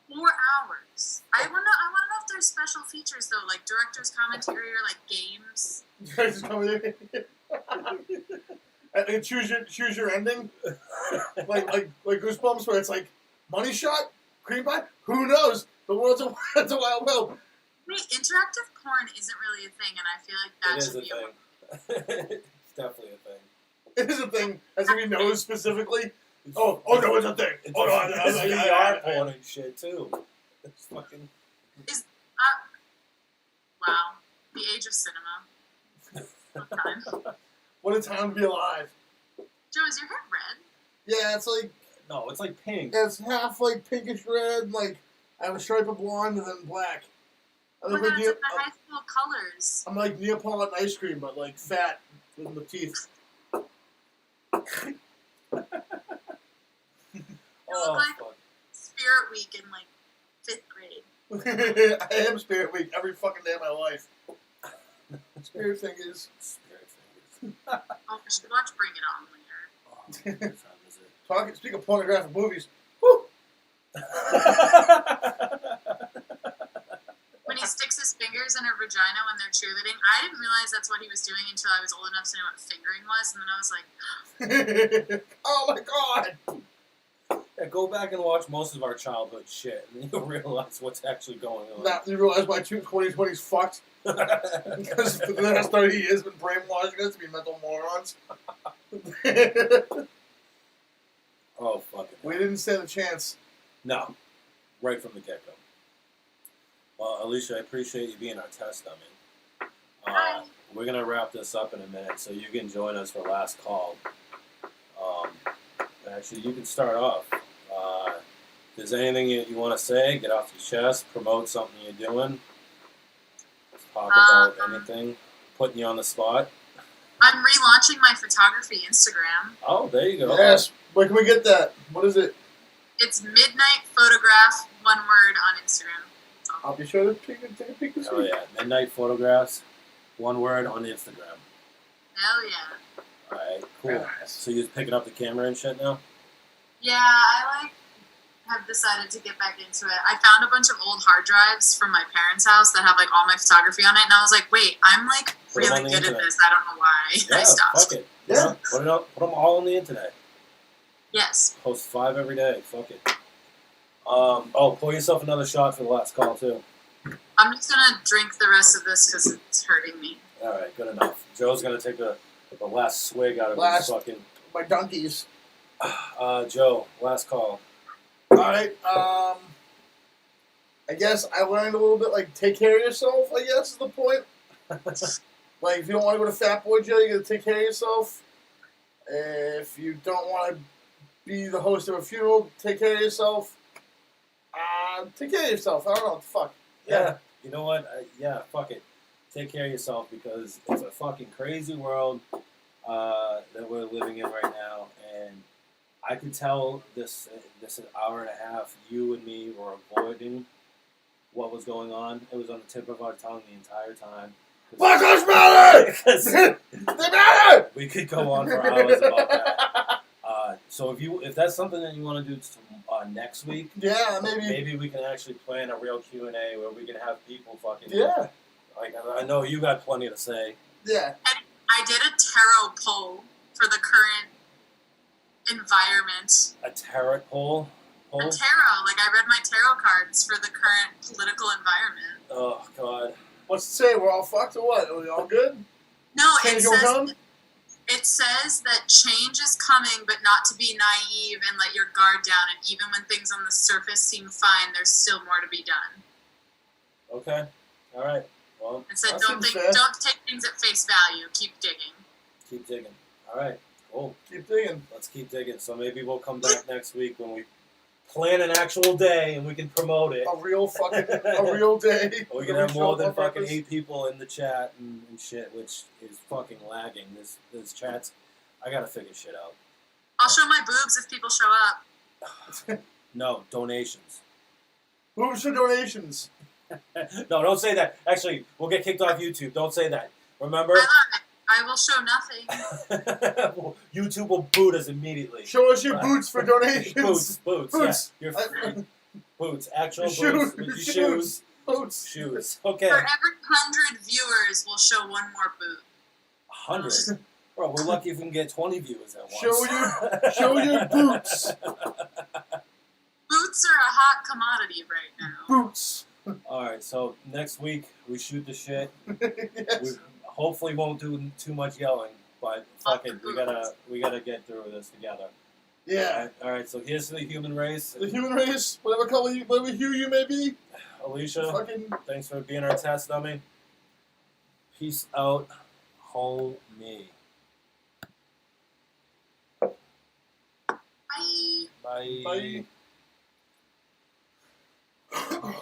4 hours. I want to know if there's special features though, like director's commentary or like games. Director's commentary. And choose your ending. like Goosebumps, where it's like money shot, cream pie. Who knows? The world's a wild world. Wait, interactive porn isn't really a thing, and I feel like that should be a thing. It's definitely a thing. It is a thing, as if he knows specifically. Oh no, it's a thing. It's oh no, it's VR porn and shit too. It's fucking. Wow, the age of cinema. What time? What a time to be alive. Joe, is your hair red? Yeah, it's like. No, it's like pink. It's half like pinkish red, like I have a stripe of blonde and then black. Well, then it's like the high school colors. I'm like Neapolitan ice cream, but like fat with the teeth. You look like fuck. Spirit Week in like 5th grade. I am Spirit Week every fucking day of my life. Spirit fingers. Oh, we should watch Bring It On later. Speak of pornographic movies. Woo! When he sticks his fingers in her vagina when they're cheerleading, I didn't realize that's what he was doing until I was old enough to know what fingering was, and then I was like, oh my god! Yeah, go back and watch most of our childhood shit, and you'll realize what's actually going on. Now you realize why 2020's fucked? Because for the last 30 years been brainwashing us to be mental morons. Oh, fuck it. We didn't stand a chance. No. Right from the get-go. Well, Alicia, I appreciate you being our test dummy. We're going to wrap this up in a minute, so you can join us for last call. Actually, you can start off. If there's anything you want to say, get off your chest, promote something you're doing, talk about anything, putting you on the spot. I'm relaunching my photography Instagram. Oh, there you go. Yes. Where can we get that? What is it? It's Midnight Photograph, one word on Instagram. I'll be sure to take a peek this Oh, week. yeah. Midnight Photographs, one word on Instagram. Hell yeah. Alright, cool. Nice. So you're picking up the camera and shit now? Yeah, I have decided to get back into it. I found a bunch of old hard drives from my parents' house that have all my photography on it, and I was like, wait, I'm Put 'em on really the good internet. at this. I don't know why I stopped. Fuck it. Yeah. Put them all on the internet. Yes. Post 5 every day. Fuck it. Pour yourself another shot for the last call too. I'm just gonna drink the rest of this because it's hurting me. Alright, good enough. Joe's gonna take the last swig out of his fucking... My donkeys. Joe, last call. Alright, I guess I learned a little bit, take care of yourself, I guess, is the point. If you don't want to go to Fat Boy Jail, you gotta take care of yourself. If you don't want to be the host of a funeral, take care of yourself. Take care of yourself. I don't know what the fuck. Yeah. You know what? Fuck it. Take care of yourself because it's a fucking crazy world that we're living in right now, and I could tell this hour and a half, you and me were avoiding what was going on. It was on the tip of our tongue the entire time. Black Lives Matter! They matter! We could go on for hours about that. So if that's something that you want to do next week, maybe we can actually plan a real Q&A where we can have people fucking. Yeah. Like I know you got plenty to say. Yeah. I did a tarot poll for the current environment. A tarot poll? A tarot. Like, I read my tarot cards for the current political environment. Oh, God. What's it say? We're all fucked or what? Are we all good? No, it says that change is coming, but not to be naive and let your guard down. And even when things on the surface seem fine, there's still more to be done. Okay. All right. Well, it said don't take things at face value. Keep digging. Keep digging. All right. Cool. Keep digging. Let's keep digging. So maybe we'll come back next week when we plan an actual day and we can promote it. A real day. We can have more than fucking 8 people in the chat and shit, which is fucking lagging. This chats, I gotta figure shit out. I'll show my boobs if people show up. No, donations. Boobs for donations. No, don't say that. Actually, we'll get kicked off YouTube. Don't say that. Remember? I will show nothing. YouTube will boot us immediately. Show us your boots for donations. Boots. Yeah, boots. Actual boots. With your shoes. Boots. Shoes. Okay. For every 100 viewers, we'll show one more boot. 100? Bro, we're lucky if we can get 20 viewers at once. Show your boots. Boots are a hot commodity right now. Boots. Alright, so next week we shoot the shit. Yes. We hopefully won't do too much yelling, but fuck it, we gotta get through this together. Yeah. Alright, so here's to the human race. The human race, whatever hue you may be. Alicia, thanks for being our test dummy. Peace out, homie. Bye. Bye. Bye.